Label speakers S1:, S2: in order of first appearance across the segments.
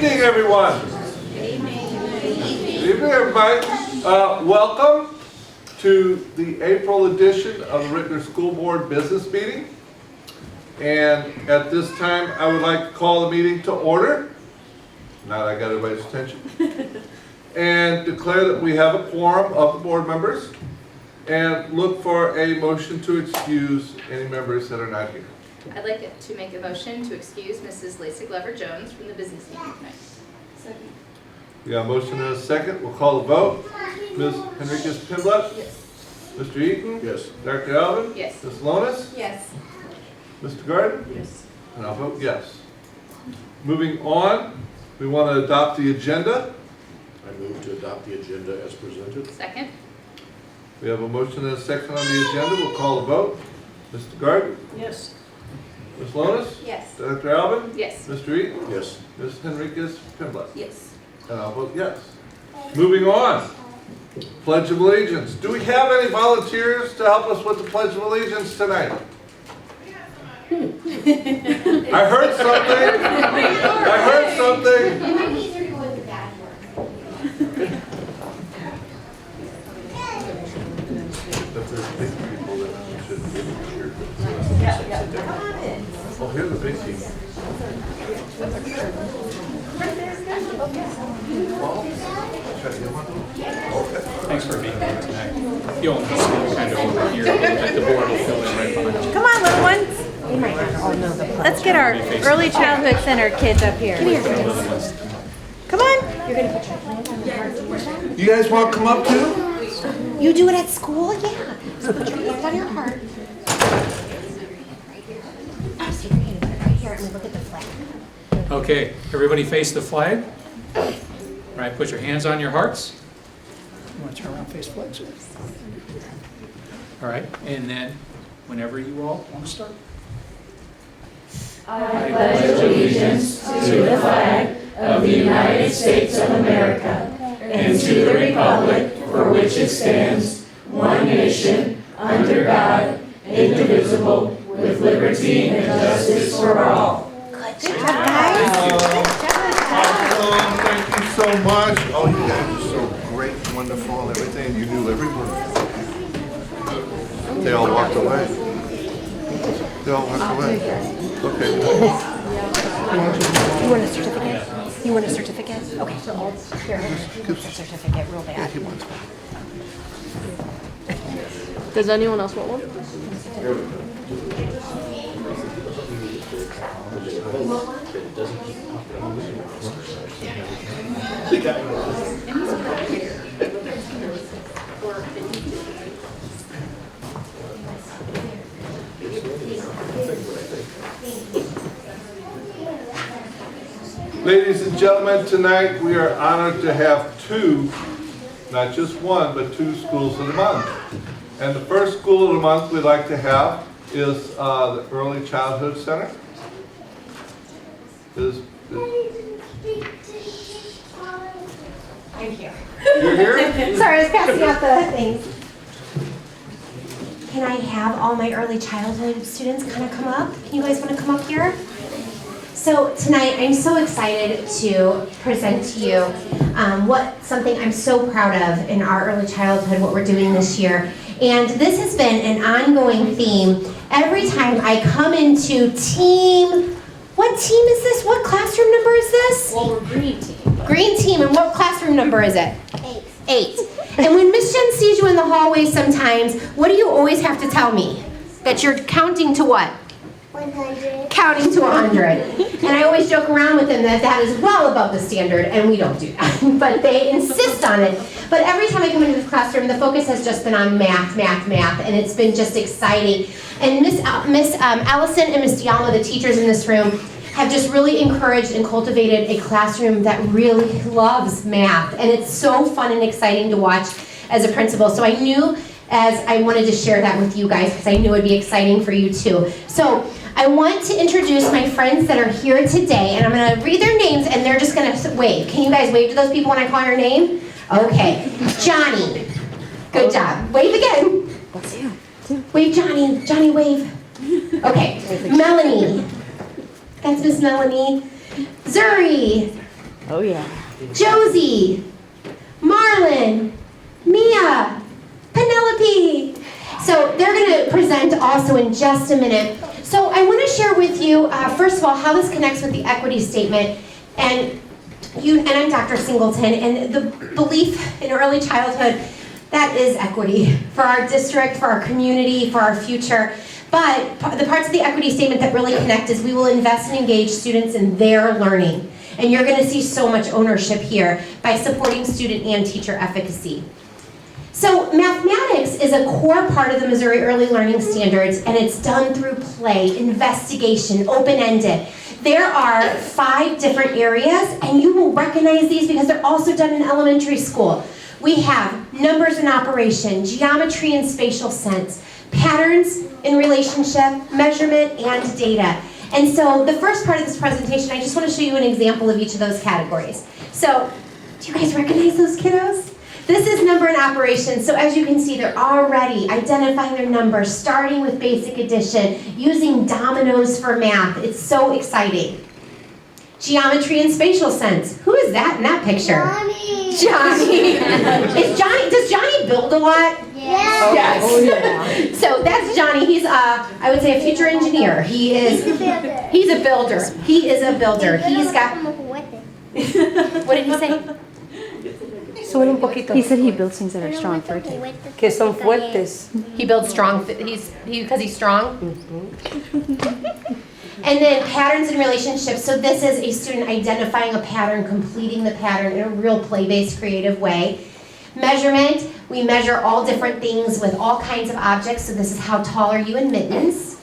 S1: evening, everyone. Good evening, everybody. Welcome to the April edition of the Ritenour School Board Business Meeting. And at this time, I would like to call the meeting to order. Now that I got everybody's attention. And declare that we have a quorum of the board members. And look for a motion to excuse any members that are not here.
S2: I'd like to make a motion to excuse Mrs. Lacey Glover-Jones from the business meeting tonight. Second.
S1: We got a motion and a second. We'll call the vote. Ms. Henriquez-Pinblatt?
S2: Yes.
S1: Mr. Eaton?
S3: Yes.
S1: Dr. Alvin?
S2: Yes.
S1: Ms. Lonis?
S2: Yes.
S1: Mr. Garden?
S2: Yes.
S1: And I'll vote yes. Moving on, we want to adopt the agenda.
S3: I move to adopt the agenda as presented.
S2: Second.
S1: We have a motion and a second on the agenda. We'll call the vote. Mr. Garden?
S2: Yes.
S1: Ms. Lonis?
S2: Yes.
S1: Dr. Alvin?
S2: Yes.
S1: Mr. Eaton?
S3: Yes.
S1: Ms. Henriquez-Pinblatt?
S2: Yes.
S1: And I'll vote yes. Moving on, Pledge of Allegiance. Do we have any volunteers to help us with the Pledge of Allegiance tonight? I heard something. I heard something.
S4: It might be easier to go with the bad word.
S1: If there's big people that shouldn't be here. Oh, here's the big team.
S5: Thanks for being here tonight. You'll just kind of over here, the board will fill in right behind you.
S6: Come on, little ones. Let's get our early childhood center kids up here. Come on.
S4: You're going to put your hand on your heart.
S1: You guys want to come up too?
S4: You do it at school? Yeah. So put your hand on your heart. Right here. So you're going to put it right here and we look at the flag.
S5: Okay, everybody face the flag. Right, put your hands on your hearts. You want to turn around, face flag, sir? All right, and then whenever you all want to start.
S7: I pledge allegiance to the flag of the United States of America and to the republic for which it stands, one nation, under God, indivisible, with liberty and justice for all.
S4: Good job, guys.
S1: Awesome. Thank you so much. Oh, you guys are so great, wonderful, and everything. You knew every word. They all walked away. They all walked away. Okay.
S4: You want a certificate? You want a certificate? Okay, so I'll here. A certificate, real bad.
S6: Does anyone else want one?
S1: Ladies and gentlemen, tonight we are honored to have two, not just one, but two schools of the month. And the first school of the month we'd like to have is the Early Childhood Center.
S4: I'm here.
S1: You're here?
S4: Sorry, I was passing out the things. Can I have all my early childhood students kind of come up? You guys want to come up here? So tonight, I'm so excited to present to you something I'm so proud of in our early childhood, what we're doing this year. And this has been an ongoing theme. Every time I come into team, what team is this? What classroom number is this?
S2: Well, we're green team.
S4: Green team, and what classroom number is it? 8. And when Miss Jen sees you in the hallway sometimes, what do you always have to tell me? That you're counting to what?
S8: 100.
S4: Counting to 100. And I always joke around with them that that is well above the standard, and we don't do that. But they insist on it. But every time I come into this classroom, the focus has just been on math, and it's been just exciting. And Miss Allison and Miss Diallo, the teachers in this room, have just really encouraged and cultivated a classroom that really loves math. And it's so fun and exciting to watch as a principal. So I knew as I wanted to share that with you guys because I knew it would be exciting for you too. So I want to introduce my friends that are here today, and I'm going to read their names, and they're just going to wave. Can you guys wave to those people when I call your name? Okay. Johnny. Good job. Wave again. Wave, Johnny. Johnny, wave. Okay. Melanie. That's Miss Melanie. Zuri.
S6: Oh, yeah.
S4: Josie, Marlon, Mia, Penelope. So they're going to present also in just a minute. So I want to share with you, first of all, how this connects with the equity statement. And I'm Dr. Singleton, and the belief in early childhood, that is equity for our district, for our community, for our future. But the parts of the equity statement that really connect is we will invest and engage students in their learning. And you're going to see so much ownership here by supporting student and teacher efficacy. So mathematics is a core part of the Missouri Early Learning Standards, and it's done through play, investigation, open-ended. There are 5 different areas, and you will recognize these because they're also done in elementary school. We have numbers and operation, geometry and spatial sense, patterns in relationship, measurement, and data. And so the first part of this presentation, I just want to show you an example of each of those categories. So, do you guys recognize those kiddos? This is number and operation. So as you can see, they're already identifying their numbers, starting with basic addition, using dominoes for math. It's so exciting. Geometry and spatial sense. Who is that in that picture? Johnny. Does Johnny build a lot?
S6: Yes. Oh, yeah.
S4: So that's Johnny. He's I would say a future engineer. He's a builder. He is a builder. He's got. What did he say?
S6: He said he builds things that are strong for it.
S8: Que son fuertes.
S4: He builds strong. Because he's strong. And then patterns and relationships. So this is a student identifying a pattern, completing the pattern in a real play-based, creative way. Measurement. We measure all different things with all kinds of objects. So this is how tall are you in mittens.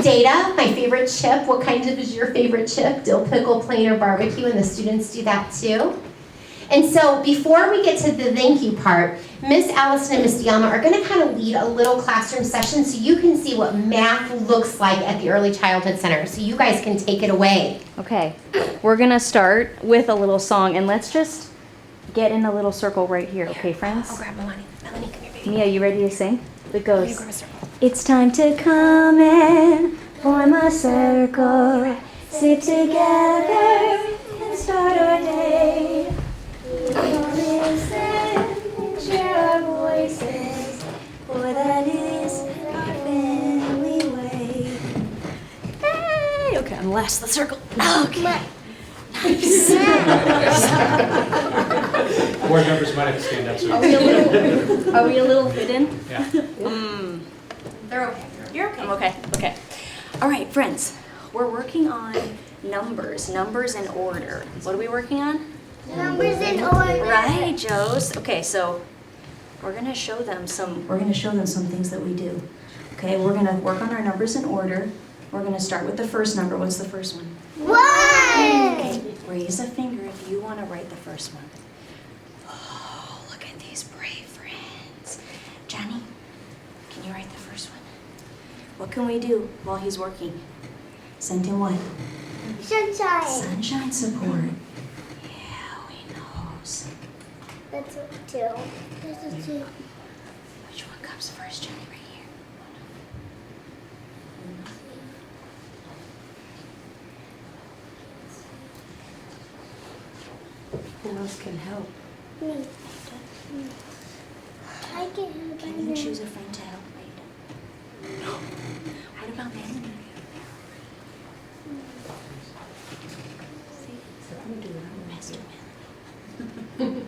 S4: Data, my favorite chip. What kind of is your favorite chip? Dill pickle, plain, or barbecue? And the students do that too. And so before we get to the thank you part, Miss Allison and Miss Dialma are going to kind of lead a little classroom session so you can see what math looks like at the Early Childhood Center. So you guys can take it away.
S6: Okay, we're gonna start with a little song, and let's just get in a little circle right here, okay, friends?
S4: I'll grab Melanie. Melanie, come here, baby.
S6: Mia, you ready to sing? It goes.
S4: Grab a circle.
S6: It's time to come in, form a circle, sit together and start our day. Listen and share our voices, for that is our family way. Hey! Okay, I'm last of the circle. Okay. Nice.
S5: Board members might have to stand up.
S6: Are we a little hidden?
S5: Yeah.
S4: They're okay.
S6: You're okay. I'm okay. Okay. All right, friends. We're working on numbers in order. What are we working on?
S9: Numbers in order.
S6: Right, Joes. Okay, so we're gonna show them some things that we do. Okay, we're gonna work on our numbers in order. We're gonna start with the first number. What's the first one?
S9: 1.
S6: Okay, raise a finger if you wanna write the first one. Oh, look at these brave friends. Johnny, can you write the first one? What can we do while he's working? Send him what?
S9: Sunshine.
S6: Sunshine support.
S9: That's a 2. That's a 2.
S6: Which one comes first, Johnny? Right here.
S8: Who else can help?
S9: Me. I can help.
S6: Can you choose a friend to help? Wait. What about Melanie? Master Melanie.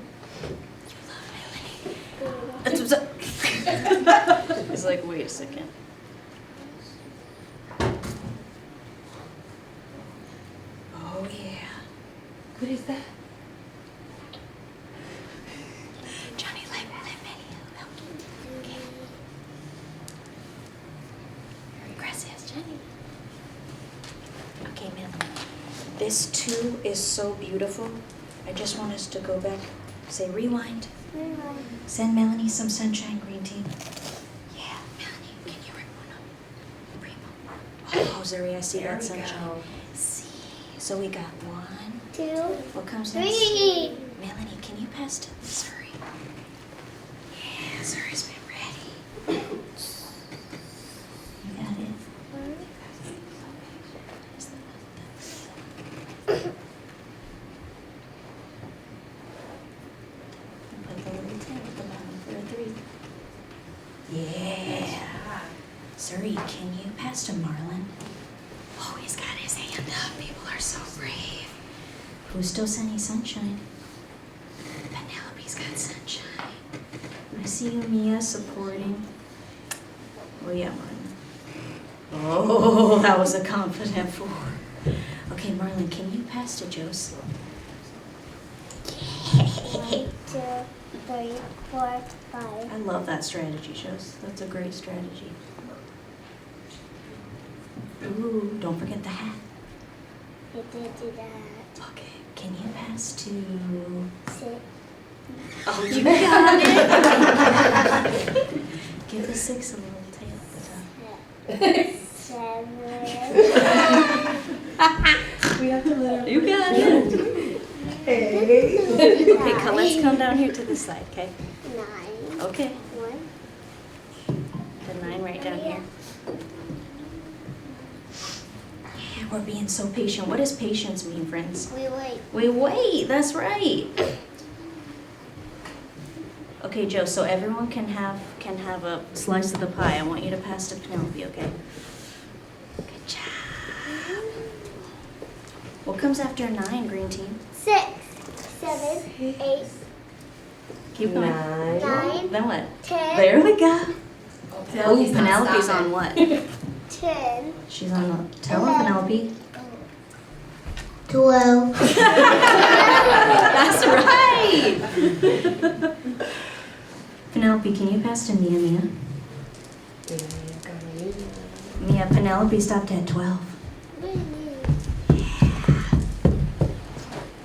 S6: It's like, wait a second. Oh, yeah.
S8: What is that?
S6: Johnny, let me help you. Okay. Very gracias, Johnny. Okay, Melanie. This 2 is so beautiful. I just want us to go back, say rewind. Send Melanie some sunshine green tea. Yeah, Melanie, can you rip one up? Primo. Oh, Zuri, I see that sunshine. See. So we got 1.
S9: 2.
S6: What comes next?
S9: 3.
S6: Melanie, can you pass to Zuri? Yeah, Zuri's been ready. You got it. Zuri, can you pass to Marlon? Oh, he's got his hand up. People are so brave. Who's still Sunny Sunshine? Penelope's got sunshine. I see you, Mia, supporting. Oh, yeah, Marlon. Oh, that was a confident 4. Okay, Marlon, can you pass to Jose?
S9: 1, 2, 3, 4, 5.
S6: I love that strategy, Jose. That's a great strategy. Ooh, don't forget the hat.
S9: I did do that.
S6: Okay, can you pass to...
S9: 6.
S6: Oh, you got it! Give the 6 a little tail at the top.
S9: 7.
S8: We have to let her.
S6: You got it! Okay, let's come down here to this side, okay?
S9: 9.
S6: Okay,
S9: 1.
S6: the 9 right down here. Yeah, we're being so patient. What does patience mean, friends?
S9: We wait.
S6: We wait, that's right. Okay, Joe, so everyone can have a slice of the pie. I want you to pass to Penelope, okay? Good job. What comes after 9, green team?
S9: 6, 7, 8,
S6: Keep going.
S9: 9,
S6: Then what?
S9: 10,
S6: There we go.
S4: Penelope's not
S6: Penelope's
S4: stopping.
S6: on what?
S9: 10,
S6: She's on the, tell her, Penelope.
S9: 12.
S6: That's right. Penelope, can you pass to Mia? Mia, Penelope stopped at 12.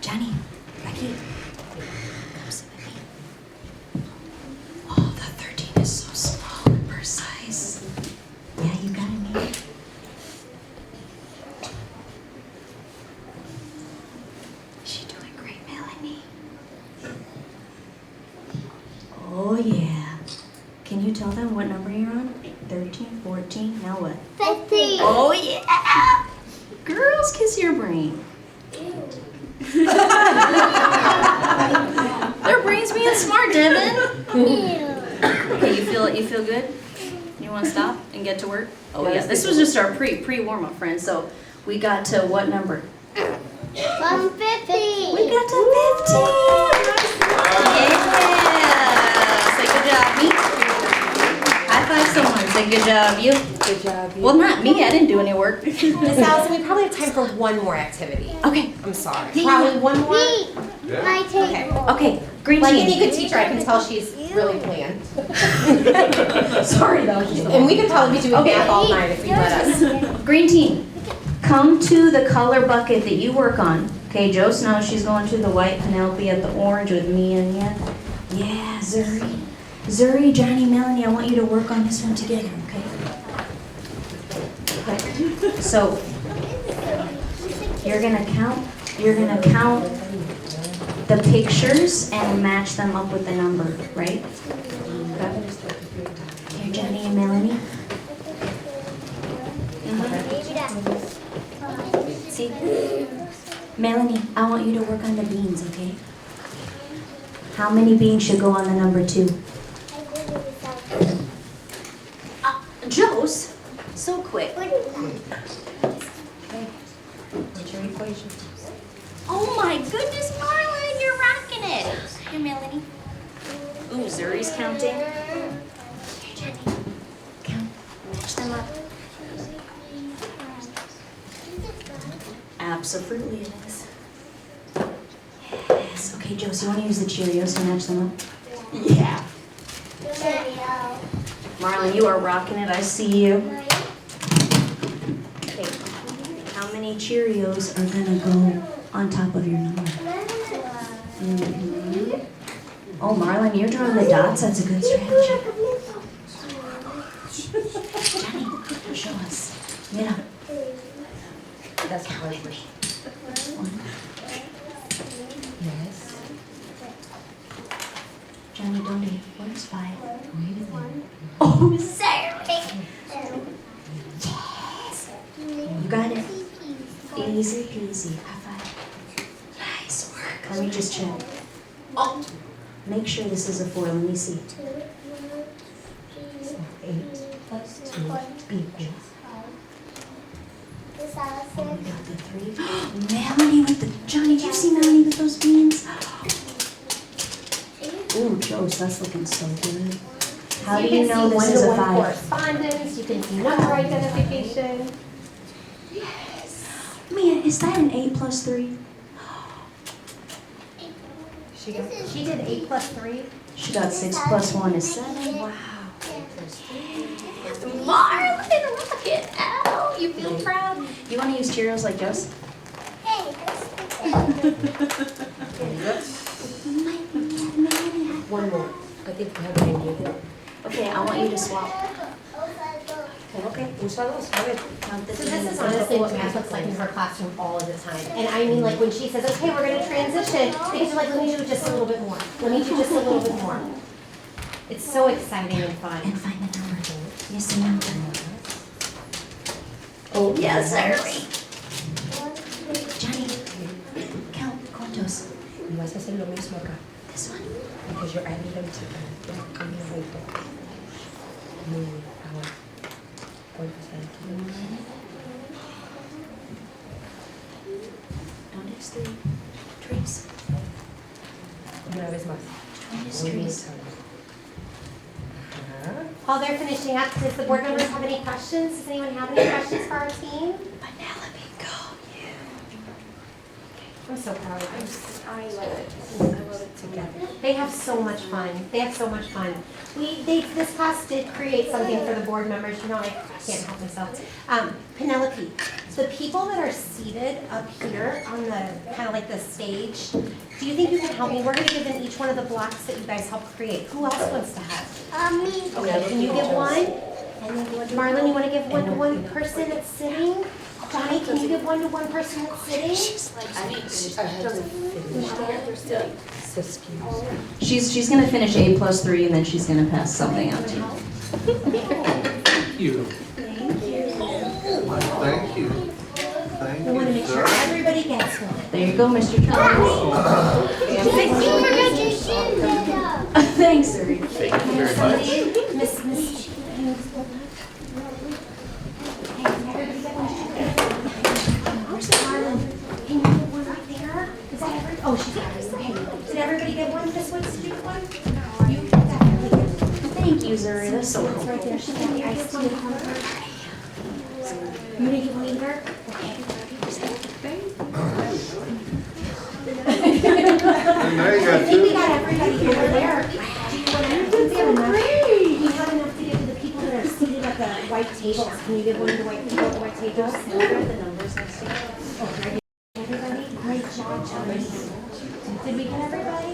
S6: Johnny, Becky, come sit with me. Oh, the 13 is so small and precise. Yeah, you got it, Mia. She's doing great, Melanie. Oh, yeah. Can you tell them what number you're on? 13, 14, now what?
S9: 15.
S6: Oh, yeah! Girls, kiss your brain. Their brains being smart, Devin. Okay, you feel good? You want to stop and get to work? Oh yeah, this was just our pre warm up, friends. So we got to what number?
S9: 150.
S6: We got to 15. Yeah. Say good job, me. High five someone. Say good job, you.
S8: Good job.
S6: Well, not me. I didn't do any work.
S4: Miss Allison, we probably have time for one more activity.
S6: Okay.
S4: I'm sorry. Probably one more.
S9: Me.
S1: Yeah.
S9: My table.
S6: Okay. Green
S4: Like
S6: team.
S4: any good teacher, I can tell she's really planned. Sorry though. And we could probably be doing
S6: Okay.
S4: math all night if we let us.
S6: Green team, come to the color bucket that you work on. Okay, Joe Snow, she's going to the white, Penelope at the orange with me and Mia. Yeah, Zuri. Zuri, Johnny, Melanie, I want you to work on this one together, okay? Okay. So, you're gonna count the pictures and match them up with the number, right? Okay. Here, Johnny and Melanie. See? Melanie, I want you to work on the beans, okay? How many beans should go on the number 2? Joe's? So quick. Oh my goodness, Marlon, you're rocking it. Here, Melanie. Ooh, Zuri's counting. Here, Jenny. Count. Match them up. Absolutely it is. Yes. Okay, Joe, so you want to use the Cheerios to match them up? Yeah. Marlon, you are rocking it. I see you. Okay. How many Cheerios are going to go on top of your number? Mm-hmm. Oh, Marlon, you're drawing the dots. That's a good strategy. Johnny, show us. Yeah.
S4: That's what we're Yes.
S6: Johnny, don't eat. What is 5? Oh, sorry. Yes. You got it. Easy peasy. High five. Nice work. Let me just check. Oh, make sure this is a 4. Let me see.
S4: 8.
S6: plus 2 equals.
S9: This Allison.
S6: We got the 3. Melanie with the, Johnny, do you see Melanie with those beans? Ooh, Joe's, that's looking so good. How do you know this is a 5?
S4: Correspondence, you can see number identification.
S6: Man, is that an 8 plus 3?
S4: She did 8 plus 3.
S6: She got 6 plus 1 is 7. Wow.
S2: Marlon Rocket, ow, you feel proud?
S6: You want to use Cheerios like Joe's?
S9: Hey,
S4: One more. I think we have an idea.
S6: Okay, I want you to swap.
S4: Okay, úsalos. A ver.
S6: Count the
S4: So this is honestly what math looks like in her classroom all of the time. And I mean, like when she says, okay, we're gonna transition, because you're like, let me do just a little bit more. Let me do just a little bit more. It's so exciting and fun.
S6: And find the number. Yes, the number. Oh, yes, sir. Johnny, count cuántos.
S4: Y vas a hacer lo mismo acá.
S6: This one.
S4: Because you're adding them together. Muy bien. Ahora. ¿Cuántos hay aquí?
S6: Don't it's 3. Trees.
S4: Una vez más.
S6: Trees.
S4: While they're finishing up, does the board members have any questions? Does anyone have any questions for our team?
S6: Penelope, go.
S4: I'm so proud of them.
S2: I love it. I love it together.
S4: They have so much fun. They have so much fun. This class did create something for the board members. You know, I can't help myself. Penelope, the people that are seated up here on the kind of like the stage, do you think you can help me? We're going to give them each one of the blocks that you guys helped create. Who else wants to have?
S9: Me.
S4: Okay, can you give one? And then Marlon, you want to give one to one person that's sitting? Johnny, can you give one to one person that's sitting?
S6: She's gonna finish 8 plus 3 and then she's gonna pass something out to you.
S5: Thank you.
S1: Thank you. Thank
S4: We want to
S1: you,
S4: make sure
S1: sir.
S4: everybody gets one.
S6: There you go, Mr. Charles. Thanks, sir.
S3: Thank you very much.
S4: Miss. Where's Marlon? Can you get one right there? Is that every? Oh, she's got it. Okay. Did everybody get one? This one's due one? You definitely get one.
S6: Thank you, Zuri. That's so
S4: It's
S6: helpful.
S4: right there. She got the iced tea. You didn't get one either? Okay.
S1: And now you
S4: I
S1: got
S4: think we
S1: two.
S4: got everybody over there. Do you have enough? We have enough to give to the people that are seated at the white tables. Can you give one to the white people at the white tables?
S6: What are the numbers next to it?
S4: Oh, ready? Everybody? Great job, Johnny. Did we get everybody?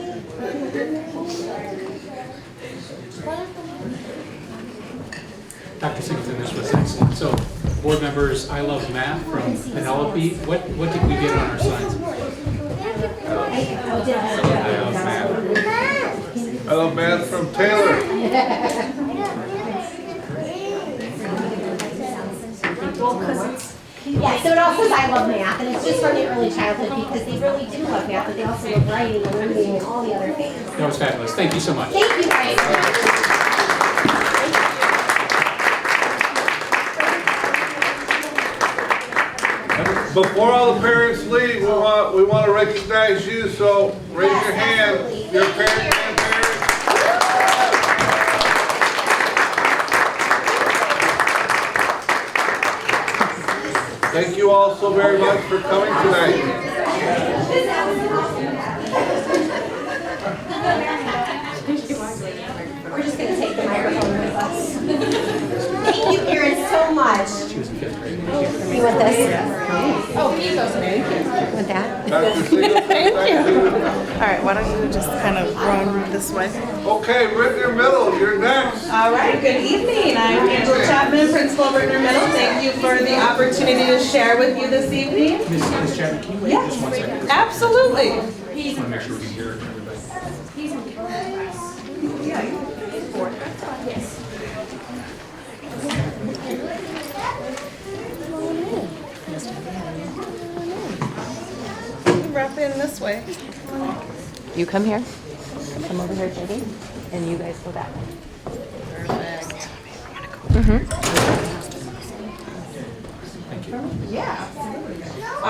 S5: Dr. Singleton, this was excellent. So, board members, I love math from Penelope. What did we get on our signs?
S4: Oh, did I?
S5: I love math.
S1: I love math from Taylor.
S4: Yeah, so it all says I love math, and it's just from the early childhood because they really do love math, but they also love writing and reading and all the other things.
S5: That was fabulous. Thank you so much.
S4: Thank you guys.
S1: Before all the parents leave, we want to recognize you, so raise your hand.
S4: Absolutely.
S1: Your parents, grandparents. Thank you all so very much for coming tonight.
S4: We're just going to take the microphone with us. Thank you, Karen, so much. You want this? Oh, you go. Want that?
S1: Dr. Singleton, thank you.
S8: All right, why don't you just kind of run this way?
S1: Okay, Ritenour Middle, you're next.
S8: All right, good evening. I'm Angela Chapman, Principal of Ritenour Middle. Thank you for the opportunity to share with you this evening.
S5: Ms. Chapman, can you wait just 1 second?
S8: Absolutely.
S5: I want to make sure we can hear everybody.
S8: Wrap in this way.
S10: You come here, come over here, JD, and you guys go that way.
S8: Perfect. All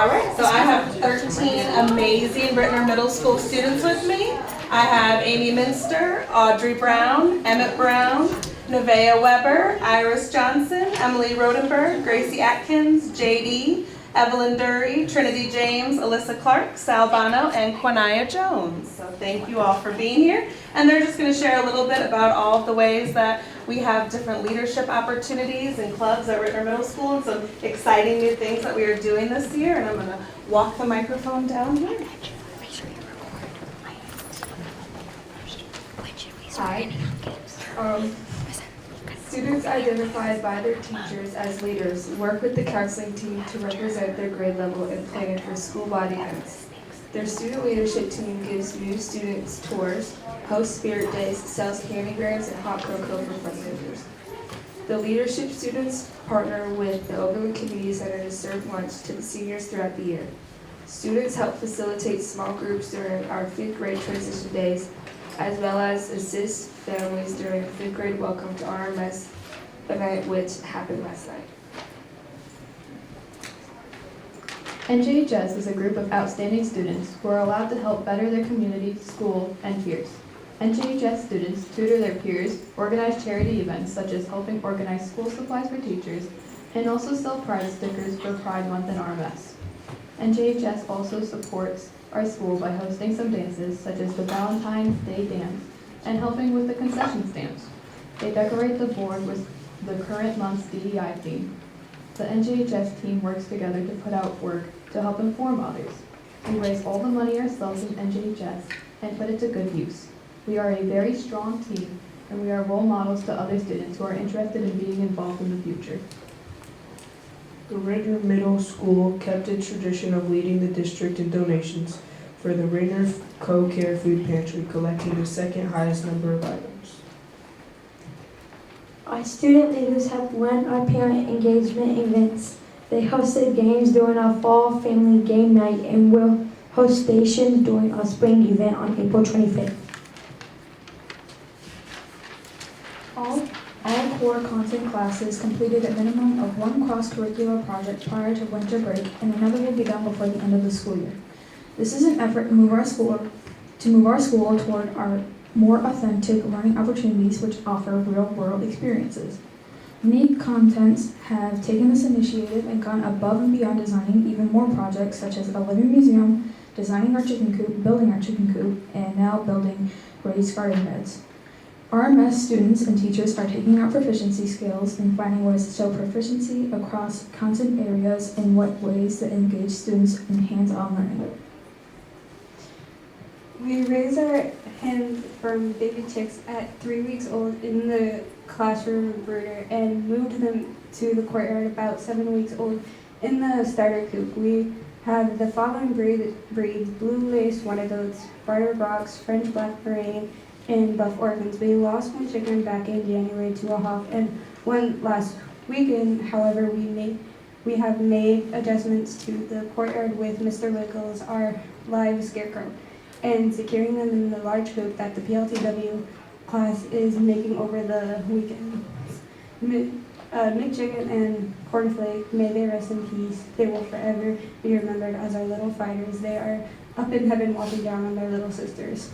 S8: right, so I have 13 amazing Ritenour Middle School students with me. I have Amy Minster, Audrey Brown, Emmett Brown, Nevaeh Weber, Iris Johnson, Emily Rodenberg, Gracie Atkins, JD, Evelyn Dury, Trinity James, Alyssa Clark, Sal Bono, and Quanaya Jones. So thank you all for being here. And they're just going to share a little bit about all of the ways that we have different leadership opportunities and clubs at Ritenour Middle School and some exciting new things that we are doing this year. And I'm going to walk the microphone down here.
S11: Hi. Students identified by their teachers as leaders work with the counseling team to represent their grade level and plan for school body events. Their student leadership team gives new students tours, hosts spirit days, sells candy grams, and hot cocoa for fundraisers. The leadership students partner with the Overland Community Center to serve lunch to the seniors throughout the year. Students help facilitate small groups during our 5th grade transition days, as well as assist families during 5th grade welcome to RMS event, which happened last night. NJHS is a group of outstanding students who are allowed to help better their community, school, and peers. NJHS students tutor their peers, organize charity events such as helping organize school supplies for teachers, and also sell pride stickers for Pride Month and RMS. NJHS also supports our school by hosting some dances such as the Valentine's Day Dance and helping with the concession stands. They decorate the board with the current month's DEI theme. The NJHS team works together to put out work to help inform others. We raise all the money ourselves in NJHS and put it to good use. We are a very strong team, and we are role models to other students who are interested in being involved in the future.
S12: The Ritenour Middle School kept its tradition of leading the district in donations for the Ritenour Co-Care Food Pantry, collecting the second highest number of items.
S6: Our student leaders have run our parent engagement events. They hosted games during our fall family game night and will host stations during our spring event on April 25th. All core content classes completed a minimum of one cross-curricular project prior to winter break, and another will be done before the end of the school year. This is an effort to move our school toward our more authentic learning opportunities which offer real-world experiences. Many contents have taken this initiative and gone above and beyond designing even more projects such as a living museum, designing our chicken coop, building our chicken coop, and now building raised garden beds. RMS students and teachers are taking our proficiency skills and finding ways to show proficiency across content areas and what ways to engage students in hands-on learning.
S11: We raised our hens from baby chicks at 3 weeks old in the classroom brooder and moved them to the courtyard about 7 weeks old in the starter coop. We have the following breeds: blue lace wyandottes, barter rocks, French black Pomeranian, and buff orphans. We lost one chicken back in January to a hawk and one last weekend. However, we have made adjustments to the courtyard with Mr. Wiggles, our live scarecrow, and securing them in the large hoop that the PLTW class is making over the weekend. McChicken and Cornflake, may they rest in peace. They will forever be remembered as our little fighters. They are up in heaven watching down on their little sisters.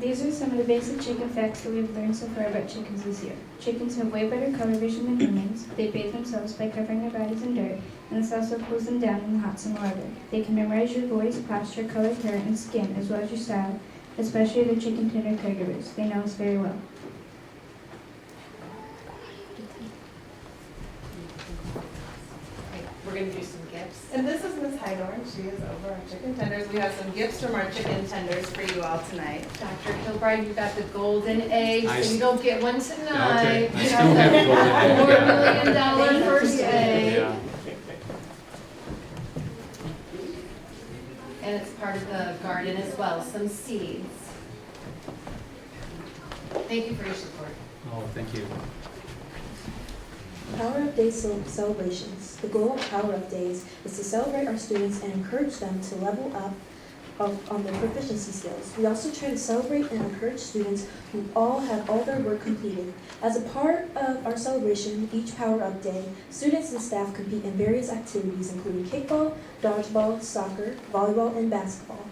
S11: These are some of the basic chicken facts that we've learned so far about chickens this year. Chickens have way better color vision than humans. They bathe themselves by covering their bodies in dirt, and this also cools them down in the hot summer weather. They can memorize your voice, posture, color, hair, and skin, as well as your style, especially the chicken tender caregivers. They know us very well.
S8: We're going to do some gifts. And this is Miss Ritenour. She is over our chicken tenders. We have some gifts from our chicken tenders for you all tonight.
S2: Dr. Kilbride, you got the golden egg, so you don't get one tonight.
S5: Okay, I
S2: You
S5: still have
S2: got
S5: golden
S2: the
S5: egg.
S2: $4 million first egg.
S5: Yeah.
S13: And it's part of the garden as well, some seeds. Thank you for your support.
S5: Oh, thank you.
S14: Power Up Day celebrations. The goal of Power Up Days is to celebrate our students and encourage them to level up
S6: on their proficiency skills. We also try to celebrate and encourage students who all have all their work completed. As a part of our celebration, each Power Up Day, students and staff compete in various activities including kickball, dodgeball, soccer, volleyball, and basketball.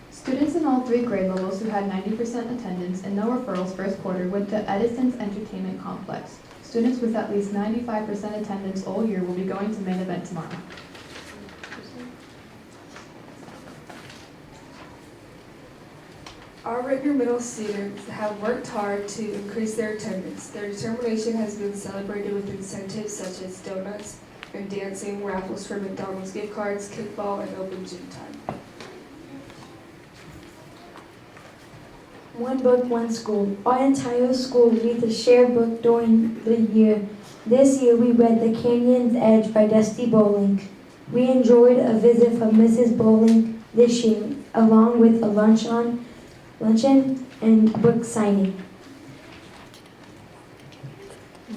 S11: Students in all 3 grade levels who had 90% attendance and no referrals first quarter went to Edison's Entertainment Complex. Students with at least 95% attendance all year will be going to main event tomorrow.
S14: Our Ritenour Middle students have worked hard to increase their attendance. Their determination has been celebrated with incentives such as donuts and dancing, raffles for McDonald's gift cards, kickball, and open gym time.
S6: One book, one school. Our entire school reads a shared book during the year. This year we read The Canyon's Edge by Dusty Bowling. We enjoyed a visit from Mrs. Bowling this year, along with a luncheon and book signing.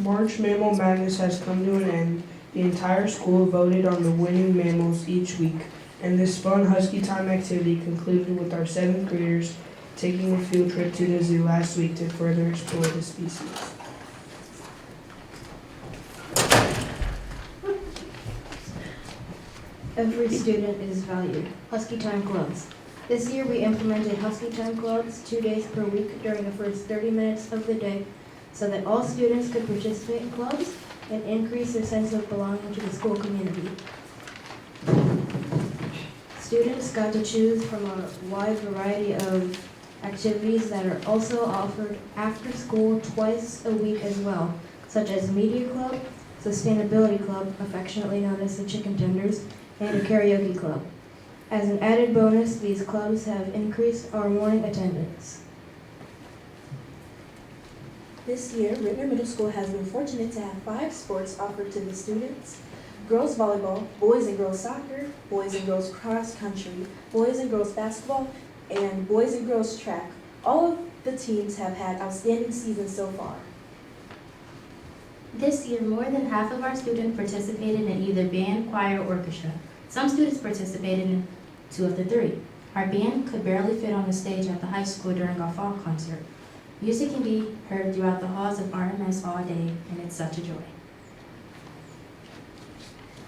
S12: March Mammal Madness has come to an end. The entire school voted on the winning mammals each week, and this fun Husky Time activity concluded with our 7th graders taking a field trip to the zoo last week to further explore the species.
S6: Every student is valued. Husky Time Clubs. This year we implemented Husky Time Clubs 2 days per week during the first 30 minutes of the day so that all students could participate in clubs and increase their sense of belonging to the school community. Students got to choose from a wide variety of activities that are also offered after school twice a week as well, such as Media Club, Sustainability Club, affectionately known as the Chicken Tenders, and a Karaoke Club. As an added bonus, these clubs have increased our morning attendance. This year, Ritenour Middle School has been fortunate to have 5 sports offered to the students: girls volleyball, boys and girls soccer, boys and girls cross country, boys and girls basketball, and boys and girls track. All of the teams have had outstanding seasons so far.
S4: This year, more than half of our students participated in either band, choir, or orchestra. Some students participated in 2 of the 3. Our band could barely fit on the stage at the high school during our fall concert. Music can be heard throughout the halls of RMS all day, and it's such a joy.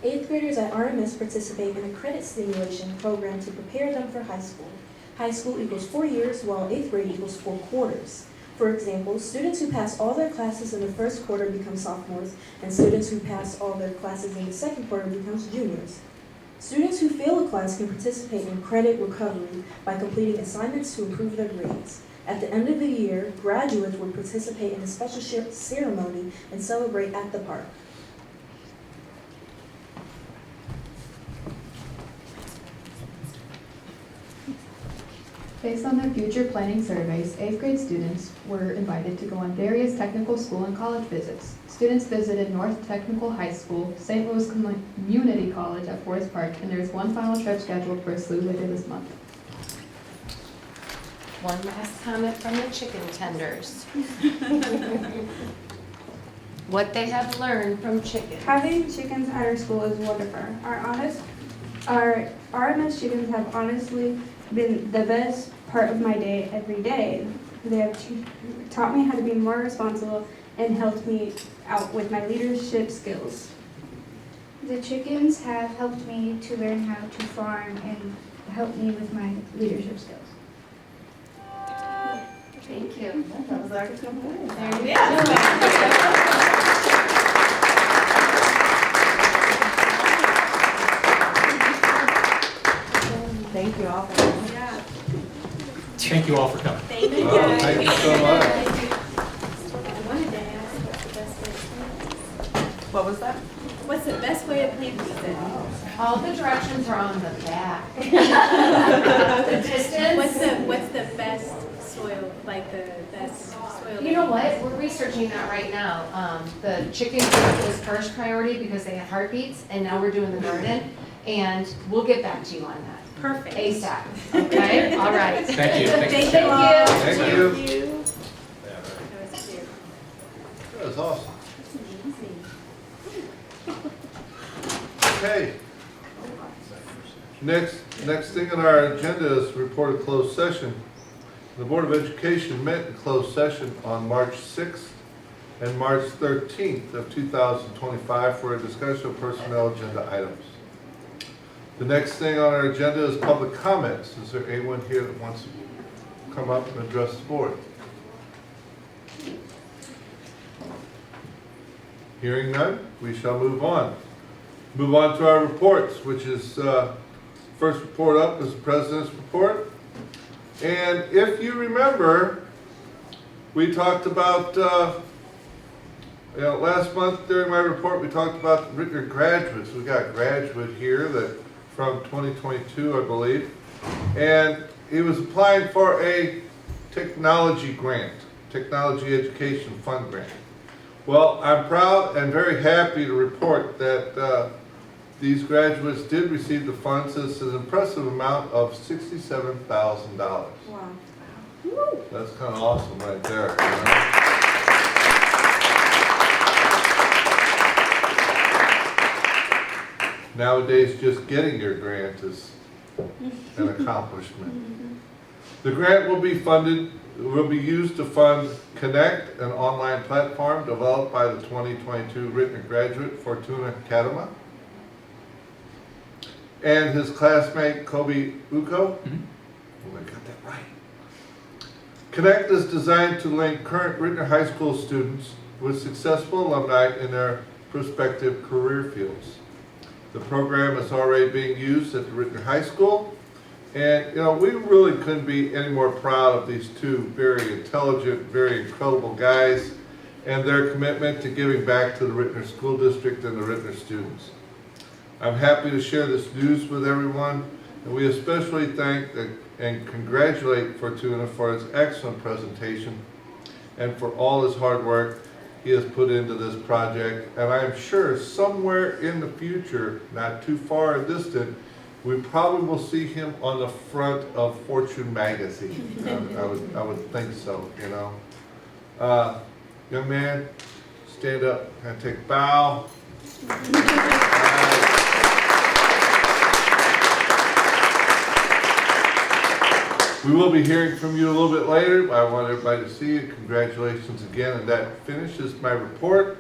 S6: 8th graders at RMS participate in a credit stimulation program to prepare them for high school. High school equals 4 years, while 8th grade equals 4 quarters. For example, students who pass all their classes in the first quarter become sophomores, and students who pass all their classes in the second quarter becomes juniors. Students who fail a class can participate in credit recovery by completing assignments to improve their grades. At the end of the year, graduates will participate in a special ceremony and celebrate at the park.
S11: Based on their future planning surveys, 8th grade students were invited to go on various technical school and college visits. Students visited North Technical High School, St. Louis Community College at Forest Park, and there's one final trip scheduled for SLU later this month.
S10: One last comment from the chicken tenders. What they have learned from chickens.
S14: Having chickens at our school is wonderful. Our RMS chickens have honestly been the best part of my day every day. They have taught me how to be more responsible and helped me out with my leadership skills.
S9: The chickens have helped me to learn how to farm and helped me with my leadership skills.
S10: Thank you. That was our compliment.
S2: There you go.
S10: Thank you all for coming.
S5: Thank you all for coming.
S8: Thank you.
S1: Oh, thank you so much.
S10: What was that?
S8: What's the best way to plant these?
S10: All the directions are on the back.
S2: The distance.
S8: What's the best soil, like the best soil?
S10: You know what? We're researching that right now. The chicken coop was first priority because they had heartbeats, and now we're doing the garden, and we'll get back to you on that.
S8: Perfect.
S10: ASAP. Okay? All right.
S5: Thank you.
S10: Thank you.
S1: Thank you.
S8: That was cute.
S1: That was awesome. Okay. Next thing on our agenda is report of closed session. The Board of Education met in closed session on March 6th and March 13th of 2025 for a discussion of personnel agenda items. The next thing on our agenda is public comments. Is there anyone here that wants to come up and address the board? Hearing none, we shall move on. Move on to our reports, which is first report up is the President's report. And if you remember, we talked about, last month during my report, we talked about the Ritenour graduates. We got a graduate here that from 2022, I believe. And he was applying for a technology grant, technology education fund grant. Well, I'm proud and very happy to report that these graduates did receive the funds. It's an impressive amount of $67,000.
S8: Wow.
S1: That's kind of awesome right there. Nowadays, just getting your grant is an accomplishment. The grant will be used to fund Connect, an online platform developed by the 2022 Ritenour graduate Fortuna Kadama and his classmate Kobe Uko. Oh, I got that right. Connect is designed to link current Ritenour High School students with successful alumni in their prospective career fields. The program is already being used at the Ritenour High School, and we really couldn't be any more proud of these two very intelligent, very incredible guys and their commitment to giving back to the Ritenour School District and the Ritenour students. I'm happy to share this news with everyone, and we especially thank and congratulate Fortuna for his excellent presentation and for all his hard work he has put into this project. And I'm sure somewhere in the future, not too far distant, we probably will see him on the front of Fortune magazine. I would think so, Young man, stand up and take a bow. We will be hearing from you a little bit later. I want everybody to see you. Congratulations again. And that finishes my report.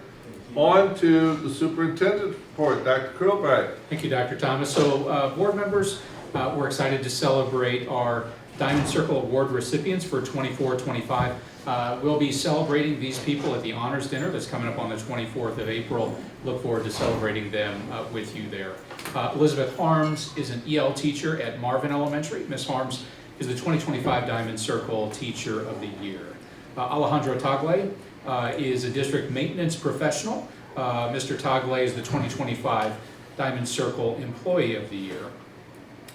S1: On to the superintendent's report. Dr. Krillbright.
S5: Thank you, Dr. Thomas. So, board members, we're excited to celebrate our Diamond Circle Award recipients for 24-25. We'll be celebrating these people at the honors dinner that's coming up on the 24th of April. Look forward to celebrating them with you there. Elizabeth Harms is an EL teacher at Marvin Elementary. Ms. Harms is the 2025 Diamond Circle Teacher of the Year. Alejandro Tagle is a district maintenance professional. Mr. Tagle is the 2025 Diamond Circle Employee of the Year.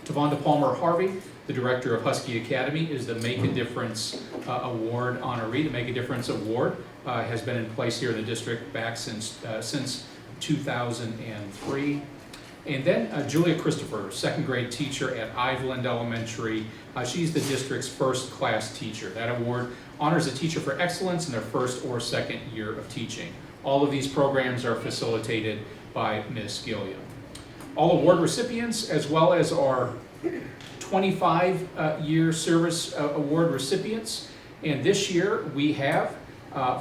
S5: Tavonda Palmer Harvey, the director of Husky Academy, is the Make a Difference Award honoree. The Make a Difference Award has been in place here in the district back since 2003. And then Julia Christopher, second grade teacher at Iveland Elementary. She's the district's first class teacher. That award honors a teacher for excellence in their first or second year of teaching. All of these programs are facilitated by Ms. Gilliam. All award recipients, as well as our 25-year service award recipients. And this year we have,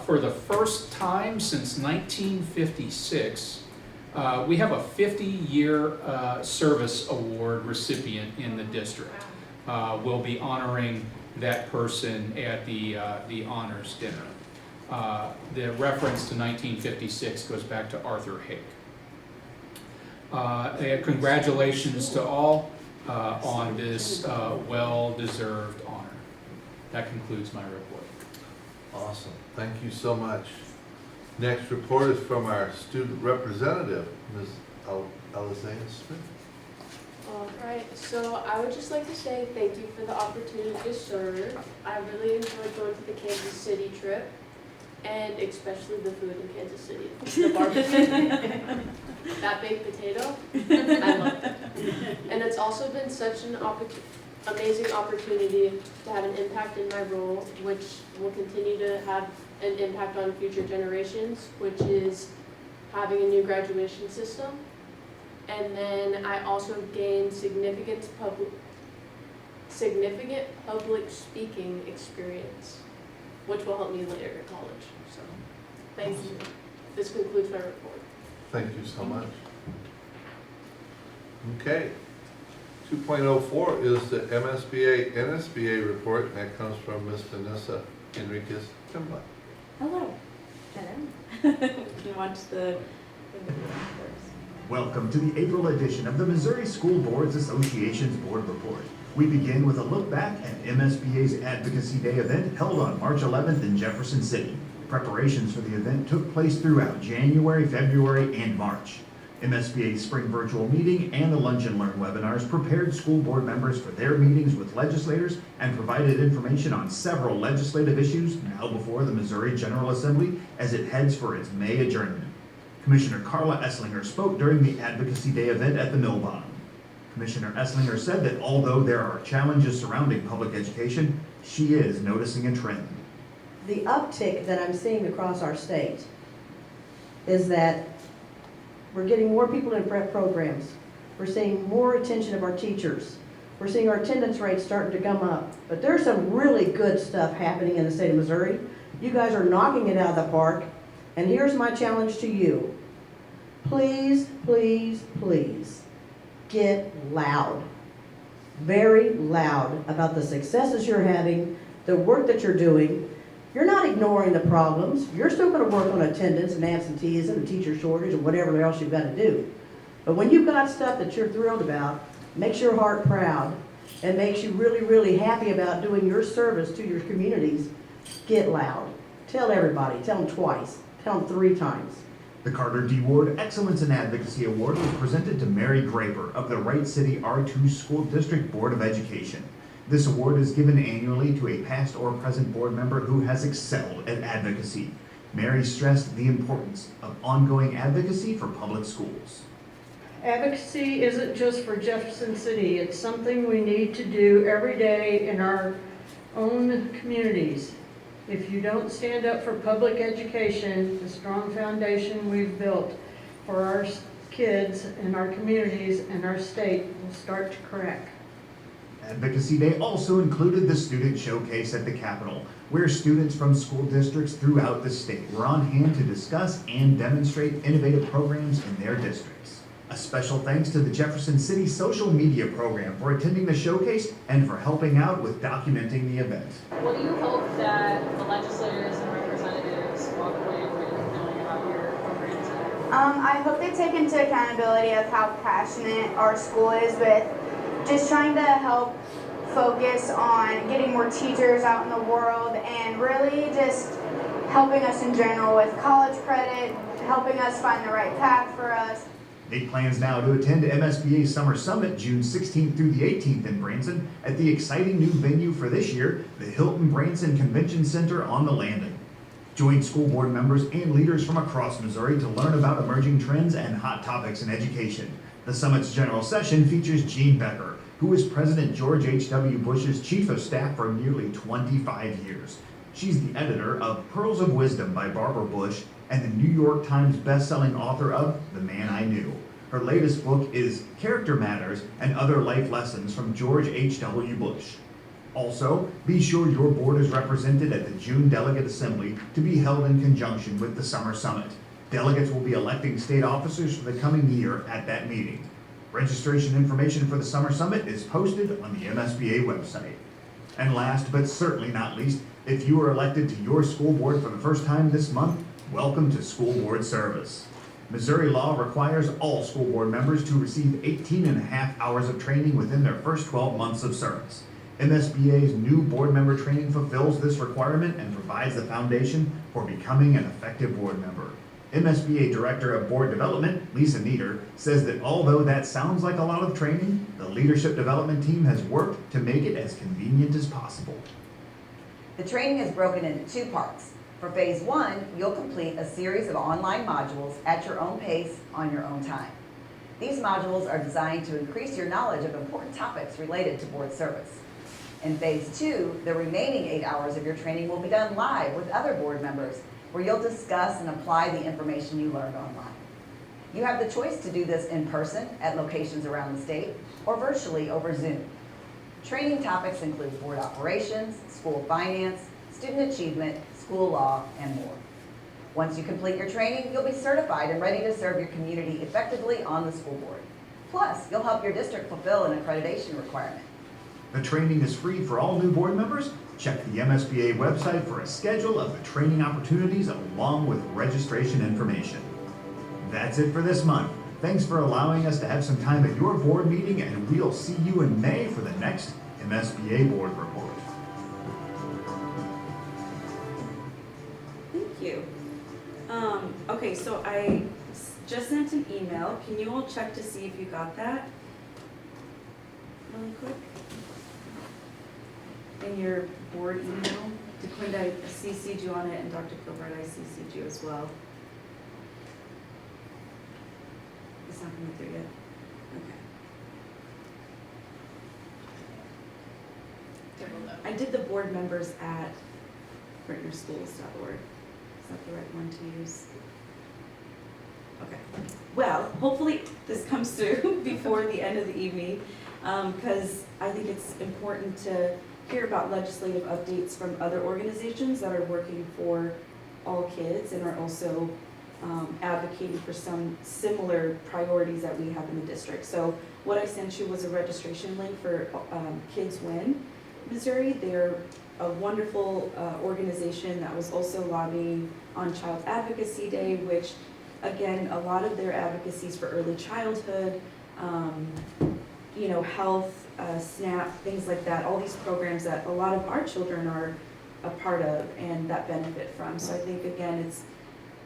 S5: for the first time since 1956, we have a 50-year service award recipient in the district. We'll be honoring that person at the honors dinner. The reference to 1956 goes back to Arthur Hake. Congratulations to all on this well-deserved honor. That concludes my report.
S1: Awesome. Thank you so much. Next report is from our student representative, Ms. Alizana Smith.
S15: All right, so I would just like to say thank you for the opportunity to serve. I really enjoyed going to the Kansas City trip, and especially the food in Kansas City. The barbecue, that baked potato, I loved it. And it's also been such an amazing opportunity to have an impact in my role, which will continue to have an impact on future generations, which is having a new graduation system. And then I also gained significant public speaking experience, which will help me later in college. So, thank you. This concludes my report.
S1: Thank you so much. Okay. 2.04 is the MSBA/NSBA report, and that comes from Ms. Vanessa Enriquez-Timba.
S16: Hello. Hello. You can watch the video first.
S17: Welcome to the April edition of the Missouri School Boards Association's Board Report. We begin with a look back at MSBA's Advocacy Day event held on March 11th in Jefferson City. Preparations for the event took place throughout January, February, and March. MSBA's spring virtual meeting and the Lunch and Learn webinars prepared school board members for their meetings with legislators and provided information on several legislative issues now before the Missouri General Assembly as it heads for its May adjournment. Commissioner Carla Esslinger spoke during the Advocacy Day event at the Mill Bottom. Commissioner Esslinger said that although there are challenges surrounding public education, she is noticing a trend.
S18: The uptick that I'm seeing across our state is that we're getting more people in prep programs. We're seeing more attention of our teachers. We're seeing our attendance rates starting to come up. But there's some really good stuff happening in the state of Missouri. You guys are knocking it out of the park. And here's my challenge to you. Please, please, please get loud. Very loud about the successes you're having, the work that you're doing. You're not ignoring the problems. You're still going to work on attendance and absenteeism and teacher shortage and whatever else you've got to do. But when you've got stuff that you're thrilled about, makes your heart proud, and makes you really, really happy about doing your service to your communities, get loud. Tell everybody. Tell them twice. Tell them 3 times.
S17: The Carter D. Ward Excellence in Advocacy Award was presented to Mary Graper of the Wright City R2 School District Board of Education. This award is given annually to a past or present board member who has excelled at advocacy. Mary stressed the importance of ongoing advocacy for public schools.
S19: Advocacy isn't just for Jefferson City. It's something we need to do every day in our own communities. If you don't stand up for public education, the strong foundation we've built for our kids and our communities and our state will start to crack.
S17: Advocacy Day also included the Student Showcase at the Capitol, where students from school districts throughout the state were on hand to discuss and demonstrate innovative programs in their districts. A special thanks to the Jefferson City social media program for attending the showcase and for helping out with documenting the event.
S20: What do you hope that the legislators and representatives walk away with feeling about your program today?
S9: I hope they take into accountability of how passionate our school is with just trying to help focus on getting more teachers out in the world and really just helping us in general with college credit, helping us find the right path for us.
S17: Make plans now to attend MSBA Summer Summit June 16th through the 18th in Branson at the exciting new venue for this year, the Hilton Branson Convention Center on the Landing. Join school board members and leaders from across Missouri to learn about emerging trends and hot topics in education. The summit's general session features Jean Becker, who was President George H.W. Bush's Chief of Staff for nearly 25 years. She's the editor of Pearls of Wisdom by Barbara Bush and the New York Times best-selling author of The Man I Knew. Her latest book is Character Matters and Other Life Lessons from George H.W. Bush. Also, be sure your board is represented at the June Delegate Assembly to be held in conjunction with the Summer Summit. Delegates will be electing state officers for the coming year at that meeting. Registration information for the Summer Summit is posted on the MSBA website. And last but certainly not least, if you are elected to your school board for the first time this month, welcome to school board service. Missouri law requires all school board members to receive 18 and a half hours of training within their first 12 months of service. MSBA's new board member training fulfills this requirement and provides the foundation for becoming an effective board member. MSBA Director of Board Development, Lisa Nieder, says that although that sounds like a lot of training, the leadership development team has worked to make it as convenient as possible.
S21: The training is broken into 2 parts. For phase 1, you'll complete a series of online modules at your own pace on your own time. These modules are designed to increase your knowledge of important topics related to board service. In phase 2, the remaining 8 hours of your training will be done live with other board members, where you'll discuss and apply the information you learned online. You have the choice to do this in person at locations around the state or virtually over Zoom. Training topics include board operations, school finance, student achievement, school law, and more. Once you complete your training, you'll be certified and ready to serve your community effectively on the school board. Plus, you'll help your district fulfill an accreditation requirement.
S17: The training is free for all new board members. Check the MSBA website for a schedule of the training opportunities along with registration information. That's it for this month. Thanks for allowing us to have some time at your board meeting, and we'll see you in May for the next MSBA board report.
S16: Thank you. Okay, so I just sent an email. Can you all check to see if you got that? Really quick. In your board email. DeQuinda, I CC'd you on it, and Dr. Gilbert, I CC'd you as well. It's not coming through yet. Okay. I did the board members at ritenourschools.org. Is that the right one to use? Okay. Well, hopefully this comes through before the end of the evening, because I think it's important to hear about legislative updates from other organizations that are working for all kids and are also advocating for some similar priorities that we have in the district. So what I sent you was a registration link for Kids Win Missouri. They're a wonderful organization that was also lobbying on Child Advocacy Day, which again, a lot of their advocacies for early childhood, health, SNAP, things like that, all these programs that a lot of our children are a part of and that benefit from. So I think, again, it's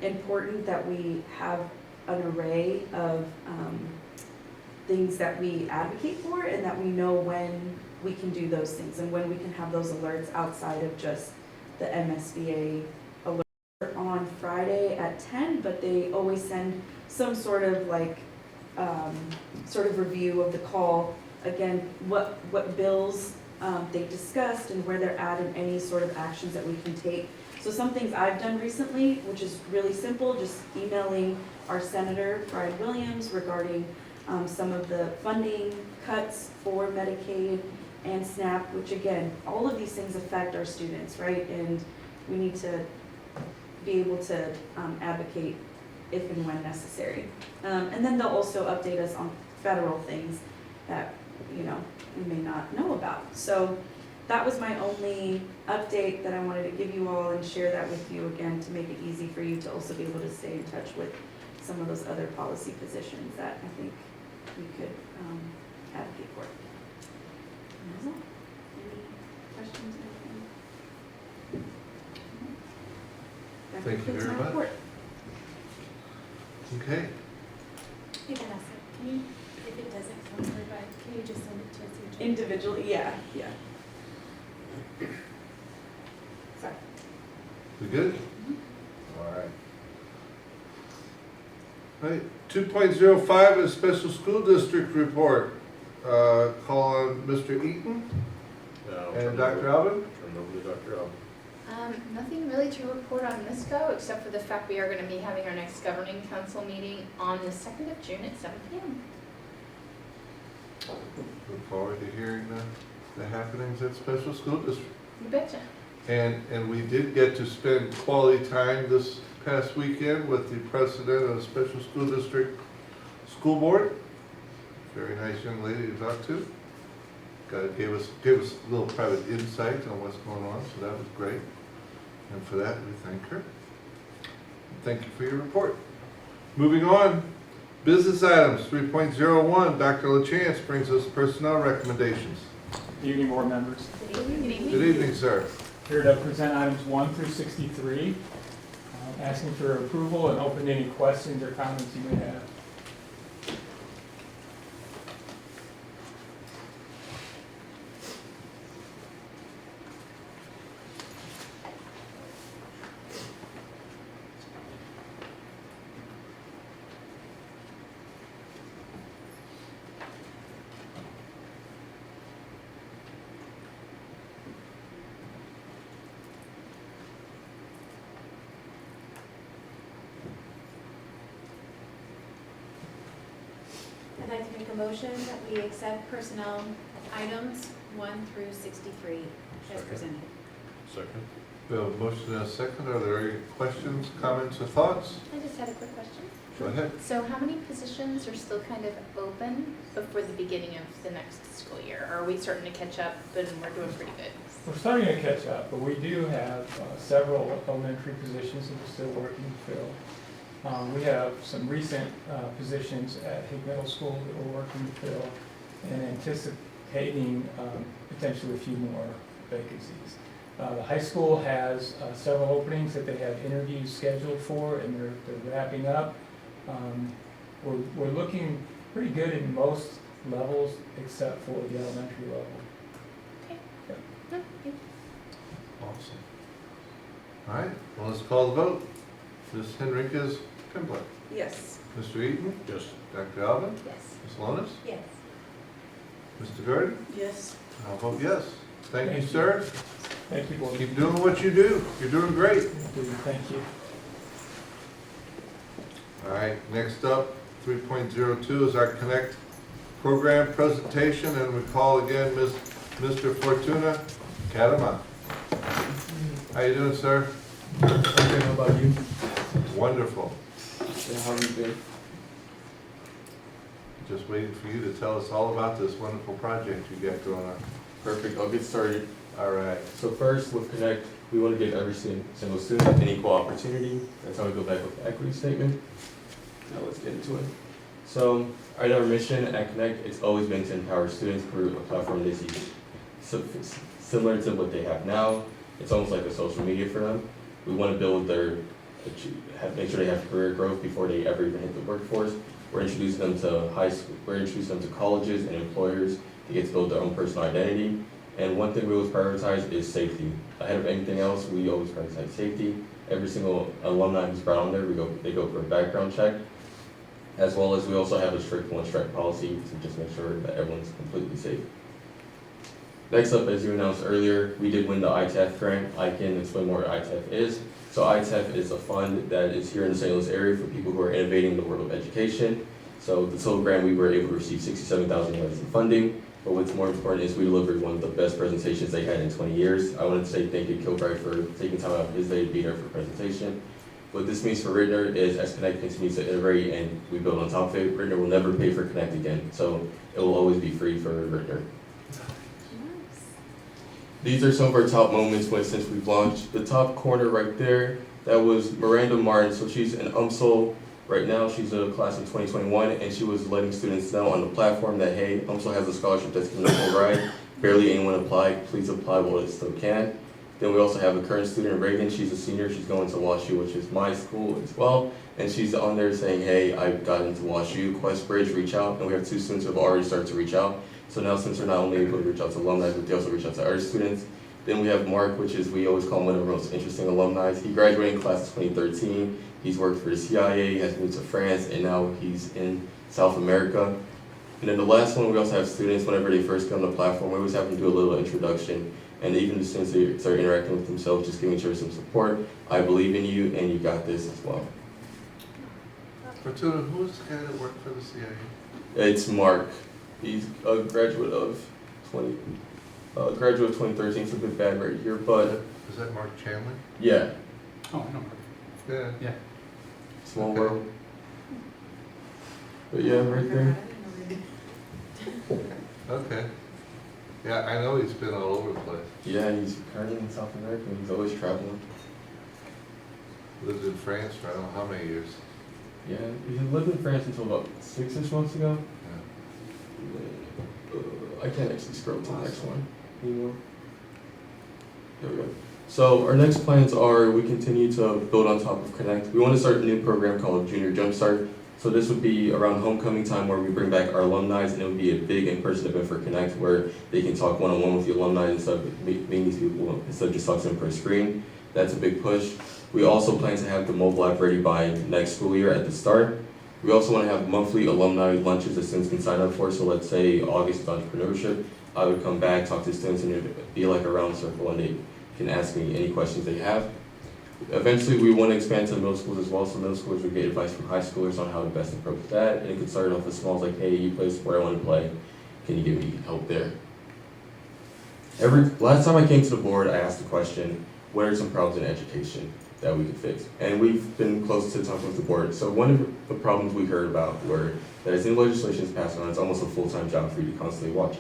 S16: important that we have an array of things that we advocate for and that we know when we can do those things and when we can have those alerts outside of just the MSBA alert on Friday at 10, but they always send some sort of review of the call. Again, what bills they discussed and where they're at and any sort of actions that we can take. So some things I've done recently, which is really simple, just emailing our Senator, Brian Williams, regarding some of the funding cuts for Medicaid and SNAP, which again, all of these things affect our students, right? And we need to be able to advocate if and when necessary. And then they'll also update us on federal things that, we may not know about. So that was my only update that I wanted to give you all and share that with you again to make it easy for you to also be able to stay in touch with some of those other policy positions that I think we could advocate for. And that's all. Any questions? That
S1: Thank you
S16: concludes
S1: very
S16: my
S1: much.
S16: report.
S1: Okay.
S2: Hey Vanessa, can you, if it doesn't come through by, can you just send it to us each?
S16: Individually, yeah. Sorry.
S1: We good? All right. All right, 2.05 is special school district report. Call on Mr. Eaton and Dr. Alvin.
S3: Turn over to Dr. Alvin.
S2: Nothing really to report on this go, except for the fact we are going to be having our next governing council meeting on the 2nd of June at 7 p.m.
S1: Look forward to hearing the happenings at special school district.
S2: You betcha.
S1: And we did get to spend quality time this past weekend with the president of the special school district school board. Very nice young lady to talk to. Gave us a little private insight on what's going on, so that was great. And for that, we thank her. Thank you for your report. Moving on, business items 3.01. Dr. LaChance brings us personnel recommendations.
S7: Good evening, board members.
S2: Good evening.
S1: Good evening, sir.
S7: Here to present items 1 through 63. Asking for approval and open to any questions or comments you may have.
S13: a motion that we accept personnel items 1 through 63 as presented.
S3: Second.
S1: We have a motion and a second. Are there any questions, comments, or thoughts?
S2: I just had a quick question.
S1: Go ahead.
S2: So how many positions are still kind of open before the beginning of the next school year? Or are we starting to catch up and we're doing pretty good?
S7: We're starting to catch up, but we do have several elementary positions that we're still working to fill. We have some recent positions at Higg Middle School that we're working to fill and anticipating potentially a few more vacancies. The high school has several openings that they have interviews scheduled for, and they're wrapping up. We're looking pretty good in most levels except for the elementary level.
S1: Awesome. All right, well, let's call the vote. Ms. Henriquez Pimblett.
S8: Yes.
S1: Mr. Eaton?
S3: Yes.
S1: Dr. Alvin?
S2: Yes.
S1: Ms. Lonis?
S2: Yes.
S1: Mr. Gordon?
S8: Yes.
S1: I'll vote yes. Thank you, sir.
S7: Thank you, board.
S1: Keep doing what you do. You're doing great.
S7: Thank you.
S1: All right, next up, 3.02 is our Connect program presentation, and we call again Mr. Fortuna Cadama. How you doing, sir?
S22: Okay, how about you?
S1: Wonderful.
S22: Yeah, how have you been?
S1: Just waiting for you to tell us all about this wonderful project you got going on.
S22: Perfect, I'll get started.
S1: All right.
S22: So first, with Connect, we want to give every single student an equal opportunity. That's how we go back with the equity statement. Now let's get into it. So, our mission at Connect, it's always been to empower students through a platform they see similar to what they have now. It's almost like a social media for them. We want to build make sure they have career growth before they ever even hit the workforce. We're introducing them to high school, we're introducing them to colleges and employers to get to build their own personal identity. And one thing we always prioritize is safety. Ahead of anything else, we always prioritize safety. Every single alumni who's brought on there, they go for a background check. As well as we also have a strict one-strike policy to just make sure that everyone's completely safe. Next up, as you announced earlier, we did win the ITEF grant. I can explain what ITEF is. So ITEF is a fund that is here in the St. Louis area for people who are innovating in the world of education. So the total grant, we were able to receive $67,000 in funding. But what's more important is we delivered one of the best presentations they had in 20 years. I wanted to say thank you to Kilbride for taking time out of his day to be there for the presentation. What this means for Ritenour is as Connect continues to iterate and we build on top of it, Ritenour will never pay for Connect again. So it will always be free for Ritenour. These are some of our top moments since we've launched. The top corner right there, that was Miranda Martin. So she's an UMSL right now. She's a class of 2021, and she was letting students know on the platform that, hey, UMSL has a scholarship that's giving a full ride. Barely anyone applied. Please apply while it still can. Then we also have a current student, Reagan. She's a senior. She's going to WashU, which is my school as well. And she's on there saying, hey, I got into WashU, QuestBridge, reach out. And we have 2 students who have already started to reach out. So now since we're not only able to reach out to alumni, but they also reach out to our students. Then we have Mark, which is, we always call him one of our most interesting alumni. He graduated in class of 2013. He's worked for the CIA, he has moved to France, and now he's in South America. And then the last one, we also have students, whenever they first come on the platform, we always have them do a little introduction. And even the students that start interacting with themselves, just giving each other some support. I believe in you, and you got this as well.
S1: Fortuna, who was the guy that worked for the CIA?
S22: It's Mark. He's a graduate of 2013, it's a bit bad right here, but...
S1: Is that Mark Chandler?
S22: Yeah.
S5: Oh, I know.
S1: Yeah.
S5: Yeah.
S22: Small world. But yeah, right there.
S1: Okay. Yeah, I know he's been all over the place.
S22: Yeah, he's currently in South America. He's always traveling.
S1: Lived in France for I don't know how many years.
S22: Yeah, he lived in France until about 6-ish months ago. I can't actually scroll to the next one anymore. There we go. So our next plans are we continue to build on top of Connect. We want to start a new program called Junior Jumpstart. So this would be around homecoming time where we bring back our alumni, and it would be a big in-person event for Connect where they can talk one-on-one with the alumni instead of meeting these people, instead of just talking to them per screen. That's a big push. We also plan to have the mobile app ready by next school year at the start. We also want to have monthly alumni lunches that students can sign up for. So let's say August is entrepreneurship. I would come back, talk to students, and it would be like a round circle, and they can ask me any questions they have. Eventually, we want to expand to the middle schools as well, so middle schoolers would get advice from high schoolers on how to best approach that. And it could start off as small as like, hey, you play a sport I want to play. Can you give me help there? Last time I came to the board, I asked the question, what are some problems in education that we could fix? And we've been close to talking with the board. So one of the problems we heard about were that as new legislation is passed on, it's almost a full-time job for you to constantly watch.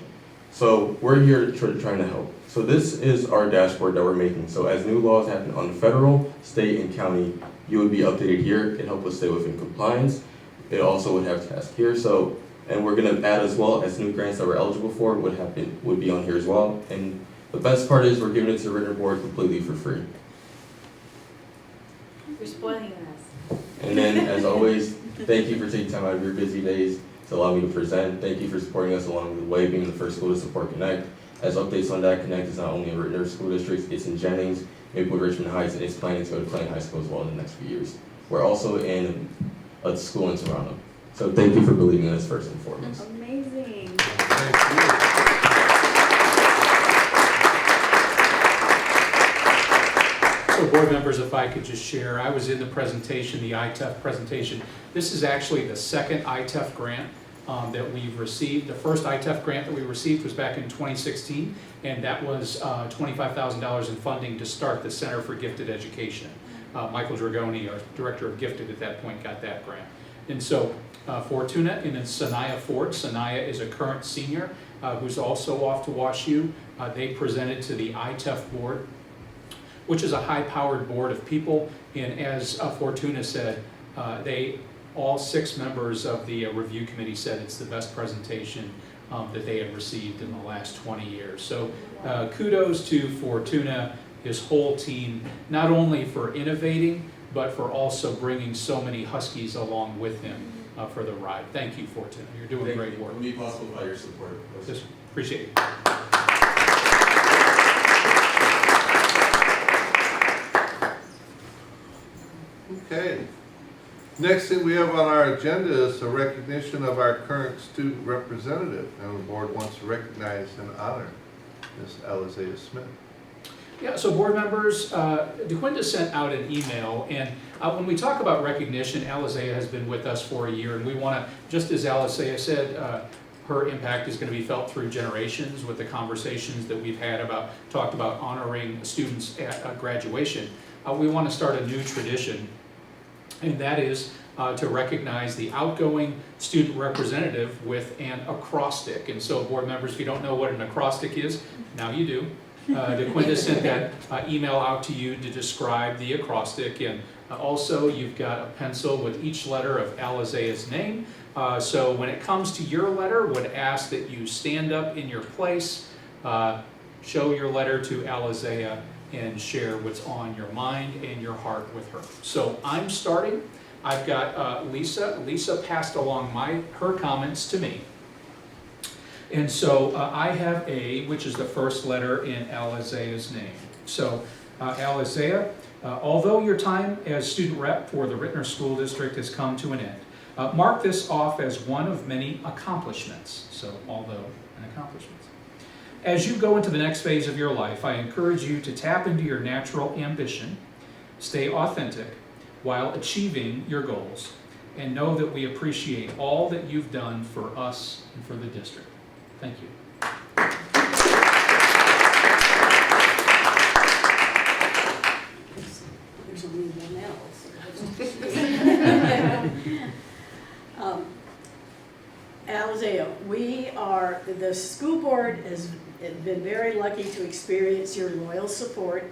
S22: So we're here trying to help. So this is our dashboard that we're making. So as new laws happen on the federal, state, and county, you would be updated here. It helps us stay within compliance. It also would have tasks here. So, and we're gonna add as well as new grants that we're eligible for would be on here as well. And the best part is we're giving it to the Ritenour board completely for free.
S13: You're spoiling us.
S22: And then, as always, thank you for taking time out of your busy days to allow me to present. Thank you for supporting us along the way, being the first school to support Connect. As updates on that, Connect is not only in Ritenour school districts, it's in Jennings, Maplewood, Richmond Heights, and it's planning to go to Clayton High School as well in the next few years. We're also in a school in Toronto. So thank you for believing in us first and foremost.
S16: Amazing.
S5: So board members, if I could just share, I was in the presentation, the ITEF presentation. This is actually the second ITEF grant that we've received. The first ITEF grant that we received was back in 2016, and that was $25,000 in funding to start the Center for Gifted Education. Michael Dragoni, our Director of Gifted at that point, got that grant. And so Fortuna and then Sanaya Ford. Sanaya is a current senior who's also off to WashU. They presented to the ITEF board, which is a high-powered board of people. And as Fortuna said, all 6 members of the review committee said it's the best presentation that they had received in the last 20 years. So kudos to Fortuna, his whole team, not only for innovating, but for also bringing so many Huskies along with him for the ride. Thank you, Fortuna. You're doing great work.
S22: It would be possible by your support.
S5: Just appreciate it.
S1: Okay. Next thing we have on our agenda is a recognition of our current student representative. And the board wants to recognize and honor Ms. Alizea Smith.
S5: Yeah, so board members, DeQuinta sent out an email, and when we talk about recognition, Alizea has been with us for a year, and we want to, just as Alizea said, her impact is going to be felt through generations with the conversations that we've had talked about honoring students at graduation. We want to start a new tradition, and that is to recognize the outgoing student representative with an acrostic. And so board members, if you don't know what an acrostic is, now you do. DeQuinta sent that email out to you to describe the acrostic, and also you've got a pencil with each letter of Alizea's name. So when it comes to your letter, would ask that you stand up in your place, show your letter to Alizea, and share what's on your mind and your heart with her. So I'm starting. I've got Lisa. Lisa passed along her comments to me. And so I have A, which is the first letter in Alizea's name. So Alizea, although your time as student rep for the Ritenour School District has come to an end, mark this off as one of many accomplishments. So although an accomplishment. As you go into the next phase of your life, I encourage you to tap into your natural ambition, stay authentic while achieving your goals, and know that we appreciate all that you've done for us and for the district. Thank you.
S4: There's only one else. Alizea, the school board has been very lucky to experience your loyal support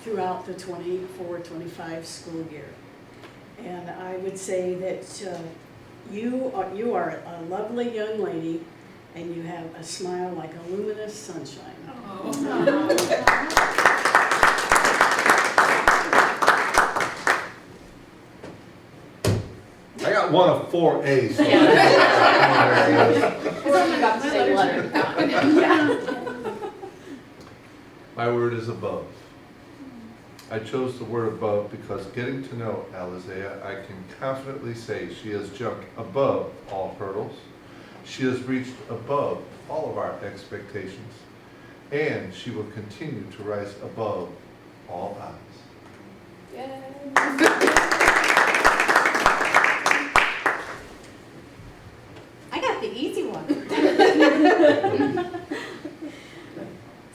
S4: throughout the 24-25 school year. And I would say that you are a lovely young lady, and you have a smile like a luminous sunshine.
S1: I got one of 4 A's. So my word is above. I chose the word above because getting to know Alizea, I can confidently say she has jumped above all hurdles. She has reached above all of our expectations, and she will continue to rise above all ayes.
S6: I got the easy one.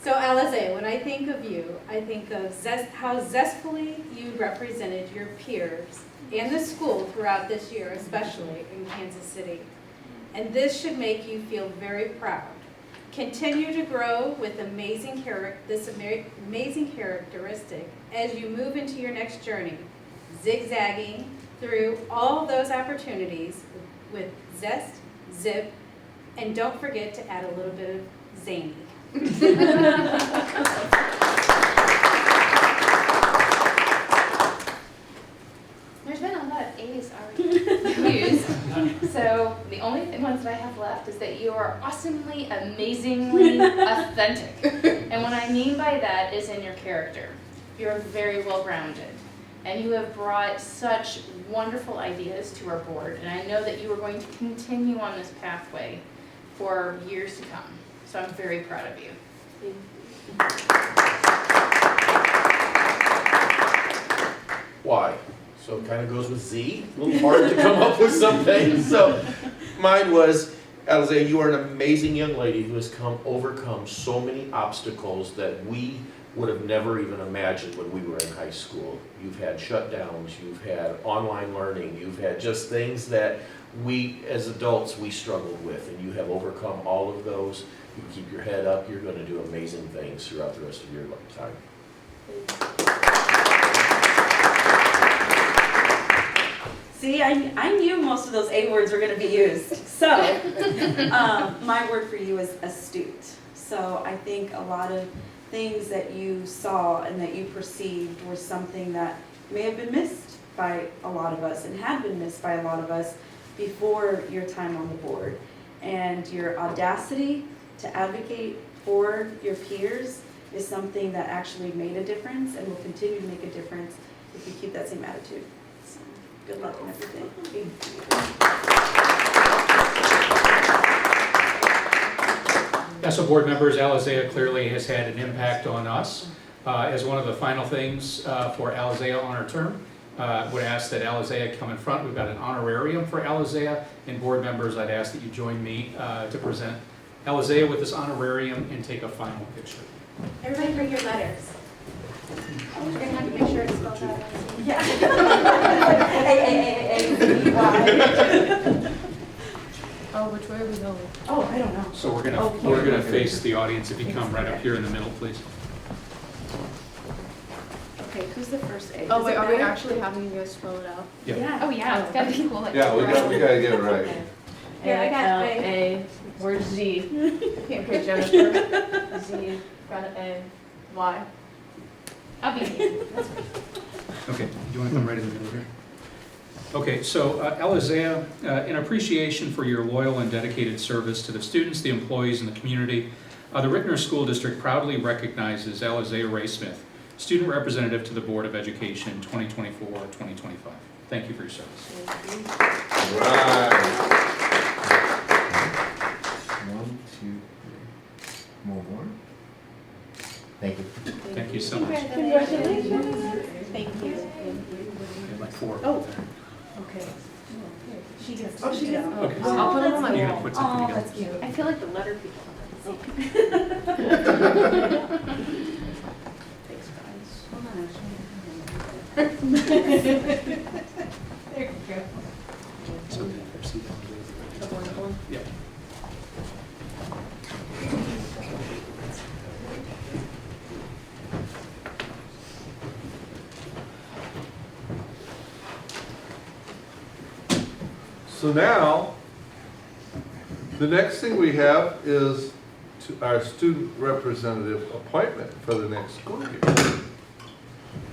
S6: So Alize, when I think of you, I think of how zestfully you represented your peers and the school throughout this year, especially in Kansas City. And this should make you feel very proud. Continue to grow with amazing characteristic as you move into your next journey, zigzagging through all those opportunities with zest, zip, and don't forget to add a little bit of zany.
S2: There's been a lot of A's already used. So the only ones that I have left is that you are awesomely, amazingly authentic. And what I mean by that is in your character. You're very well-rounded. And you have brought such wonderful ideas to our board. And I know that you are going to continue on this pathway for years to come. So I'm very proud of you.
S3: Why? So it kind of goes with Z, a little hard to come up with something. So mine was, Alize, you are an amazing young lady who has overcome so many obstacles that we would have never even imagined when we were in high school. You've had shutdowns, you've had online learning, you've had just things that we, as adults, we struggled with, and you have overcome all of those. You keep your head up, you're going to do amazing things throughout the rest of your lifetime.
S16: See, I knew most of those A words were going to be used. So, my word for you is astute. So I think a lot of things that you saw and that you perceived were something that may have been missed by a lot of us and had been missed by a lot of us before your time on the board. And your audacity to advocate for your peers is something that actually made a difference and will continue to make a difference if you keep that same attitude. So, good luck in everything.
S5: So board members, Alizea clearly has had an impact on us. As one of the final things for Alizea on her term, would ask that Alizea come in front. We've got an honorarium for Alizea, and board members, I'd ask that you join me to present Alizea with this honorarium and take a final picture.
S6: Everybody bring your letters. We're gonna have to make sure it's spelled out.
S16: Yeah. A-A-A-A-Y.
S11: Oh, which way are we going?
S16: Oh, I don't know.
S5: So we're gonna face the audience. If you come right up here in the middle, please.
S11: Okay, who's the first A?
S13: Oh wait, are we actually having you guys spell it out?
S5: Yeah.
S2: Oh yeah, it's gotta be cool. Like
S1: Yeah, we gotta get it right.
S6: Yeah, I got
S11: A. Where's Z?
S2: Okay, Jennifer. Z. Got an A. Y. I'll be here. That's fine.
S5: Okay, do you want to come right in the middle here? Okay, so Alizea, in appreciation for your loyal and dedicated service to the students, the employees, and the community, the Ritenour School District proudly recognizes Alizea Ray Smith, Student Representative to the Board of Education 2024-2025. Thank you for your service.
S1: Right.
S12: 1, 2, 3. More. Thank you.
S5: Thank you so much.
S6: Congratulations. Thank you.
S5: We have like 4.
S6: Oh. Okay. She gets. Oh, she gets.
S5: Okay.
S2: I'll put them on my
S5: You're gonna
S2: wall.
S5: put something together.
S6: That's cute.
S2: I feel like the letter people.
S6: Thanks, guys.
S16: Hold on,
S6: There you go.
S5: Yeah.
S1: So now, the next thing we have is our student representative appointment for the next school year.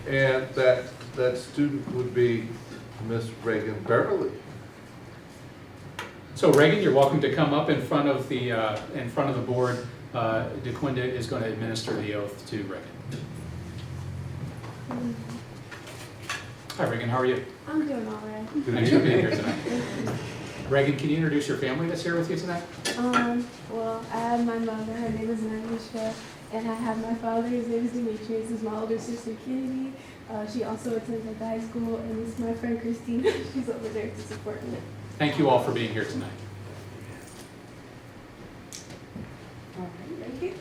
S1: And that student would be Miss Reagan Beverly.
S5: So Reagan, you're welcome to come up in front of the board. DeQuinda is going to administer the oath to Reagan. Hi Reagan, how are you?
S14: I'm doing all right.
S5: Thanks for being here tonight. Reagan, can you introduce your family that's here with you tonight?
S14: Well, I have my mother. Her name is Nanisha, And I have my father, his name is Dimitri. This is my older sister, Kennedy. She also attends at the high school, and this is my friend, Christina. She's over there to support me.
S5: Thank you all for being here tonight.
S10: All right, thank you.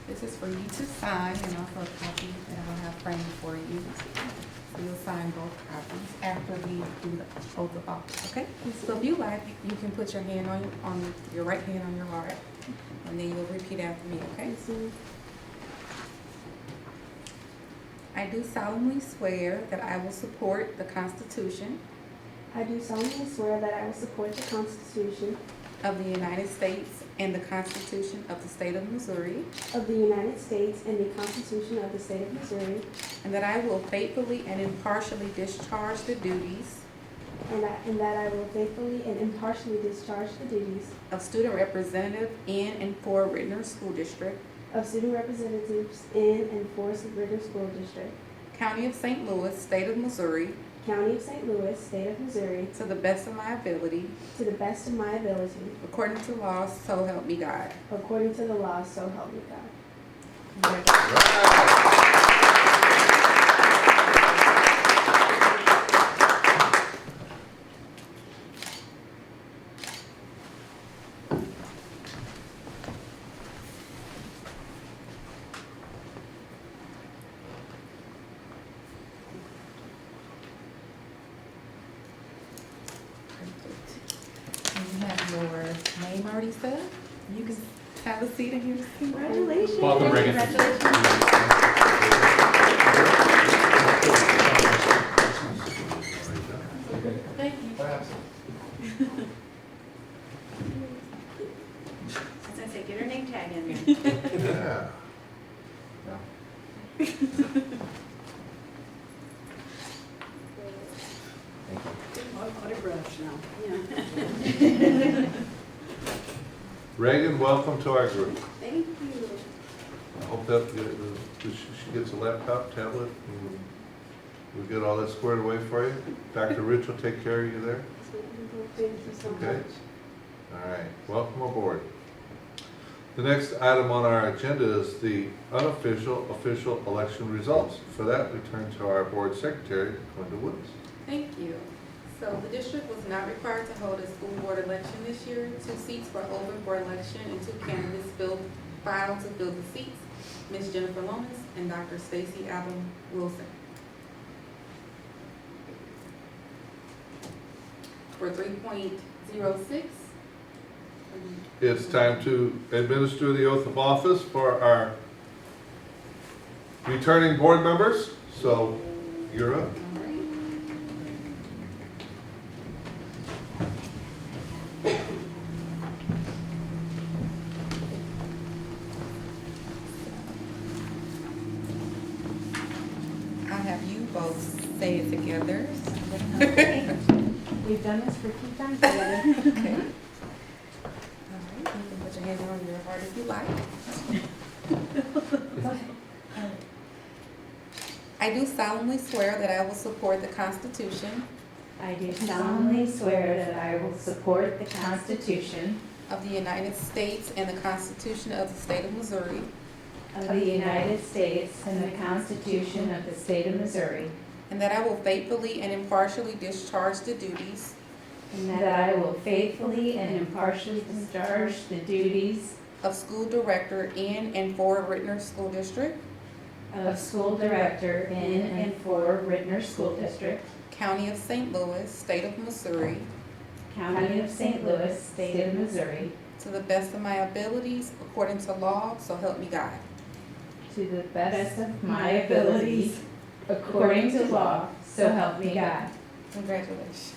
S10: This is for you to sign and also a copy that I'll have framed for you. So you'll sign both copies after we do the oath of office, okay? So if you like, you can put your hand on your right hand on your heart, and then you'll repeat after me, okay? I do solemnly swear that I will support the Constitution
S14: I do solemnly swear that I will support the Constitution
S10: of the United States and the Constitution of the State of Missouri,
S14: of the United States and the Constitution of the State of Missouri,
S10: and that I will faithfully and impartially discharge the duties
S14: and that I will faithfully and impartially discharge the duties
S10: of student representative in and for Ritenour School District,
S14: of student representatives in and for Ritenour School District,
S10: County of St. Louis, State of Missouri,
S14: County of St. Louis, State of Missouri,
S10: to the best of my ability,
S14: to the best of my ability,
S10: according to law, so help me God.
S14: according to the law, so help me God.
S10: You have your name already set. You can have a seat in here.
S14: Congratulations.
S5: Welcome, Reagan.
S6: Thank you.
S12: What happens?
S6: I was gonna say, get her name tag in there.
S1: Yeah.
S4: Autographs now, yeah.
S1: Reagan, welcome to our group.
S4: Thank you.
S1: I hope that she gets a laptop, tablet, and we'll get all that squared away for you. Dr. Rich will take care of you there.
S14: Thank you so
S1: Okay.
S14: much.
S1: All right, welcome aboard. The next item on our agenda is the unofficial, official election results. For that, we turn to our board secretary, Glenda Woods.
S10: Thank you. So the district was not required to hold a school board election this year. 2 seats were open for election and 2 candidates filed to fill the seats, Ms. Jennifer Lomas and Dr. Stacy Adam Wilson. For 3.06.
S1: It's time to administer the oath of office for our returning board members. So you're up.
S10: I'll have you both say it together.
S14: We've done this for 2 times together.
S10: Okay. All right, you can put your hand on your heart if you like. I do solemnly swear that I will support the Constitution
S15: I do solemnly swear that I will support the Constitution
S10: of the United States and the Constitution of the State of Missouri,
S15: of the United States and the Constitution of the State of Missouri,
S10: and that I will faithfully and impartially discharge the duties
S15: and that I will faithfully and impartially discharge the duties
S10: of school director in and for Ritenour School District,
S15: of school director in and for Ritenour School District,
S10: County of St. Louis, State of Missouri,
S15: County of St. Louis, State of Missouri,
S10: to the best of my abilities, according to law, so help me God.
S15: to the best of my abilities, according to law, so help me God.
S10: Congratulations.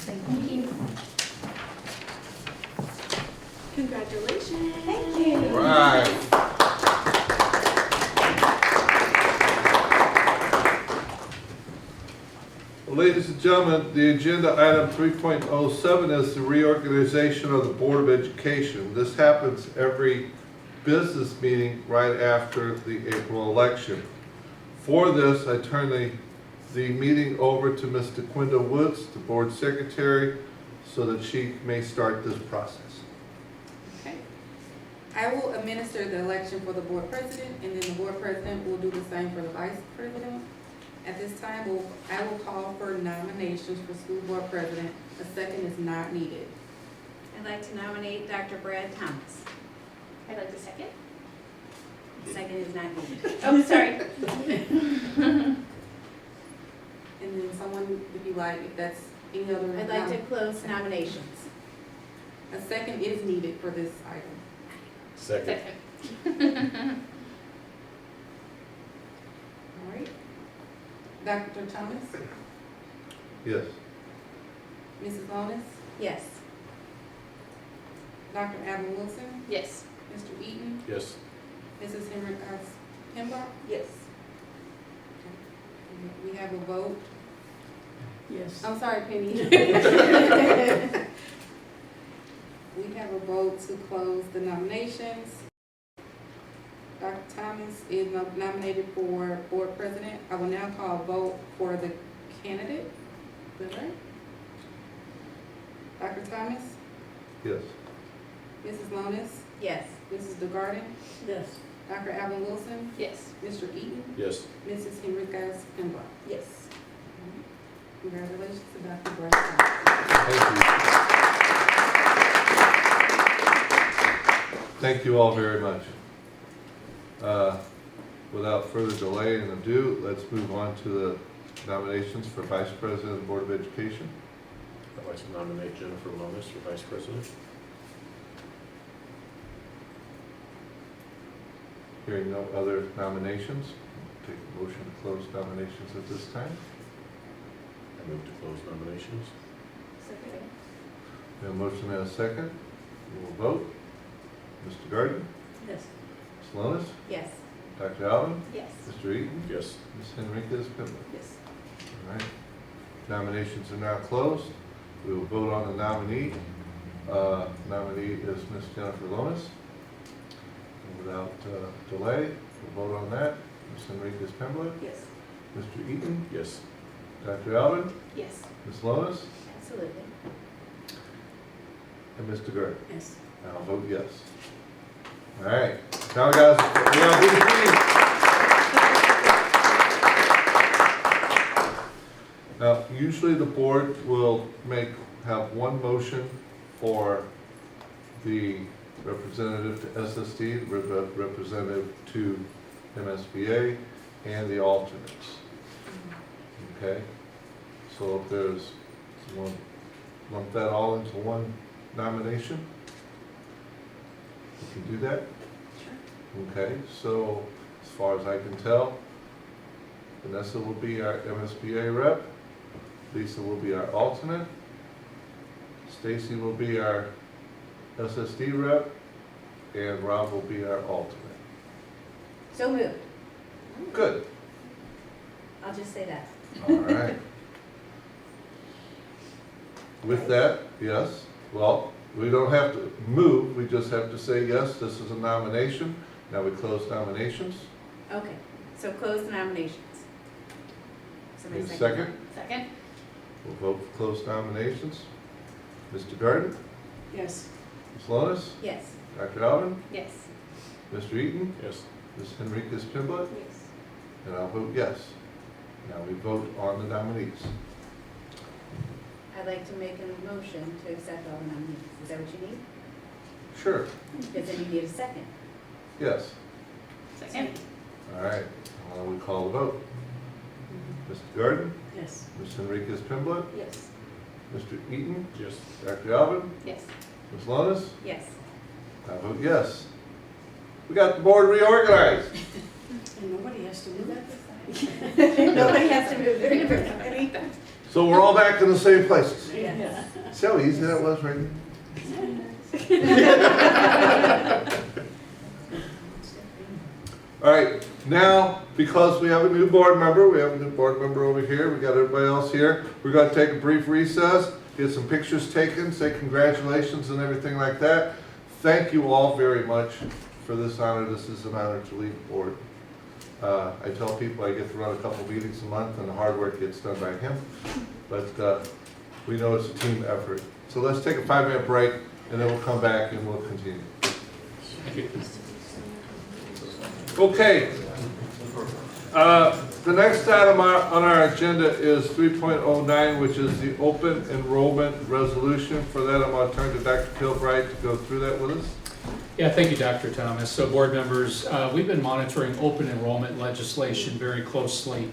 S15: Thank you.
S6: Congratulations.
S15: Thank you.
S1: Right. Ladies and and gentlemen, the agenda item 3.07 is the reorganization of the Board of Education. This happens every business meeting right after the April election. For this, I turn the meeting over to Ms. DeQuinda Woods, the board secretary, so that she may start this process.
S10: Okay. I will administer the election for the board president, and then the board president will do the same for the vice president. At this time, I will call for nominations for school board president. A second is not needed.
S13: I'd like to nominate Dr. Brad Thomas.
S2: I'd like to second.
S13: Second is not needed.
S2: Oh, sorry.
S10: And then someone, if you like, if that's any other.
S13: I'd like to close nominations.
S10: A second is needed for this item.
S3: Second.
S10: All right. Dr. Thomas?
S1: Yes.
S10: Mrs. Lonis?
S13: Yes.
S10: Dr. Alvin Wilson?
S2: Yes.
S10: Mr. Eaton?
S3: Yes.
S10: Mrs. Henry Pembroke?
S16: Yes.
S10: We have a vote.
S4: Yes.
S10: I'm sorry, Penny. We have a vote to close the nominations. Dr. Thomas is nominated for board president. I will now call a vote for the candidate. Is that right? Dr. Thomas?
S1: Yes.
S10: Mrs. Lonis?
S13: Yes.
S10: Mrs. DeGarden?
S4: Yes.
S10: Dr. Alvin Wilson?
S2: Yes.
S10: Mr. Eaton?
S3: Yes.
S10: Mrs. Henriquez Pembroke?
S16: Yes.
S10: Congratulations to Dr. Brad Thomas.
S1: Thank you all very much. Without further delay and ado, let's move on to the nominations for Vice President of the Board of Education.
S3: I'd like to nominate Jennifer Lonis for Vice President.
S1: Hearing no other nominations, take a motion to close nominations at this time.
S3: I move to close nominations.
S13: Second.
S1: We have a motion and a second. We will vote. Mr. Garden?
S4: Yes.
S1: Ms. Lonis?
S13: Yes.
S1: Dr. Alvin?
S13: Yes.
S1: Mr. Eaton?
S3: Yes.
S1: Ms. Henriquez Pembroke?
S16: Yes.
S1: All right. Nominations are now closed. We will vote on the nominee. Nominee is Ms. Jennifer Lonis. And without delay, we'll vote on that. Ms. Henriquez Pembroke?
S16: Yes.
S1: Mr. Eaton?
S3: Yes.
S1: Dr. Alvin?
S13: Yes.
S1: Ms. Lonis?
S13: Absolutely.
S1: And Mr. Gerd?
S4: Yes.
S1: And I'll vote yes. All right. Now, guys, we gotta do the meeting. Now, usually the board will have one motion for the representative to SSD, representative to MSBA, and the alternates. Okay? So if there's one, lump that all into one nomination? You can do that? Okay, so as far as I can tell, Vanessa will be our MSBA rep, Lisa will be our alternate, Stacy will be our SSD rep, and Rob will be our alternate.
S13: So moved.
S1: Good.
S13: I'll just say that.
S1: All right. With that, yes, well, we don't have to move, we just have to say, yes, this is a nomination. Now we close nominations.
S13: Okay, so close the nominations. Somebody
S1: Need a second?
S2: Second.
S1: We'll vote for closed nominations. Mr. Garden?
S4: Yes.
S1: Ms. Lonis?
S13: Yes.
S1: Dr. Alvin?
S2: Yes.
S1: Mr. Eaton?
S3: Yes.
S1: Ms. Henriquez Pembroke?
S13: Yes.
S1: And I'll vote yes. Now we vote on the nominees.
S13: I'd like to make a motion to accept all the nominees. Is that what you need?
S1: Sure.
S13: Because then you need a second.
S1: Yes.
S2: Second.
S1: All right. We call the vote. Mr. Garden?
S4: Yes.
S1: Ms. Henriquez Pembroke?
S16: Yes.
S1: Mr. Eaton?
S3: Yes.
S1: Dr. Alvin?
S2: Yes.
S1: Ms. Lonis?
S13: Yes.
S1: I vote yes. We got the board reorganized.
S4: And nobody has to move that.
S13: Nobody has to move their anything.
S1: So we're all back in the same places.
S4: Yeah.
S1: See how easy that was, right? All right, Now, because we have a new board member, we have a new board member over here, we got everybody else here, we're gonna take a brief recess, get some pictures taken, say congratulations and everything like that. Thank you all very much for this honor. This is an honor to lead the board. I tell people I get to run a couple meetings a month and the hard work gets done by him, but we know it's a team effort. So let's take a 5-minute break and then we'll come back and we'll continue.
S5: Thank you.
S1: Okay. The next item on our agenda is 3.09, which is the open enrollment resolution. For that, I'm going to turn to Dr. Kilbright to go through that with us.
S5: Yeah, thank you, Dr. Thomas. So board members, we've been monitoring open enrollment legislation very closely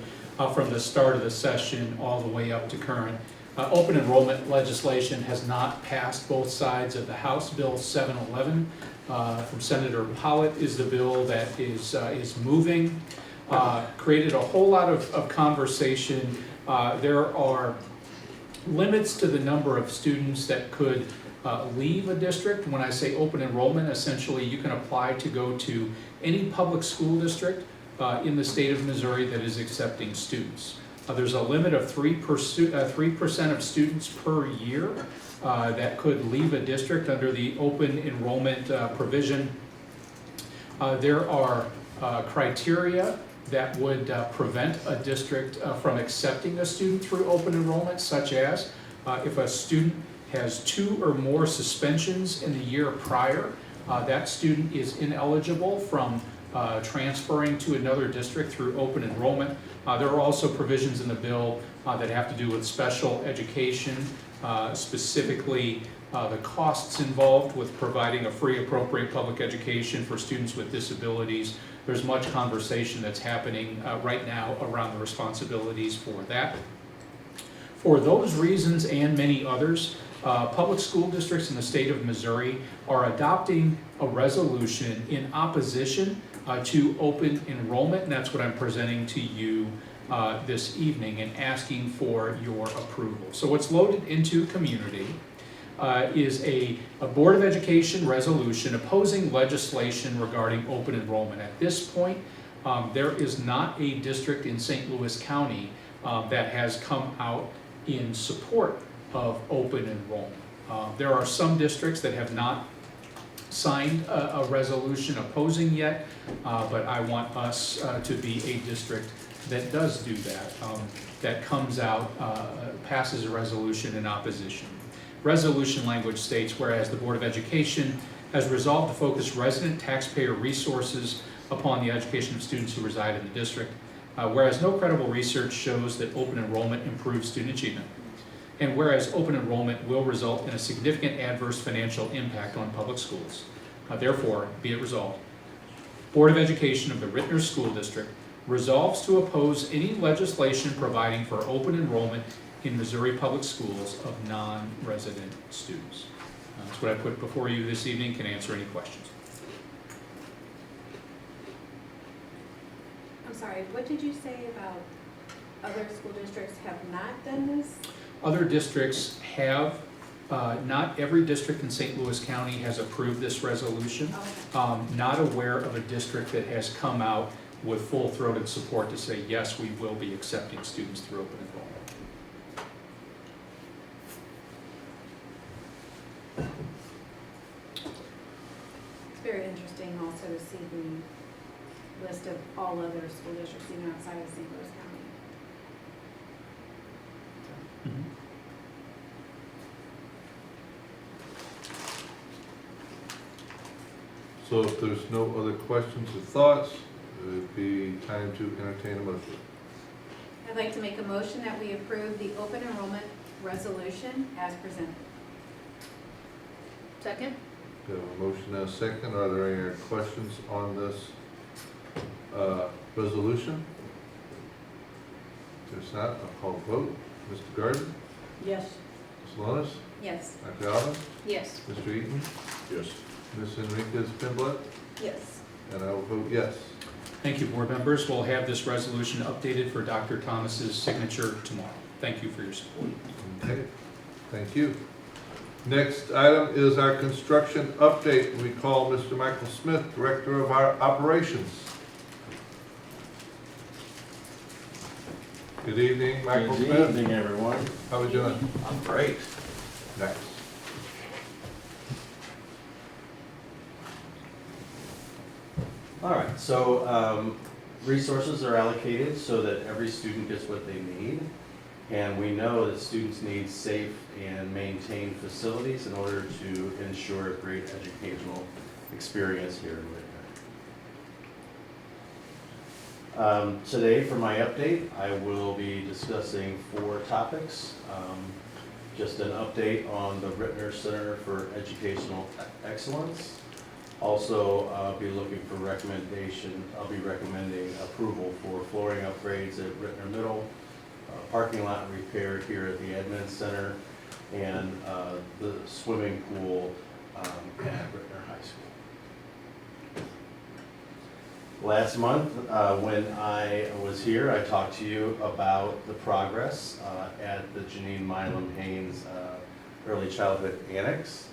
S5: from the start of the session all the way up to current. Open enrollment legislation has not passed both sides of the House. Bill 711 from Senator Pollitt is the bill that is moving. Created a whole lot of conversation. There are limits to the number of students that could leave a district. When I say open enrollment, essentially you can apply to go to any public school district in the state of Missouri that is accepting students. There's a limit of 3% of students per year that could leave a district under the open enrollment provision. There are criteria that would prevent a district from accepting a student through open enrollment, such as if a student has 2 or more suspensions in the year prior, that student is ineligible from transferring to another district through open enrollment. There are also provisions in the bill that have to do with special education, specifically the costs involved with providing a free, appropriate public education for students with disabilities. There's much conversation that's happening right now around the responsibilities for that. For those reasons and many others, public school districts in the state of Missouri are adopting a resolution in opposition to open enrollment, and that's what I'm presenting to you this evening and asking for your approval. So what's loaded into community is a Board of Education resolution opposing legislation regarding open enrollment. At this point, there is not a district in St. Louis County that has come out in support of open enrollment. There are some districts that have not signed a resolution opposing yet, but I want us to be a district that does do that, that comes out, passes a resolution in opposition. Resolution language states, whereas the Board of Education has resolved to focus resident taxpayer resources upon the education of students who reside in the district, whereas no credible research shows that open enrollment improves student achievement, and whereas open enrollment will result in a significant adverse financial impact on public schools. Therefore, be it resolved, Board of Education of the Ritenour School District resolves to oppose any legislation providing for open enrollment in Missouri public schools of non-resident students. That's what I put before you this evening. Can answer any questions.
S6: I'm sorry, what did you say about other school districts have not done this?
S5: Other districts have, not every district in St. Louis County has approved this resolution. Not aware of a district that has come out with full-throated support to say, yes, we will be accepting students through open enrollment.
S6: It's very interesting also to see the list of all other school districts even outside of St. Louis County.
S1: So if there's no other questions or thoughts, it would be time to entertain a motion.
S6: I'd like to make a motion that we approve the open enrollment resolution as presented.
S2: Second?
S1: We have a motion and a second. Are there any questions on this resolution? If there's not, I'll call the vote. Mr. Gardner?
S4: Yes.
S1: Ms. Lonis?
S6: Yes.
S1: Dr. Allen?
S2: Yes.
S1: Mr. Eaton?
S3: Yes.
S1: Ms. Enriquez Pinblood?
S16: Yes.
S1: And I will vote yes.
S5: Thank you, board members. We'll have this resolution updated for Dr. Thomas's signature tomorrow. Thank you for your support.
S1: Okay, thank you. Next item is our construction update. We call Mr. Michael Smith, Director of our Operations. Good evening, Michael Smith.
S18: Good evening, everyone.
S1: How we doing?
S3: I'm great.
S1: Nice.
S18: All right, so resources are allocated so that every student gets what they need. And we know that students need safe and maintained facilities in order to ensure a great educational experience here in Ritenour. Today, for my update, I will be discussing 4 topics. Just an update on the Ritenour Center for Educational Excellence. Also, I'll be looking for recommendation. I'll be recommending approval for flooring upgrades at Ritenour Middle, parking lot repair here at the Admin Center, and the swimming pool at Ritenour High School. Last month, when I was here, I talked to you about the progress at the Janine Milam Haynes Early Childhood Annex.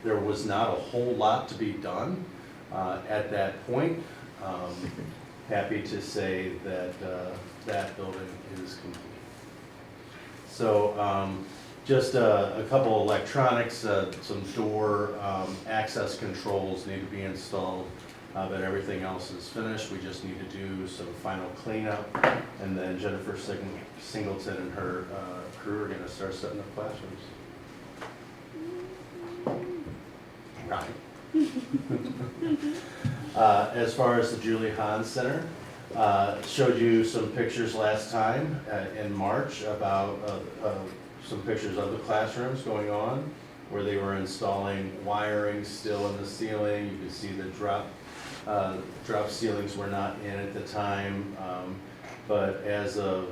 S18: There was not a whole lot to be done at that point. Happy to say that that building is complete. So just a couple electronics, some door access controls need to be installed, but everything else is finished. We just need to do some final cleanup, and then Jennifer Singleton and her crew are going to start setting up classrooms. Right. As far as the Julie Hahn Center, showed you some pictures last time in March about some pictures of the classrooms going on, where they were installing wiring still in the ceiling. You could see the drop ceilings were not in at the time, but as of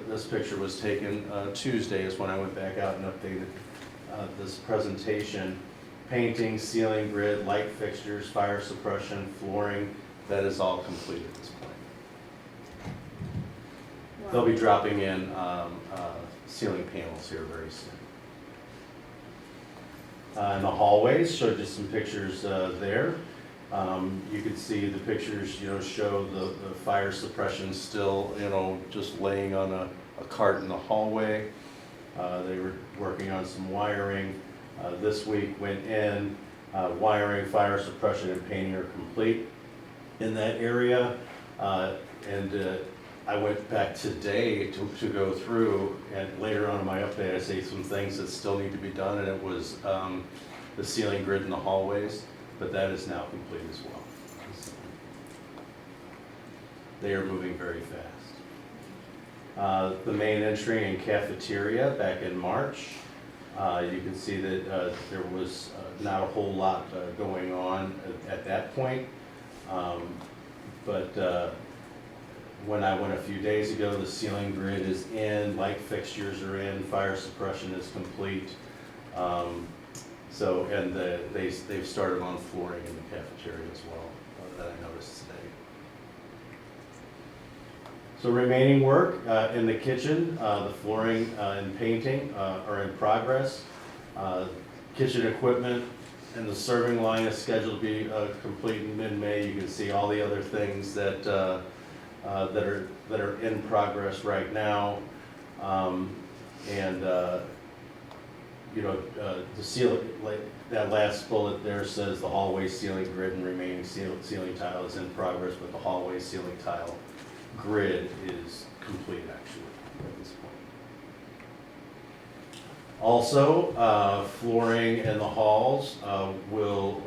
S18: this picture was taken Tuesday is when I went back out and updated this presentation. Painting, ceiling grid, light fixtures, fire suppression, flooring, that is all complete at this point. Wow. They'll be dropping in ceiling panels here very soon. In the hallways, showed you some pictures there. You can see the pictures, show the fire suppression still, just laying on a cart in the hallway. They were working on some wiring. This week went in, wiring, fire suppression, and painting are complete in that area. And I went back today to go through, and later on in my update I say some things that still need to be done, and it was the ceiling grid in the hallways, but that is now complete as well. So they are moving very fast. The main entry and cafeteria back in March. You can see that there was not a whole lot going on at that point. But when I went a few days ago, the ceiling grid is in, light fixtures are in, fire suppression is complete. And they've started on flooring in the cafeteria as well, that I noticed today. So remaining work in the kitchen, the flooring and painting are in progress. Kitchen equipment and the serving line is scheduled to be complete in mid-May. You can see all the other things that are in progress right now. The ceiling, like that last bullet there says the hallway ceiling grid and remaining ceiling tile is in progress, but the hallway ceiling tile grid is complete actually at this point. Also, flooring in the halls will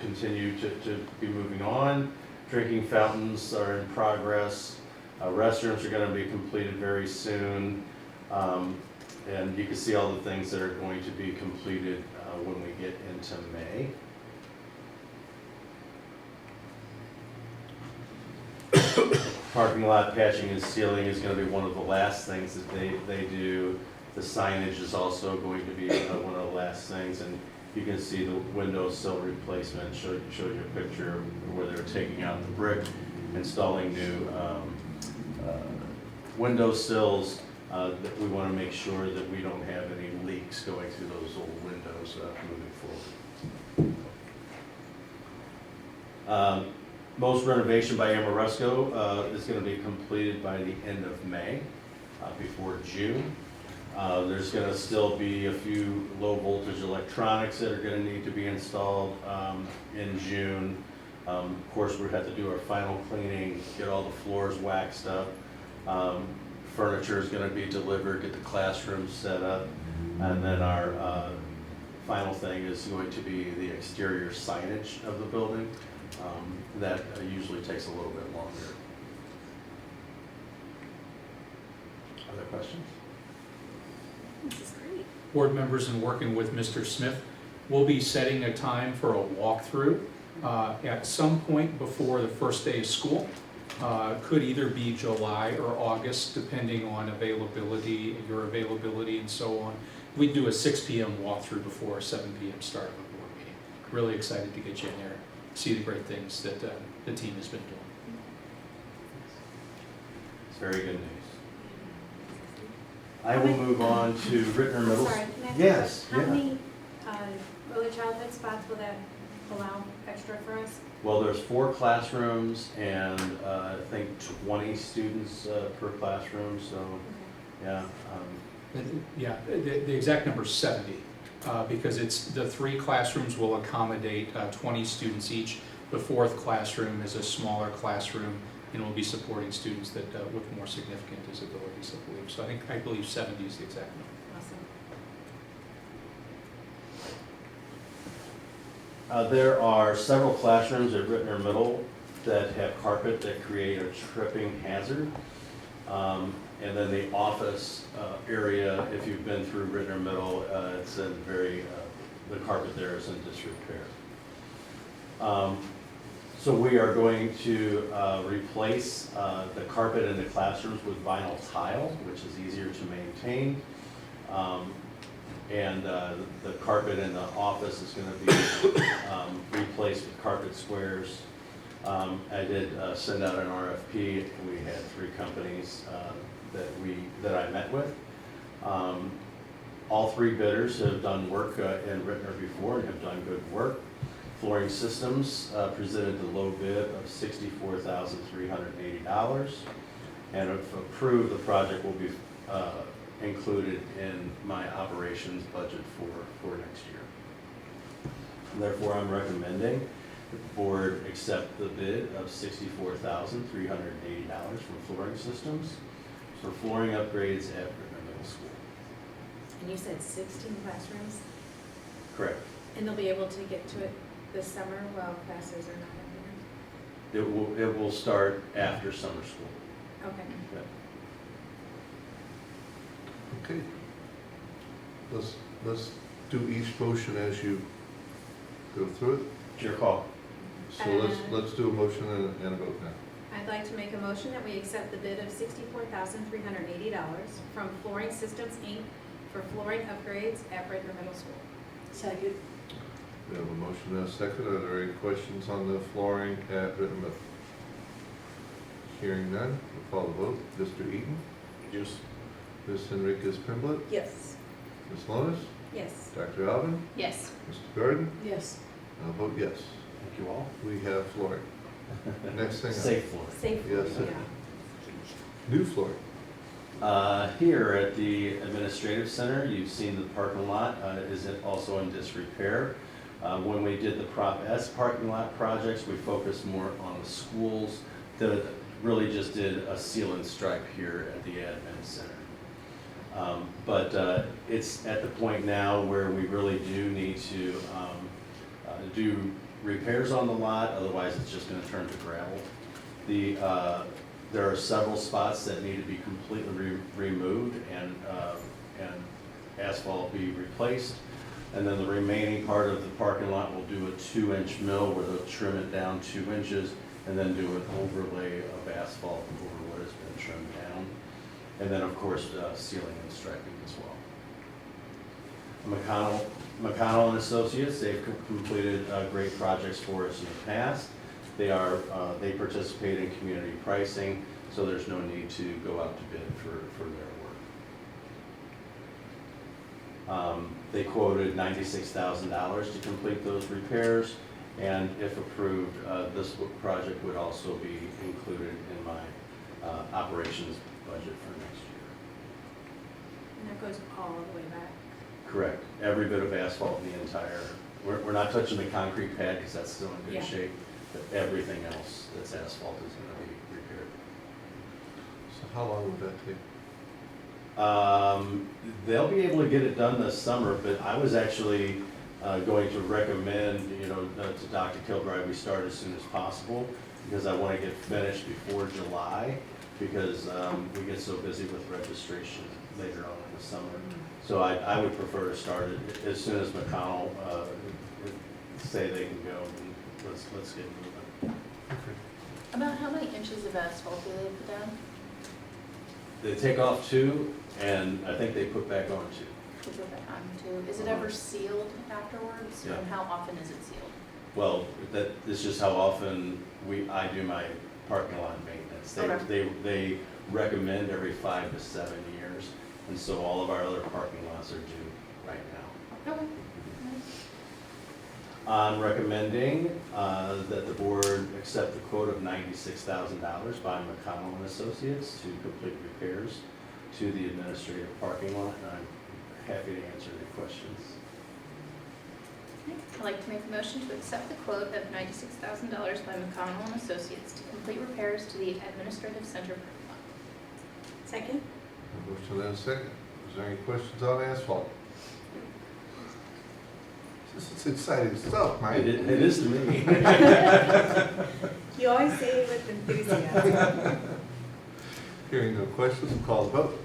S18: continue to be moving on. Drinking fountains are in progress. Restrooms are going to be completed very soon. And you can see all the things that are going to be completed when we get into May. Parking lot patching and sealing is going to be one of the last things that they do. The signage is also going to be one of the last things, and you can see the window sill replacement. Showed you a picture where they're taking out the brick, installing new window sills. That we want to make sure that we don't have any leaks going through those old windows moving forward. Most renovation by Amoresco is going to be completed by the end of May, before June. There's going to still be a few low voltage electronics that are going to need to be installed in June. Of course, we have to do our final cleaning, get all the floors waxed up. Furniture is going to be delivered, get the classrooms set up, and then our final thing is going to be the exterior signage of the building. That usually takes a little bit longer. Other questions?
S6: This is great.
S5: Board members and working with Mr. Smith, we'll be setting a time for a walkthrough at some point before the first day of school. Could either be July or August, depending on availability, your availability and so on. We do a 6 p.m. walkthrough before a 7 p.m. start of a board meeting. Really excited to get you in there, see the great things that the team has been doing.
S18: It's very good news. I will move on to Ritenour Middle.
S13: Sorry, can I ask
S18: Yes,
S13: How
S18: yeah.
S13: many early childhood spots will that allow extra for us?
S18: Well, there's 4 classrooms and I think 20 students per classroom, so, yeah.
S5: Yeah, the exact number is 70, because it's the 3 classrooms will accommodate 20 students each. The 4th classroom is a smaller classroom and will be supporting students that with more significant disabilities, I believe. So I believe 70 is the exact number.
S13: Awesome.
S18: There are several classrooms at Ritenour Middle that have carpet that create a tripping hazard. And then the office area, if you've been through Ritenour Middle, it's in the carpet there is in disrepair. So we are going to replace the carpet in the classrooms with vinyl tile, which is easier to maintain. And the carpet in the office is going to be replaced with carpet squares. I did send out an RFP. We had 3 companies that I met with. All 3 bidders have done work in Ritenour before and have done good work. Flooring Systems presented the low bid of $64,380, and if approved, the project will be included in my operations budget for next year. And therefore, I'm recommending that the board accept the bid of $64,380 from Flooring Systems for flooring upgrades at Ritenour Middle School.
S13: And you said 16 classrooms?
S18: Correct.
S13: And they'll be able to get to it this summer while classes are not in
S18: It will start after summer school.
S13: there? Okay.
S1: Okay. Let's do each motion as you go through it.
S18: It's your call.
S1: So let's do a motion and a vote now.
S13: I'd like to make a motion that we accept the bid of $64,380 from Flooring Systems, Inc. for flooring upgrades at Ritenour Middle School.
S4: Second.
S1: We have a motion and a second. Are there any questions on the flooring at Ritenour Middle? Hearing none, we'll call the vote. Mr. Eaton?
S18: Yes.
S1: Ms. Enriquez Pimblett?
S4: Yes.
S1: Ms. Lonis?
S13: Yes.
S1: Dr. Alvin?
S2: Yes.
S1: Mr. Garden?
S4: Yes.
S1: I'll vote yes.
S18: Thank you all.
S1: We have flooring. Next thing.
S18: Safe flooring.
S13: Safe
S1: Yes.
S13: flooring,
S1: New flooring.
S18: Here at the Administrative Center, you've seen the parking lot is also in disrepair. When we did the Prop S parking lot projects, we focused more on the schools that really just did a seal and stripe here at the Admin Center. But it's at the point now where we really do need to do repairs on the lot, otherwise it's just going to turn to gravel. There are several spots that need to be completely removed and asphalt be replaced. And then the remaining part of the parking lot will do a 2-inch mill where they'll trim it down 2 inches and then do an overlay of asphalt over what has been trimmed down. And then, of course, sealing and striping as well. McConnell and Associates, they've completed great projects for us in the past. They participate in community pricing, so there's no need to go out to bid for their work. They quoted $96,000 to complete those repairs, And if approved, this project would also be included in my operations budget for next year.
S13: And that goes all the way back.
S18: Correct. Every bit of asphalt in the entire, we're not touching the concrete pad because that's still in
S13: Yeah.
S18: good shape, but everything else that's asphalt is going to be repaired.
S1: So how long would that take?
S18: They'll be able to get it done this summer, but I was actually going to recommend, to Dr. Kilbride, we start as soon as possible because I want to get finished before July because we get so busy with registration later on in the summer. So I would prefer to start it as soon as McConnell say they can go, and let's get moving.
S2: About how many inches of asphalt do they put down?
S18: They take off 2, and I think they put back on 2.
S2: They put that on too. Is it ever sealed afterwards?
S18: Yeah.
S2: And how often is it sealed?
S18: Well, that is just how often I do my parking lot maintenance. They recommend every 5 to 7 years, and so all of our other parking lots are due right now.
S2: Okay.
S18: I'm recommending that the board accept the quote of $96,000 by McConnell and Associates to complete repairs to the administrative parking lot, and I'm happy to answer any questions.
S2: I'd like to make a motion to accept the quote of $96,000 by McConnell and Associates to complete repairs to the administrative center parking lot.
S13: Second?
S1: A motion and a second. Is there any questions on asphalt? This is exciting stuff, Mike.
S18: It is to me.
S13: You always say it with enthusiasm.
S1: Hearing no questions, we'll call the vote.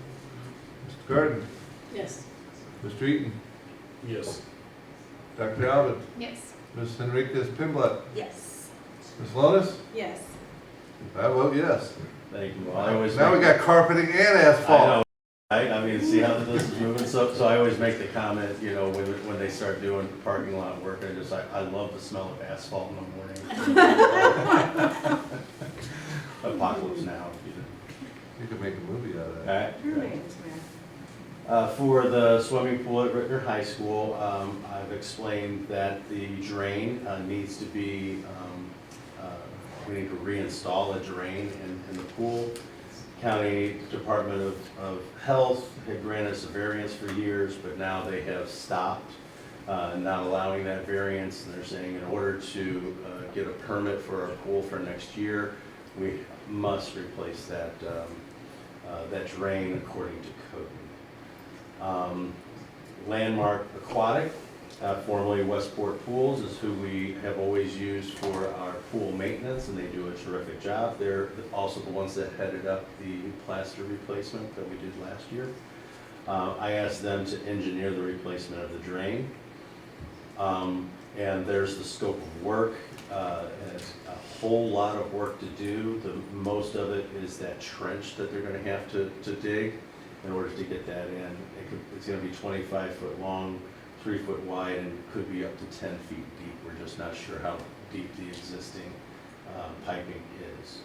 S1: Mr. Garden,
S4: Yes.
S1: Mr. Eaton,
S3: Yes.
S1: Dr. Alvin,
S2: Yes.
S1: Ms. Enriquez Pinblood,
S13: Yes.
S1: Ms. Lonis,
S13: Yes.
S1: I vote yes.
S18: Thank you. I always
S1: Now we got carpeting and asphalt.
S18: I know. I mean, see how this is moving, so I always make the comment, when they start doing parking lot work, I love the smell of asphalt in the morning. Apocalypse Now.
S1: You could make a movie out of that.
S18: For the swimming pool at Ritenour High School, I've explained that the drain needs to be, we need to reinstall a drain in the pool. County Department of Health had granted us a variance for years, but now they have stopped not allowing that variance. And they're saying in order to get a permit for our pool for next year, we must replace that drain according to code. Landmark Aquatic, formerly Westport Pools, is who we have always used for our pool maintenance, and they do a terrific job. They're also the ones that headed up the plaster replacement that we did last year. I asked them to engineer the replacement of the drain. And there's the scope of work, and it's a whole lot of work to do. Most of it is that trench that they're gonna have to dig in order to get that in. It's gonna be 25 foot long, 3 foot wide, and could be up to 10 feet deep. We're just not sure how deep the existing piping is.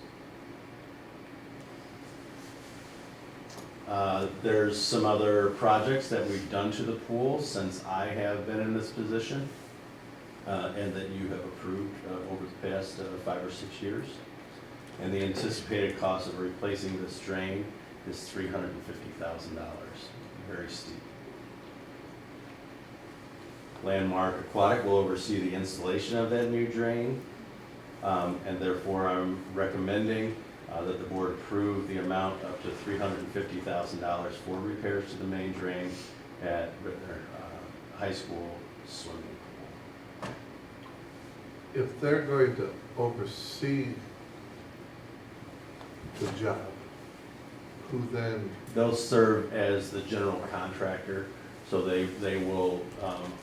S18: There's some other projects that we've done to the pool since I have been in this position, and that you have approved over the past 5 or 6 years. And the anticipated cost of replacing this drain is $350,000, very steep. Landmark Aquatic will oversee the installation of that new drain, and therefore I'm recommending that the board approve the amount up to $350,000 for repairs to the main drain at Ritenour High School swimming pool.
S1: If they're going to oversee the job, who then?
S18: They'll serve as the general contractor, so they will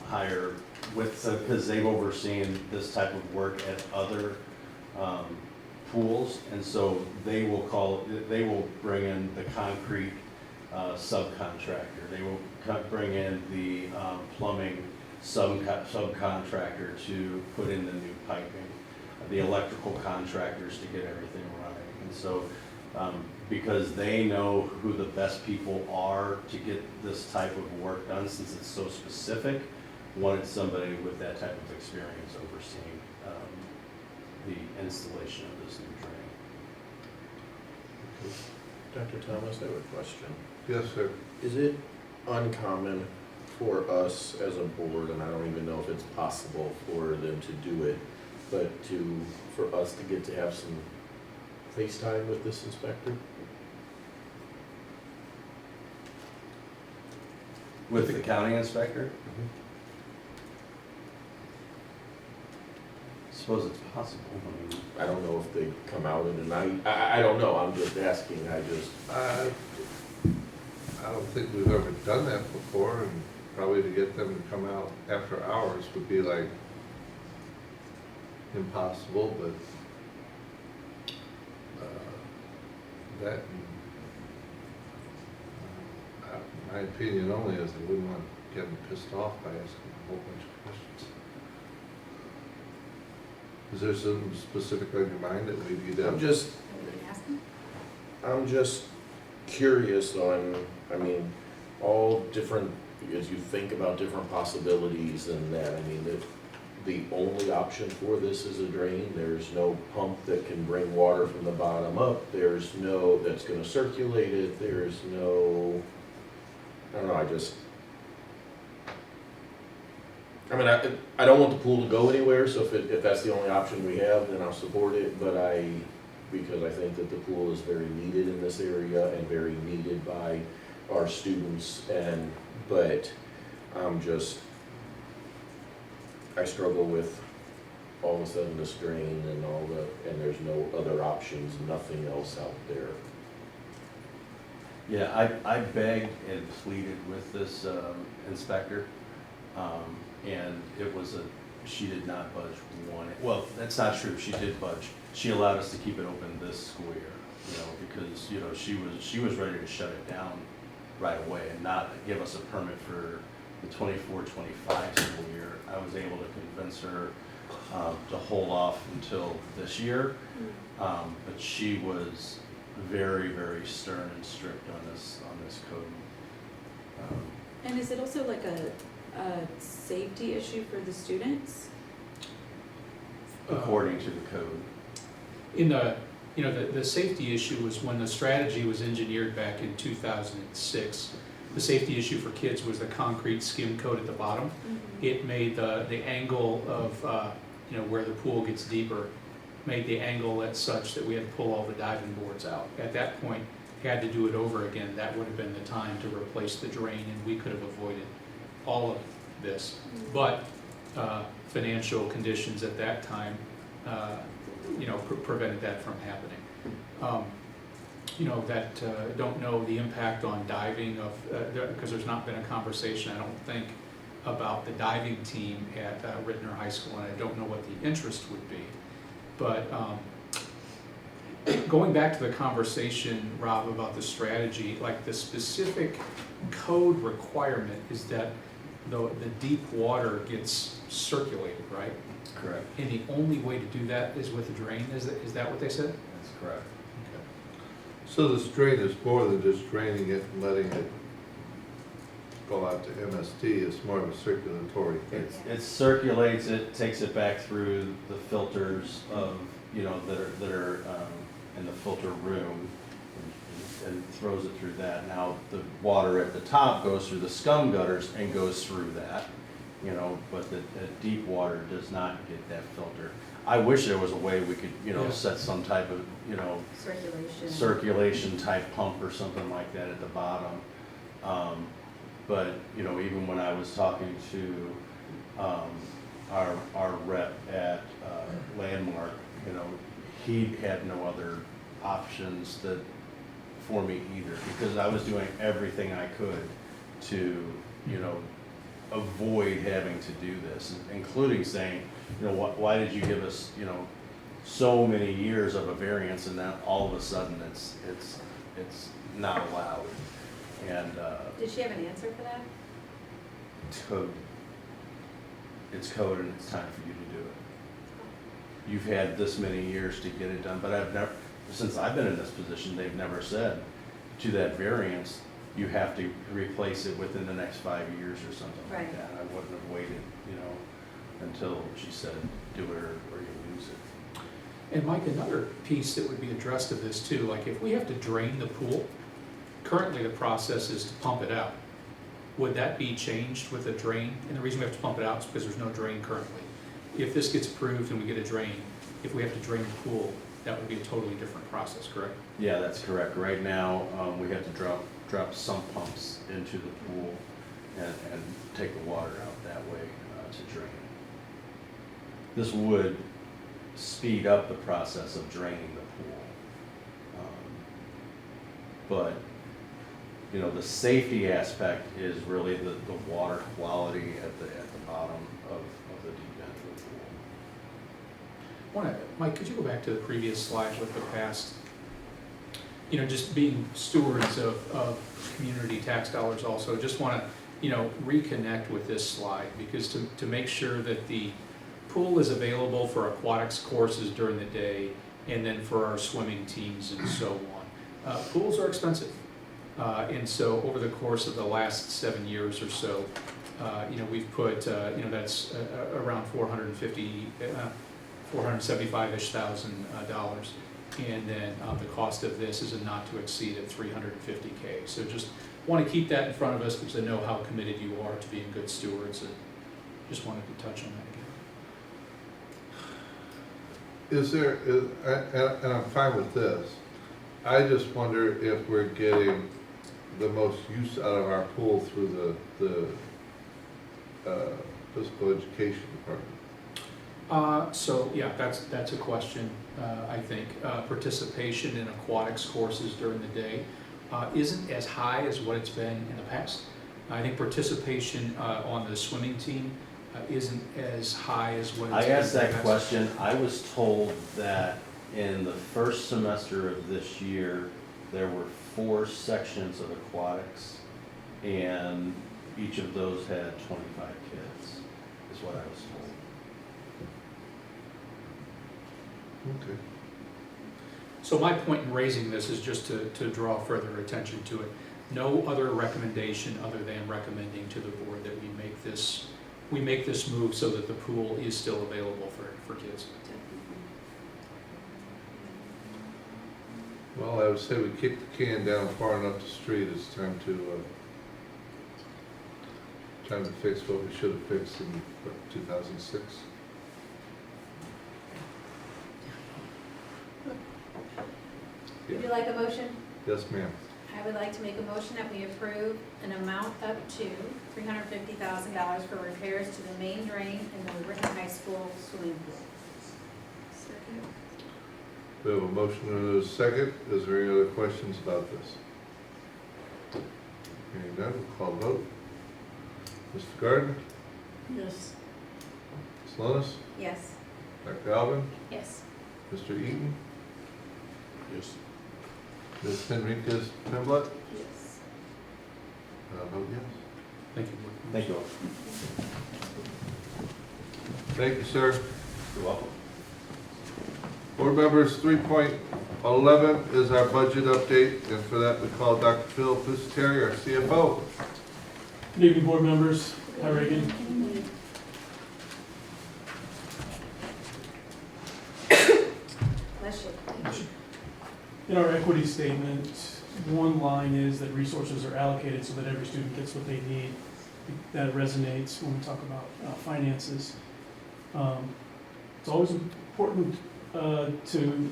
S18: hire because they've overseen this type of work at other pools, and so they will bring in the concrete subcontractor. They will bring in the plumbing subcontractor to put in the new piping, the electrical contractors to get everything running. And so because they know who the best people are to get this type of work done, since it's so specific, wanted somebody with that type of experience overseeing installation of this new drain.
S3: Dr. Thomas, I have a question.
S1: Yes, sir.
S3: Is it uncommon for us as a board, and I don't even know if it's possible for them to do it, but for us to get to have some FaceTime with this inspector?
S18: With the county inspector? Suppose it's possible. I mean,
S3: I don't know if they come out in the night. I don't know. I'm just asking.
S1: I don't think we've ever done that before, and probably to get them to come out after hours would be like impossible, but that, my opinion only is I wouldn't want to get them pissed off by asking a whole bunch of questions. Is there something specific on your mind that we need to?
S3: I'm just curious on, I mean, all different, as you think about different possibilities and that, I mean, the only option for this is a drain. There's no pump that can bring water from the bottom up. There's no, that's gonna circulate it. There's no, I don't know, I mean, I don't want the pool to go anywhere, so if that's the only option we have, then I'll support it, but because I think that the pool is very needed in this area and very needed by our students, but I struggle with all of a sudden this drain and there's no other options, nothing else out there.
S18: yeah, I begged and pleaded with this inspector, and it was she did not budge one. Well, that's not true. She did budge. She allowed us to keep it open this school year, because she was ready to shut it down right away and not give us a permit for the 24-25 school year. I was able to convince her to hold off until this year, but she was very, very stern and strict on this code.
S16: And is it also like a safety issue for the students?
S18: According to the code.
S5: In the safety issue was when the strategy was engineered back in 2006. The safety issue for kids was the concrete skim coat at the bottom.
S16: Mm-hmm.
S5: It made the angle of where the pool gets deeper, made the angle at such that we had to pull all the diving boards out. At that point, had to do it over again. That would have been the time to replace the drain, and we could have avoided all of this. But financial conditions at that time, prevented that from happening. Don't know the impact on diving because there's not been a conversation, I don't think, about the diving team at Ritenour High School, and I don't know what the interest would be. But going back to the conversation, Rob, about the strategy, like the specific code requirement is that the deep water gets circulated, right?
S18: Correct.
S5: And the only way to do that is with a drain, is that what they said?
S18: That's correct.
S5: Okay.
S1: So this drain is more than just draining it and letting it go out to MST. It's more of a circulatory thing.
S18: It circulates it, takes it back through the filters of, that are in the filter room, and throws it through that. Now, the water at the top goes through the scum gutters and goes through that, but the deep water does not get that filter. I wish there was a way we could, set some type of, circulation type pump or something like that at the bottom. But, even when I was talking to our rep at Landmark, he had no other options for me either, because I was doing everything I could to, avoid having to do this, including saying, why did you give us, so many years of a variance, and now all of a sudden it's not allowed. And
S16: Did she have an answer for that?
S18: code. It's code, and it's time for you to do it. You've had this many years to get it done, but since I've been in this position, they've never said to that variance, you have to replace it within the next 5 years or something like that. I wouldn't have waited, until she said, do it or you lose it.
S5: And Mike, another piece that would be addressed to this too, like if we have to drain the pool, currently the process is to pump it out. Would that be changed with a drain? And the reason we have to pump it out is because there's no drain currently. If this gets approved and we get a drain, if we have to drain the pool, that would be a totally different process, correct?
S18: Yeah, that's correct. Right now, we have to drop sump pumps into the pool and take the water out that way to drain. This would speed up the process of draining the pool. But, you know, the safety aspect is really the water quality at the bottom of the deep end of the pool.
S5: Mike, could you go back to the previous slide with the past, you know, just being stewards of community tax dollars also, just want to, you know, reconnect with this slide, because to make sure that the pool is available for aquatics courses during the day and then for our swimming teams and so on. Pools are expensive. And so over the course of the last 7 years or so, you know, we've put, you know, that's around $475-ish thousand dollars. And then the cost of this is a not to exceed at $350K. So just want to keep that in front of us because I know how committed you are to being good stewards, and just wanted to touch on that again.
S1: And I'm fine with this. I just wonder if we're getting the most use out of our pool through the physical education department.
S5: So yeah, that's a question. I think participation in aquatics courses during the day isn't as high as what it's been in the past. I think participation on the swimming team isn't as high as what it's been in the past.
S18: I asked that question. I was told that in the first semester of this year, there were 4 sections of aquatics, and each of those had 25 kids, is what I was told.
S1: Okay.
S5: So my point in raising this is just to draw further attention to it. No other recommendation other than recommending to the board that we make this move so that the pool is still available for kids.
S1: Well, I would say we kick the can down far enough the street. It's time to fix what we should have fixed in 2006.
S13: Would you like a motion?
S1: Yes, ma'am.
S13: I would like to make a motion that we approve an amount up to $350,000 for repairs to the main drain in the Ritenour High School swimming pool.
S1: We have a motion and a second. Is there any other questions about this? Hearing none, we'll call the vote. Mr. Gardner?
S4: Yes.
S1: Ms. Lonis?
S13: Yes.
S1: Dr. Alvin?
S2: Yes.
S1: Mr. Eaton?
S3: Yes.
S1: Ms. Henriquez Tremblay?
S13: Yes.
S1: I vote yes.
S5: Thank you.
S18: Thank you all.
S1: Thank you, sir.
S18: You're welcome.
S1: Board members, 3.11 is our budget update, and for that we call Dr. Phil Pusateri, our CFO.
S19: Good evening, board members. Hi, Reagan.
S13: Bless you.
S19: In our equity statement, one line is that resources are allocated so that every student gets what they need. That resonates when we talk about finances. It's always important to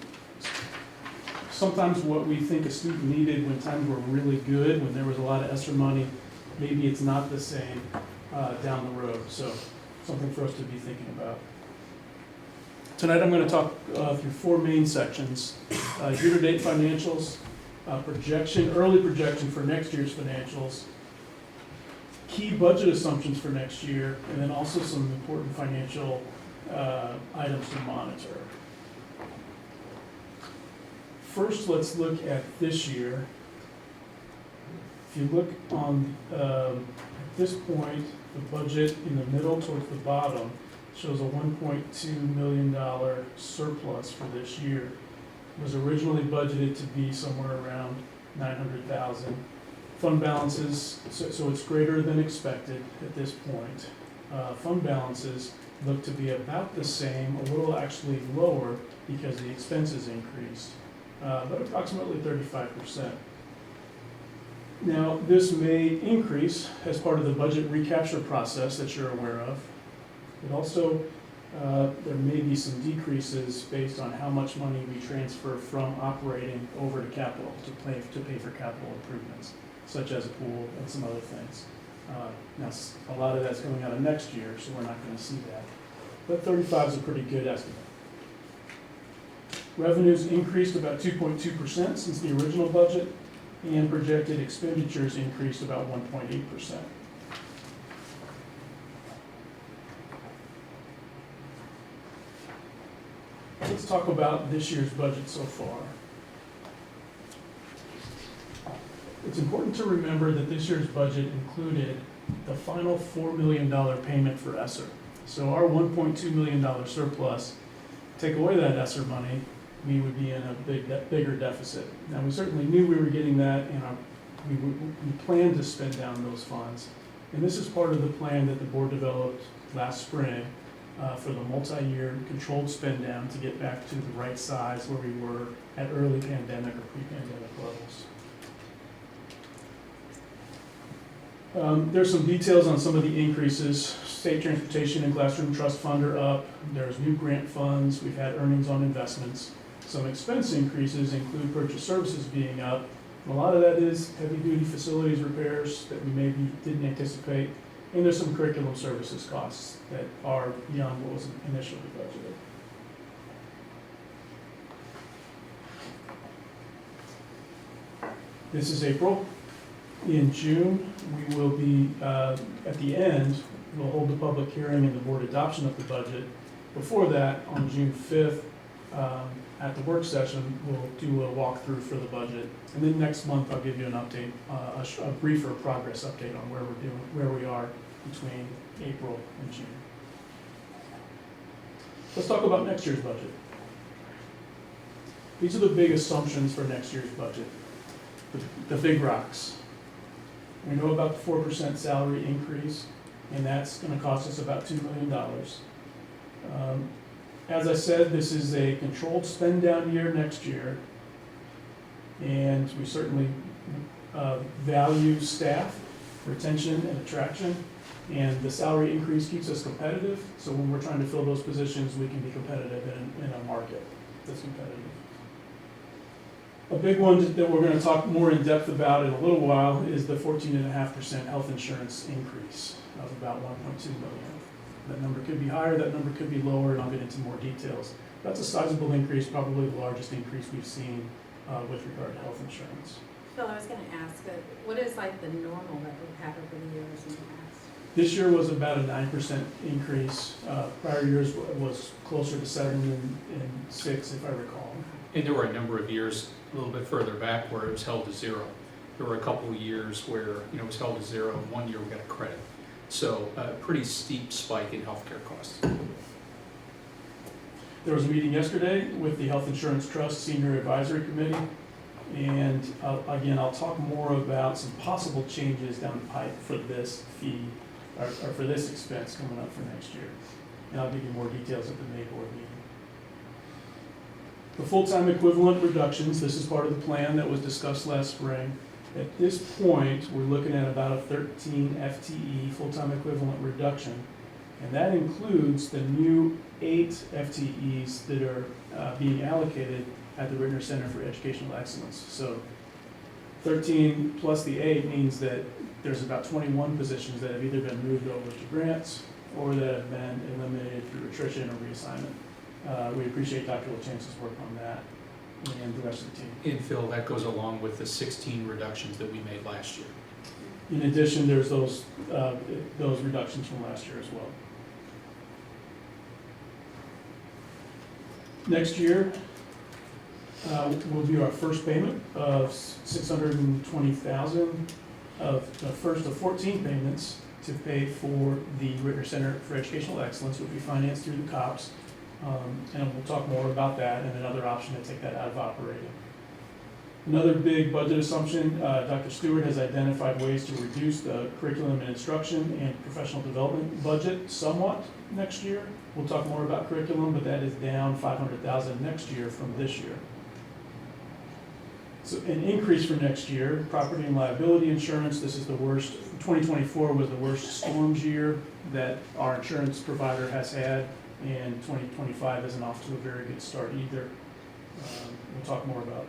S19: sometimes what we think a student needed when times were really good, when there was a lot of ESSER money, maybe it's not the same down the road. So something for us to be thinking about. Tonight I'm going to talk through 4 main sections. Year-to-date financials, early projection for next year's financials, key budget assumptions for next year, and then also some important financial items to monitor. First, let's look at this year. If you look on, at this point, the budget in the middle towards the bottom shows a $1.2 million surplus for this year. It was originally budgeted to be somewhere around $900,000. Fund balances, so it's greater than expected at this point. Fund balances look to be about the same, a little actually lower because the expenses increased, but approximately 35%. Now, this may increase as part of the budget recapture process that you're aware of. It also, there may be some decreases based on how much money we transfer from operating over to capital to pay for capital improvements, such as a pool and some other things. Now, a lot of that's coming out of next year, so we're not going to see that. But 35 is a pretty good estimate. Revenues increased about 2.2% since the original budget, and projected expenditures increased about 1.8%. Let's talk about this year's budget so far. It's important to remember that this year's budget included the final $4 million payment for ESSER. So our $1.2 million surplus, take away that ESSER money, we would be in a bigger deficit. Now, we certainly knew we were getting that, and we planned to spend down those funds. And this is part of the plan that the board developed last spring for the multi-year controlled spend down to get back to the right size where we were at early pandemic or pre-pandemic levels. There's some details on some of the increases. State transportation and classroom trust fund are up. There's new grant funds. We've had earnings on investments. Some expense increases include purchase services being up. A lot of that is heavy-duty facilities repairs that we maybe didn't anticipate. And there's some curriculum services costs that are beyond what was initially budgeted. This is April. In June, we will be, at the end, we'll hold the public hearing and the board adoption of the budget. Before that, on June 5th, at the work session, we'll do a walkthrough for the budget. And then next month, I'll give you an update, a briefer progress update on where we are between April and June. Let's talk about next year's budget. These are the big assumptions for next year's budget, the big rocks. We know about the 4% salary increase, and that's going to cost us about $2 million. As I said, this is a controlled spend down year next year, and we certainly value staff, retention, and attraction, and the salary increase keeps us competitive, so when we're trying to fill those positions, we can be competitive in a market that's competitive. A big one that we're going to talk more in depth about in a little while is the 14.5% health insurance increase of about $1.2 million. That number could be higher, that number could be lower, and I'll get into more details. That's a sizable increase, probably the largest increase we've seen with regard to health insurance.
S13: Phil, I was going to ask, what is like the normal that we've had over the years in the past?
S19: This year was about a 9% increase. Prior years was closer to 7 and 6, if I recall.
S5: And there were a number of years a little bit further back where it was held to zero. There were a couple of years where it was held to zero, and 1 year we got a credit. So a pretty steep spike in healthcare costs.
S19: There was a meeting yesterday with the Health Insurance Trust Senior Advisory Committee, and again, I'll talk more about some possible changes down the pipe for this fee, or for this expense coming up for next year. And I'll give you more details at the May board meeting. The full-time equivalent reductions, this is part of the plan that was discussed last spring. At this point, we're looking at about a 13 FTE full-time equivalent reduction, and that includes the new 8 FTEs that are being allocated at the Ritenour Center for Educational Excellence. So 13 plus the 8 means that there's about 21 positions that have either been moved over to grants or that have been eliminated through attrition or reassignment. We appreciate Dr. LaChance's work on that and the rest of the team.
S5: And Phil, that goes along with the 16 reductions that we made last year.
S19: In addition, there's those reductions from last year as well. Next year will be our first payment of $620,000 of the first of 14 payments to pay for the Ritenour Center for Educational Excellence, which we financed through the COPS. And we'll talk more about that and another option to take that out of operating. Another big budget assumption, Dr. Stewart has identified ways to reduce the curriculum and instruction and professional development budget somewhat next year. We'll talk more about curriculum, but that is down $500,000 next year from this year. So an increase for next year, property and liability insurance, this is the worst, 2024 was the worst storms year that our insurance provider has had, and 2025 isn't off to a very good start either. We'll talk more about,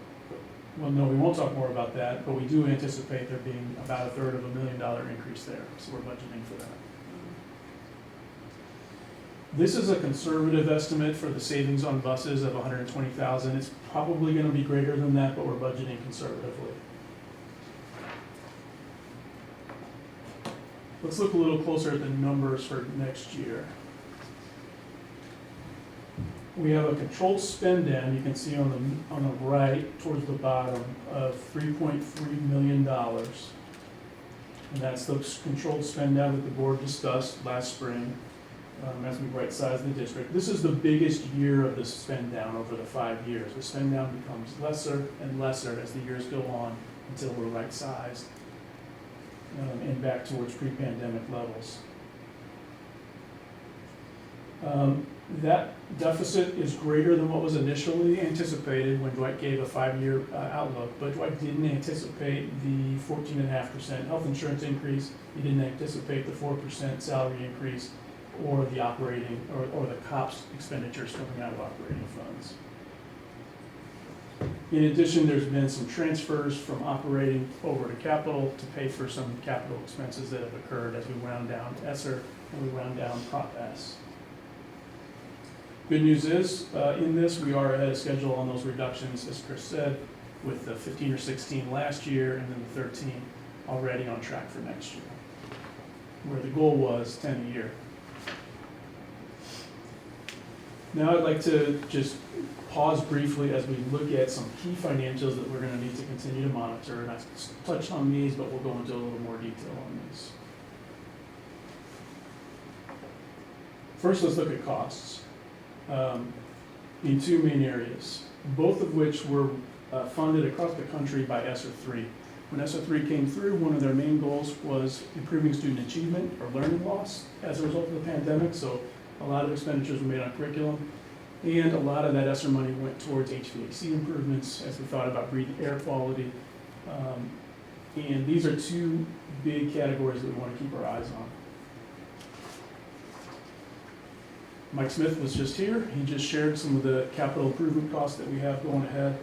S19: well, no, we won't talk more about that, but we do anticipate there being about $1/3 of $1 million increase there, so we're budgeting for that. This is a conservative estimate for the savings on buses of $120,000. It's probably going to be greater than that, but we're budgeting conservatively. Let's look a little closer at the numbers for next year. We have a controlled spend down, you can see on the right towards the bottom, of $3.3 million. And that's the controlled spend down that the board discussed last spring as we right-size the district. This is the biggest year of the spend down over the 5 years. The spend down becomes lesser and lesser as the years go on until we're right-sized and back towards pre-pandemic levels. That deficit is greater than what was initially anticipated when Dwight gave a 5-year outlook, but Dwight didn't anticipate the 14.5% health insurance increase. He didn't anticipate the 4% salary increase or the operating, or the COPS expenditures coming out of operating funds. In addition, there's been some transfers from operating over to capital to pay for some capital expenses that have occurred as we wound down ESSER and we wound down Prop S. Good news is, in this, we are ahead of schedule on those reductions, as Chris said, with the 15 or 16 last year and then the 13 already on track for next year, where the goal was 10 a year. Now I'd like to just pause briefly as we look at some key financials that we're going to need to continue to monitor. And I touched on these, but we'll go into a little more detail on these. First, let's look at costs in two main areas, both of which were funded across the country by ESSER 3. When ESSER 3 came through, one of their main goals was improving student achievement or learning loss as a result of the pandemic. So a lot of expenditures were made on curriculum, and a lot of that ESSER money went towards HVAC improvements as we thought about breathing air quality. And these are two big categories that we want to keep our eyes on. Mike Smith was just here. He just shared some of the capital improvement costs that we have going ahead.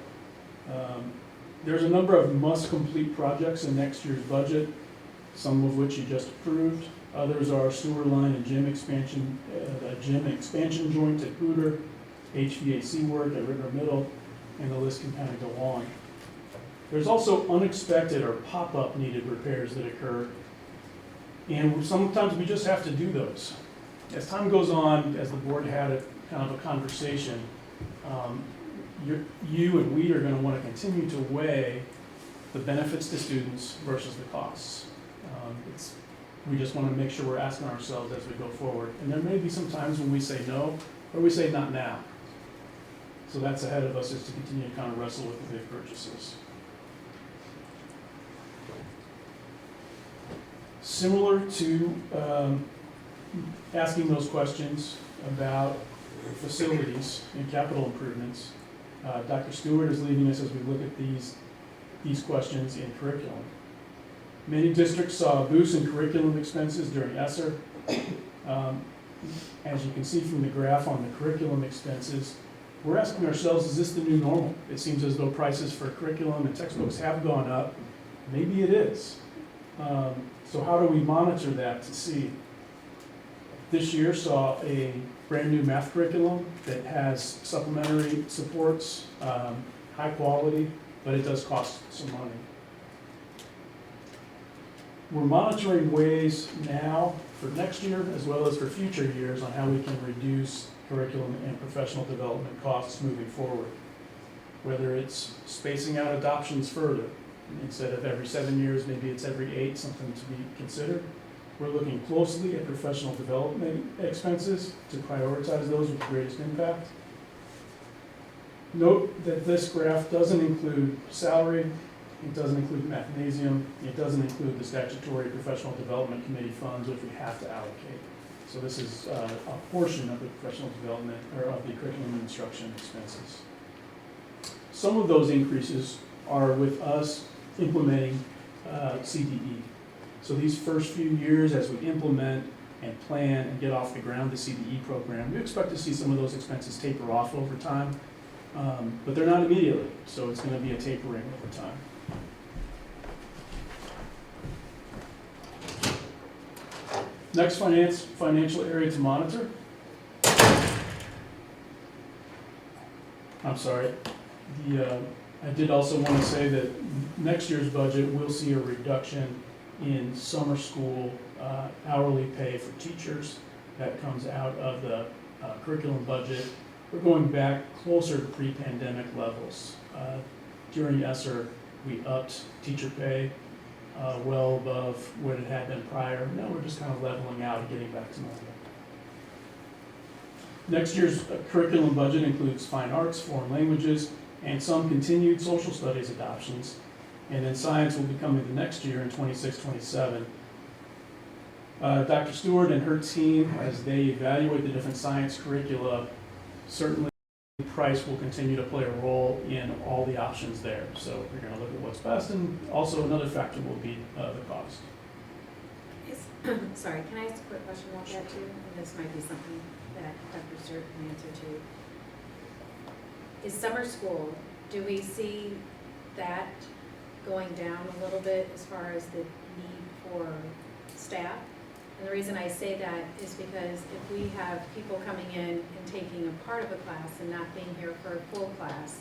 S19: There's a number of must-complete projects in next year's budget, some of which you just approved. Others are sewer line and gym expansion joint at Hooter, HVAC work at Ritenour Middle, and the list can kind of go on. There's also unexpected or pop-up needed repairs that occur, and sometimes we just have to do those. As time goes on, as the board had a kind of a conversation, you and we are going to want to continue to weigh the benefits to students versus the costs. We just want to make sure we're asking ourselves as we go forward. And there may be some times when we say no, or we say not now. So that's ahead of us, is to continue to kind of wrestle with the big purchases. Similar to asking those questions about facilities and capital improvements, Dr. Stewart is leading us as we look at these questions in curriculum. Many districts saw a boost in curriculum expenses during ESSER. As you can see from the graph on the curriculum expenses, we're asking ourselves, is this the new normal? It seems as though prices for curriculum and textbooks have gone up. Maybe it is. So how do we monitor that to see? This year saw a brand new math curriculum that has supplementary supports, high quality, but it does cost some money. We're monitoring ways now for next year as well as for future years on how we can reduce curriculum and professional development costs moving forward. Whether it's spacing out adoptions further, instead of every 7 years, maybe it's every 8, something to be considered. We're looking closely at professional development expenses to prioritize those with the greatest impact. Note that this graph doesn't include salary, it doesn't include mathnasium, it doesn't include the statutory professional development committee funds, which we have to allocate. So this is a portion of the professional development, or of the curriculum and instruction expenses. Some of those increases are with us implementing CDE. So these first few years, as we implement and plan and get off the ground the CDE program, we expect to see some of those expenses taper off over time, but they're not immediately, so it's going to be a tapering over time. Next financial area to monitor. I'm sorry. I did also want to say that next year's budget will see a reduction in summer school hourly pay for teachers. That comes out of the curriculum budget. We're going back closer to pre-pandemic levels. During ESSER, we upped teacher pay well above what it had been prior. Now we're just kind of leveling out and getting back to normal. Next year's curriculum budget includes fine arts, foreign languages, and some continued social studies adoptions. And then science will be coming the next year in 26-27. Dr. Stewart and her team, as they evaluate the different science curricula, certainly price will continue to play a role in all the options there. So we're going to look at what's best, and also another factor will be the cost.
S13: Sorry, can I ask a quick question about that too? And this might be something that Dr. Stewart can answer to. Is summer school, do we see that going down a little bit as far as the need for staff? And the reason I say that is because if we have people coming in and taking a part of a class and not being here for a full class,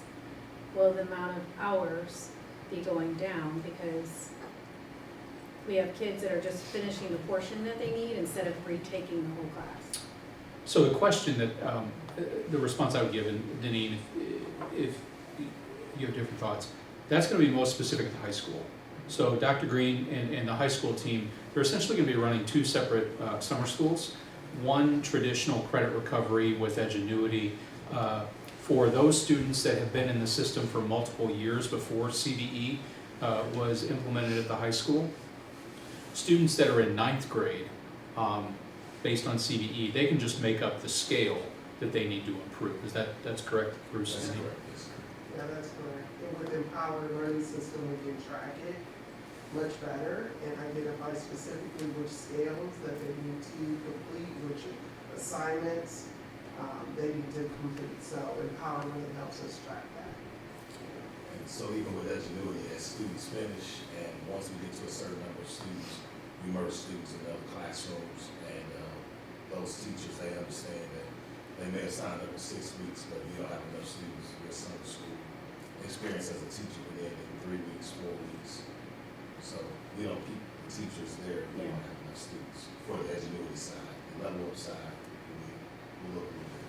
S13: will the amount of hours be going down because we have kids that are just finishing the portion that they need instead of retaking the whole class?
S5: So the question that, the response I would give, and Deneen, if you have different thoughts, that's going to be most specific to high school. So Dr. Green and the high school team, they're essentially going to be running two separate summer schools. One traditional credit recovery with Edgenuity for those students that have been in the system for multiple years before CDE was implemented at the high school. Students that are in 9th grade, based on CDE, they can just make up the scale that they need to improve. That's correct, Bruce?
S9: That's correct. Yeah, that's correct. And with Empowered Learning System, we can track it much better and identify specifically which scales that they need to complete, which assignments they need to complete. So Empower really helps us track that.
S20: And so even with Edgenuity, as students finish, and once we get to a certain number of students, we merge students in other classrooms, and those teachers, they understand that they may have signed up for 6 weeks, but we don't have enough students with summer school experience as a teacher within 3 weeks, 4 weeks. So we don't keep the teachers there if we don't have enough students for the Edgenuity side. The level up side, we look a little bit.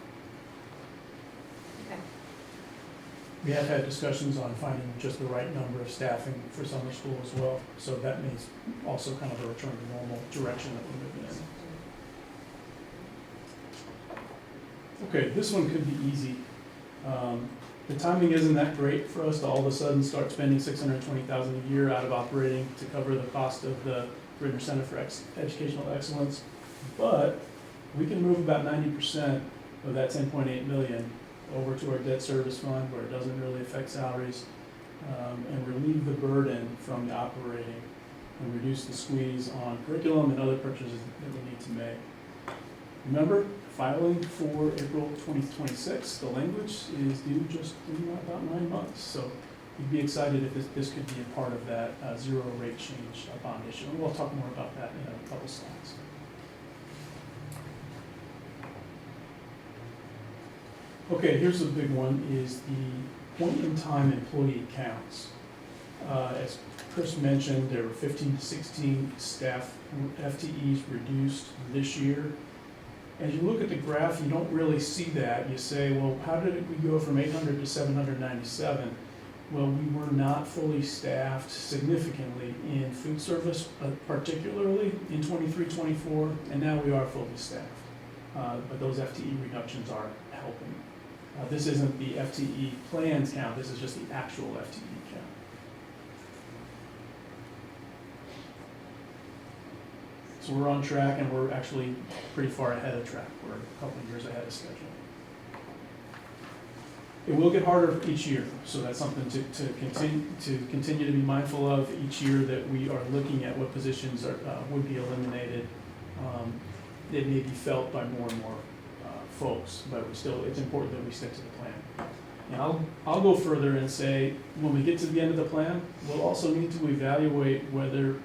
S13: Okay.
S19: We have had discussions on finding just the right number of staffing for summer school as well. So that means also kind of a return to normal direction that we're moving in. Okay, this one could be easy. The timing isn't that great for us to all of a sudden start spending $620,000 a year out of operating to cover the cost of the Ritenour Center for Educational Excellence, but we can move about 90% of that $10.8 million over to our debt service fund where it doesn't really affect salaries, and relieve the burden from the operating and reduce the squeeze on curriculum and other purchases that we need to make. Remember, filing for April 2026, the language is due just in about 9 months. So you'd be excited if this could be a part of that zero rate change bond issue. And we'll talk more about that in a couple slides. Okay, here's a big one, is the point-in-time employee counts. As Chris mentioned, there were 15 to 16 staff FTEs reduced this year. As you look at the graph, you don't really see that. You say, well, how did we go from 800 to 797? Well, we were not fully staffed significantly in food service, particularly in 23-24, and now we are fully staffed. But those FTE reductions are helping. This isn't the FTE plans count, this is just the actual FTE count. So we're on track, and we're actually pretty far ahead of track. We're a couple of years ahead of schedule. It will get harder each year, so that's something to continue to be mindful of each year, that we are looking at what positions would be eliminated. It may be felt by more and more folks, but it's important that we stick to the plan. And I'll go further and say, when we get to the end of the plan, we'll also need to evaluate whether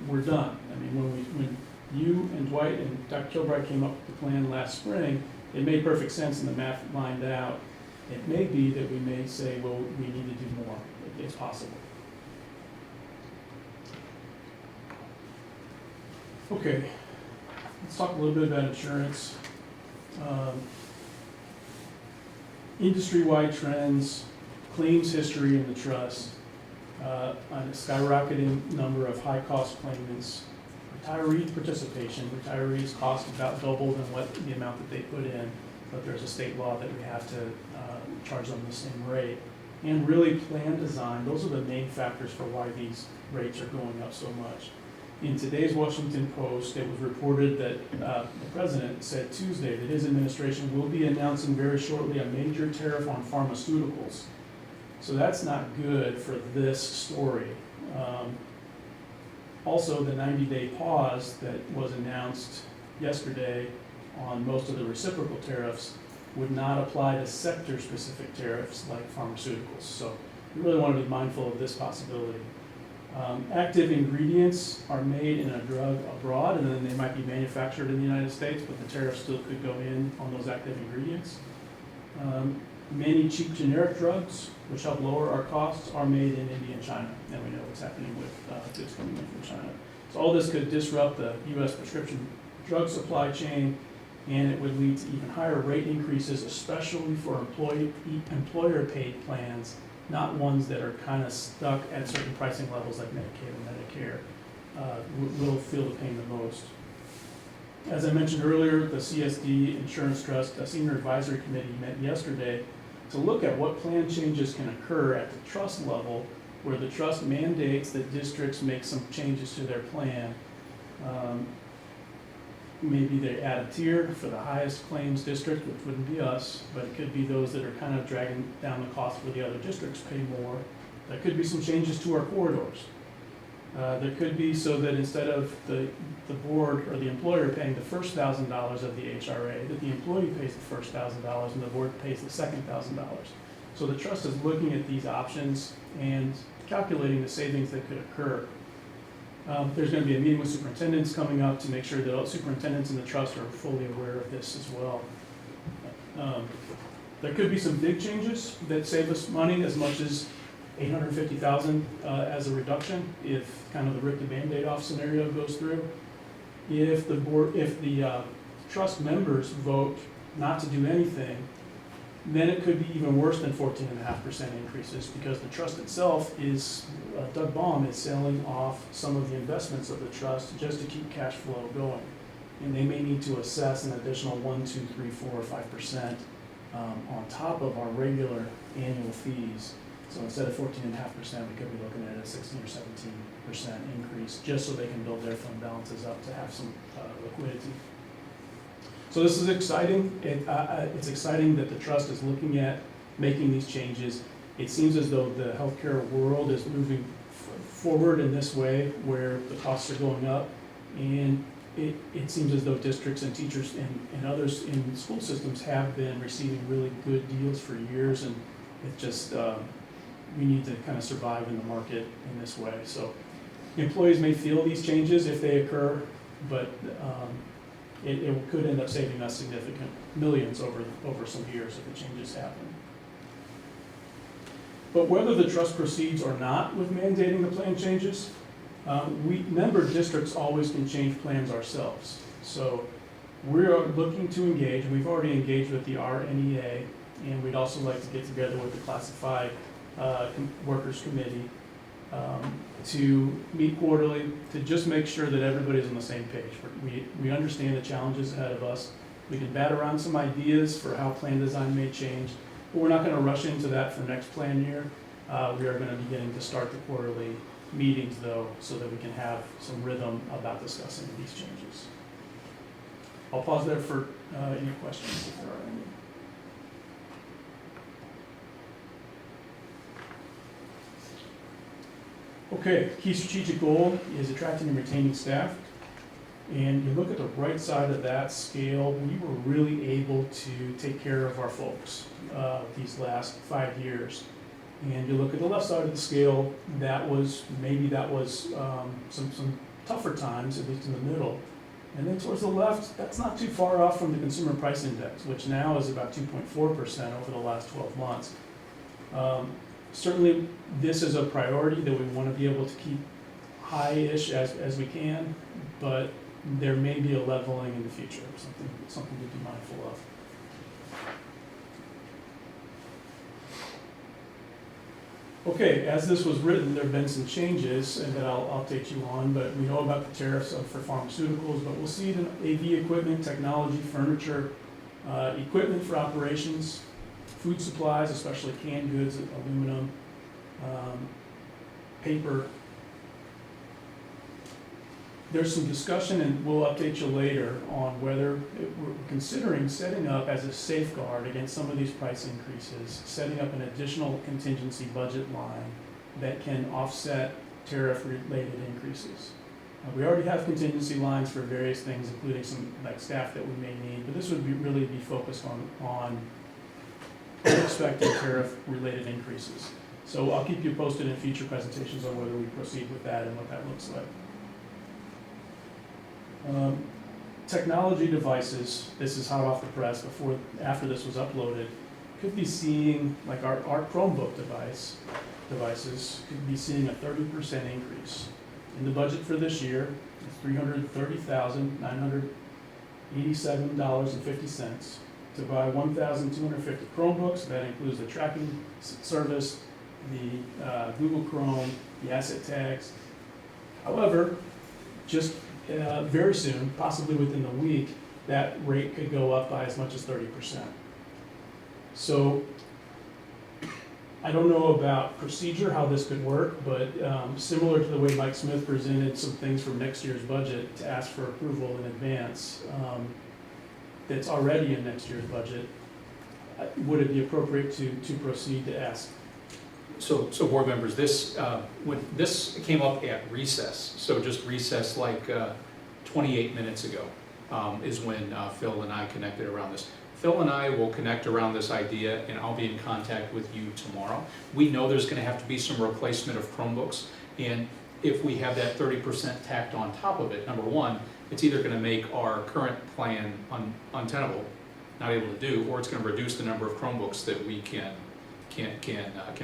S19: we're done. I mean, when you and Dwight and Dr. Kilbright came up with the plan last spring, it made perfect sense and the math lined out. It may be that we may say, well, we need to do more. It's possible. Okay, let's talk a little bit about insurance. Industry-wide trends, claims history in the trust, on a skyrocketing number of high-cost claimants, retiree participation. Retirees cost about double than what the amount that they put in, but there's a state law that we have to charge them the same rate. And really plan design, those are the main factors for why these rates are going up so much. In today's Washington Post, it was reported that the president said Tuesday that his administration will be announcing very shortly a major tariff on pharmaceuticals. So that's not good for this story. Also, the 90-day pause that was announced yesterday on most of the reciprocal tariffs would not apply to sector-specific tariffs like pharmaceuticals. So we really want to be mindful of this possibility. Active ingredients are made in a drug abroad, and then they might be manufactured in the United States, but the tariff still could go in on those active ingredients. Many cheap generic drugs, which help lower our costs, are made in India and China, and we know what's happening with goods coming in from China. So all this could disrupt the U.S. prescription drug supply chain, and it would lead to even higher rate increases, especially for employer-paid plans, not ones that are kind of stuck at certain pricing levels like Medicaid and Medicare, will feel the pain the most. As I mentioned earlier, the CSD Insurance Trust Senior Advisory Committee met yesterday to look at what plan changes can occur at the trust level, where the trust mandates that districts make some changes to their plan. Maybe they add a tier for the highest claims district, which wouldn't be us, but it could be those that are kind of dragging down the cost where the other districts pay more. There could be some changes to our corridors. There could be so that instead of the board or the employer paying the first $1,000 of the HRA, that the employee pays the first $1,000 and the board pays the second $1,000. So the trust is looking at these options and calculating the savings that could occur. There's going to be a meeting with superintendents coming up to make sure that all superintendents in the trust are fully aware of this as well. There could be some big changes that save us money, as much as $850,000 as a reduction if kind of the rip the Band-Aid off scenario goes through. If the trust members vote not to do anything, then it could be even worse than 14.5% increases, because the trust itself is, Doug Baum is selling off some of the investments of the trust just to keep cash flow going. And they may need to assess an additional 1, 2, 3, 4, or 5% on top of our regular annual fees. So instead of 14.5%, we could be looking at a 16 or 17% increase, just so they can build their fund balances up to have some liquidity. So this is exciting. It's exciting that the trust is looking at making these changes. It seems as though the healthcare world is moving forward in this way, where the costs are going up, and it seems as though districts and teachers and others in school systems have been receiving really good deals for years, and it just we need to kind of survive in the market in this way. So employees may feel these changes if they occur, but it could end up saving us significant millions over some years if the changes happen. But whether the trust proceeds or not with mandating the plan changes, member districts always can change plans ourselves. So we are looking to engage, and we've already engaged with the RNEA, and we'd also like to get together with the classified workers committee to meet quarterly to just make sure that everybody's on the same page. We understand the challenges ahead of us. We can bat around some ideas for how plan design may change, but we're not going to rush into that for next plan year. We are going to be getting to start the quarterly meetings though, so that we can have some rhythm about discussing these changes. I'll pause there for any questions if there are any. Okay, key strategic goal is attracting and retaining staff. And you look at the right side of that scale, we were really able to take care of our folks these last 5 years. And you look at the left side of the scale, that was some tougher times, at least in the middle. And then towards the left, that's not too far off from the Consumer Price Index, which now is about 2.4% over the last 12 months. Certainly, this is a priority that we want to be able to keep high-ish as we can, but there may be a leveling in the future, something to be mindful of. Okay, as this was written, there have been some changes and that I'll update you on, but we know about the tariffs for pharmaceuticals, but we'll see it in AV equipment, technology, furniture, equipment for operations, food supplies, especially canned goods, aluminum, paper. There's some discussion, and we'll update you later, on whether we're considering setting up as a safeguard against some of these price increases, setting up an additional contingency budget line that can offset tariff-related increases. We already have contingency lines for various things, including some like staff that we may need, but this would really be focused on unexpected tariff-related increases. So I'll keep you posted in future presentations on whether we proceed with that and what that looks like. Technology devices, this is hot off the press after this was uploaded, could be seeing, like our Chromebook devices could be seeing a 30% increase. In the budget for this year, it's $330,987.50 to buy 1,250 Chromebooks. That includes the tracking service, the Google Chrome, the asset tags. However, just very soon, possibly within the week, that rate could go up by as much as 30%. So I don't know about procedure, how this could work, but similar to the way Mike Smith presented some things from next year's budget to ask for approval in advance, that's already in next year's budget, would it be appropriate to proceed to ask?
S5: So board members, when this came up at recess, so just recess like 28 minutes ago, is when Phil and I connected around this. Phil and I will connect around this idea, and I'll be in contact with you tomorrow. We know there's going to have to be some replacement of Chromebooks, and if we have that 30% tacked on top of it, number one, it's either going to make our current plan untenable, not able to do, or it's going to reduce the number of Chromebooks that we can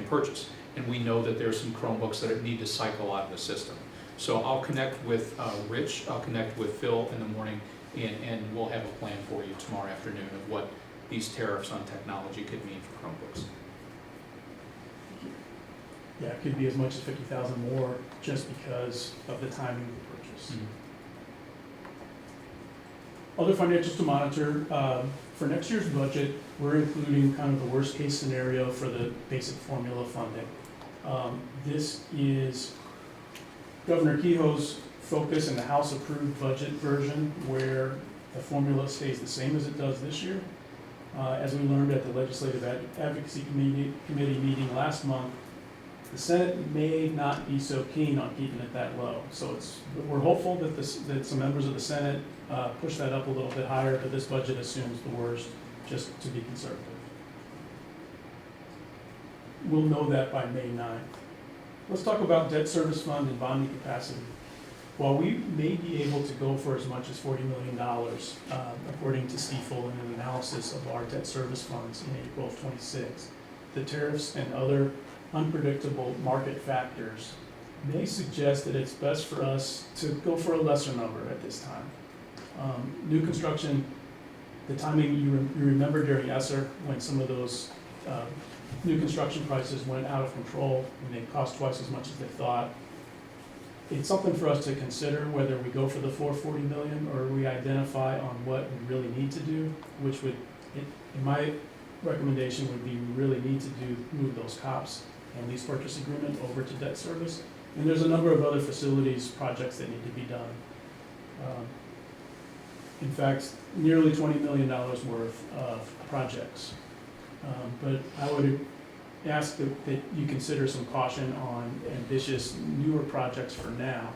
S5: purchase. And we know that there's some Chromebooks that need to cycle out of the system. So I'll connect with Rich, I'll connect with Phil in the morning, and we'll have a plan for you tomorrow afternoon of what these tariffs on technology could mean for Chromebooks.
S19: Yeah, it could be as much as 50,000 more just because of the timing of the purchase.
S5: Mm-hmm.
S19: Other financials to monitor. For next year's budget, we're including kind of the worst case scenario for the basic formula funding. This is Governor Kehoe's focus in the House approved budget version, where the formula stays the same as it does this year. As we learned at the Legislative Advocacy Committee meeting last month, the Senate may not be so keen on keeping it that low. So we're hopeful that some members of the Senate push that up a little bit higher, but this budget assumes the worst, just to be conservative. We'll know that by May 9th. Let's talk about debt service fund and bonding capacity. While we may be able to go for as much as $40 million, according to Stiefel in an analysis of our debt service funds in April of 26, the tariffs and other unpredictable market factors may suggest that it's best for us to go for a lesser number at this time. New construction, the timing you remember during ESSER when some of those new construction prices went out of control and they cost twice as much as they thought. it's something for us to consider whether we go for the 440 million or we identify on what we really need to do, which would, in my recommendation would be we really need to move those COPS and lease purchase agreement over to debt service. And there's a number of other facilities projects that need to be done. In fact, nearly $20 million worth of projects. But I would ask that you consider some caution on ambitious newer projects for now.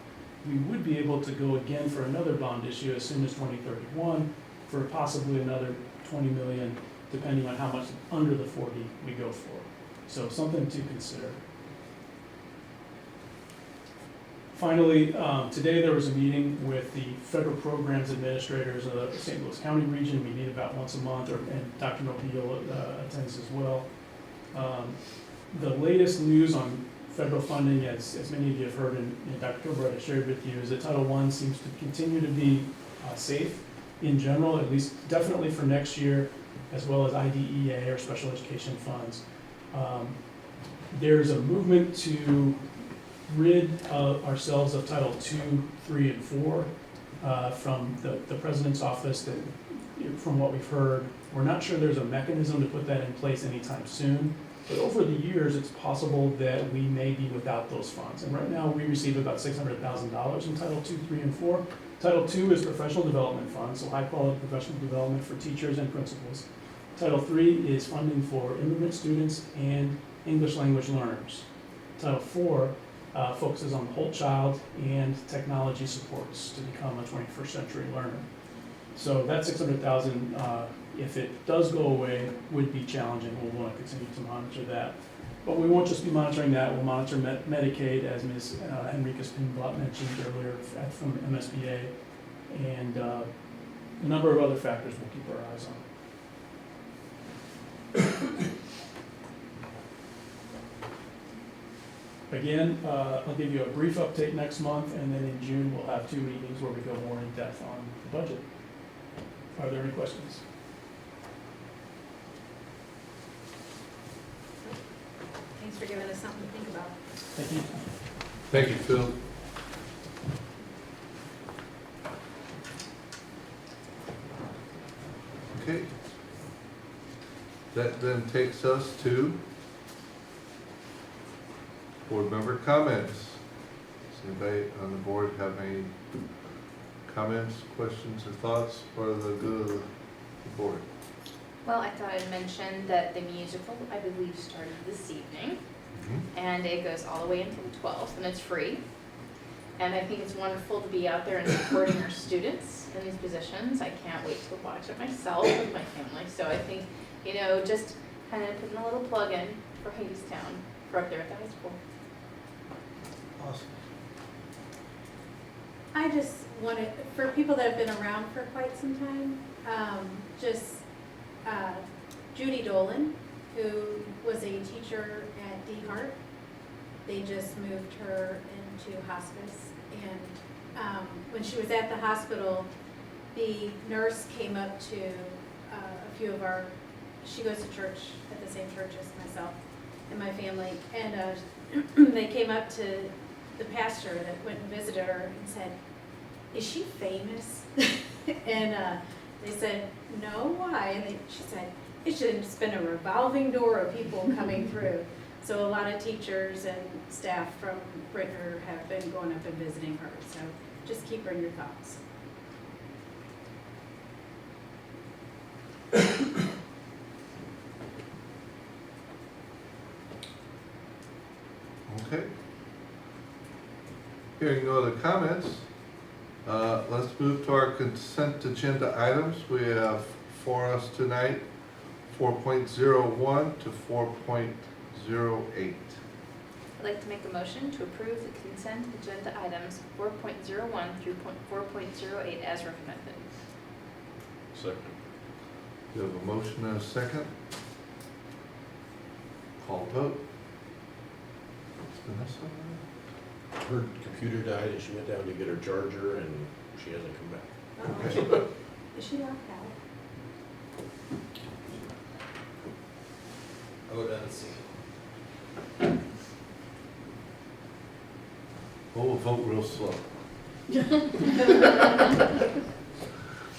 S19: We would be able to go again for another bond issue as soon as 2031 for possibly another 20 million, depending on how much under the 40 we go for. So something to consider. Finally, today there was a meeting with the federal programs administrators of the St. Louis County region. We meet about once a month, and Dr. Nopio attends as well. The latest news on federal funding, as many of you have heard and Dr. Kilbride has shared with you, is that Title I seems to continue to be safe in general, at least definitely for next year, as well as IDEA or special education funds. There's a movement to rid ourselves of Title II, III, and IV from the President's office. That, from what we've heard, we're not sure there's a mechanism to put that in place anytime soon. But over the years, it's possible that we may be without those funds. And right now, we receive about $600,000 in Title II, III, and IV. Title II is professional development funds, so high-quality professional development for teachers and principals. Title III is funding for immigrant students and English language learners. Title IV focuses on the whole child and technology supports to become a 21st century learner. So that $600,000, if it does go away, would be challenging. We'll want to continue to monitor that. But we won't just be monitoring that. We'll monitor Medicaid, as Ms. Henrika Spinblatt mentioned earlier from MSBA, and a number of other factors we'll keep our eyes on. Again, I'll give you a brief update next month, and then in June we'll have 2 meetings where we go more in depth on the budget. Are there any questions?
S13: Thanks for giving us something to think about.
S19: Thank you.
S1: Thank you, Phil. Okay. That then takes us to board member comments. Does anybody on the board have any comments, questions, or thoughts for the good of the board?
S2: Well, I thought I'd mention that the musical, I believe, started this evening, and it goes all the way until the 12th, and it's free. And I think it's wonderful to be out there and supporting our students in these positions. I can't wait to watch it myself with my family. So I think, you know, just kind of putting a little plug in for Hadestown for up there at the high school.
S1: Awesome.
S13: I just wanted, for people that have been around for quite some time, Judy Dolan, who was a teacher at D. Hart, they just moved her into hospice. And when she was at the hospital, the nurse came up to a few of she goes to church at the same church as myself and my family, and they came up to the pastor that went and visited her and said, "Is she famous?" And they said, "No, why?" And she said, "It's just been a revolving door of people coming through." So a lot of teachers and staff from Ritenour have been going up and visiting her. So just keep her in your thoughts.
S1: Okay. Hearing no other comments, let's move to our consent agenda items. We have for us tonight 4.01 to 4.08.
S2: I'd like to make a motion to approve the consent agenda items 4.01 through 4.08 as recommended.
S3: Second.
S1: We have a motion and a second. Call vote. Vanessa?
S3: Her computer died and she went down to get her charger and she hasn't come back.
S1: Okay.
S13: Is she locked out?
S12: I'll go down and see.
S1: Oh, we'll vote real slow.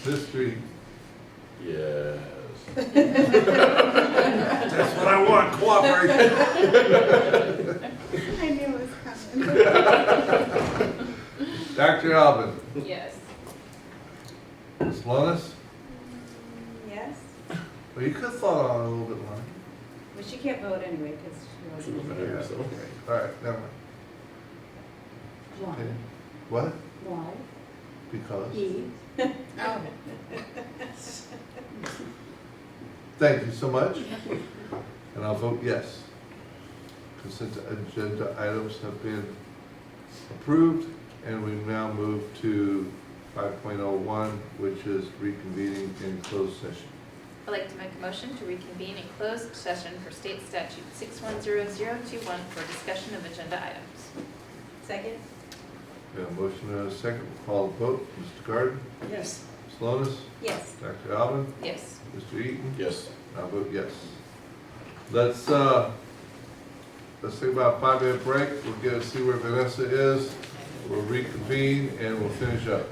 S1: Mr. Eaton.
S3: Yes.
S1: That's what I want, cooperation.
S10: I knew it was coming.
S1: Dr. Alvin.
S2: Yes.
S1: Ms. Lonis?
S6: Yes?
S1: Well, you could have thought on it a little bit longer.
S6: Well, she can't vote anyway because she wasn't here.
S1: Yeah, all right, never mind.
S4: Why?
S1: Okay. What?
S4: Why?
S1: Because?
S10: Oh.
S1: Thank you so much. And I'll vote yes. Consent agenda items have been approved, and we now move to 5.01, which is reconvening in closed session.
S2: I'd like to make a motion to reconvene in closed session for state statute 610021 for discussion of agenda items.
S6: Second?
S1: We have a motion and a second. We'll call the vote. Mr. Garden?
S4: Yes.
S1: Ms. Lonis?
S6: Yes.
S1: Dr. Alvin?
S2: Yes.
S1: Mr. Eaton?
S3: Yes.
S1: I vote yes. Let's take about a 5-minute break. We'll get to see where Vanessa is. We'll reconvene and we'll finish up.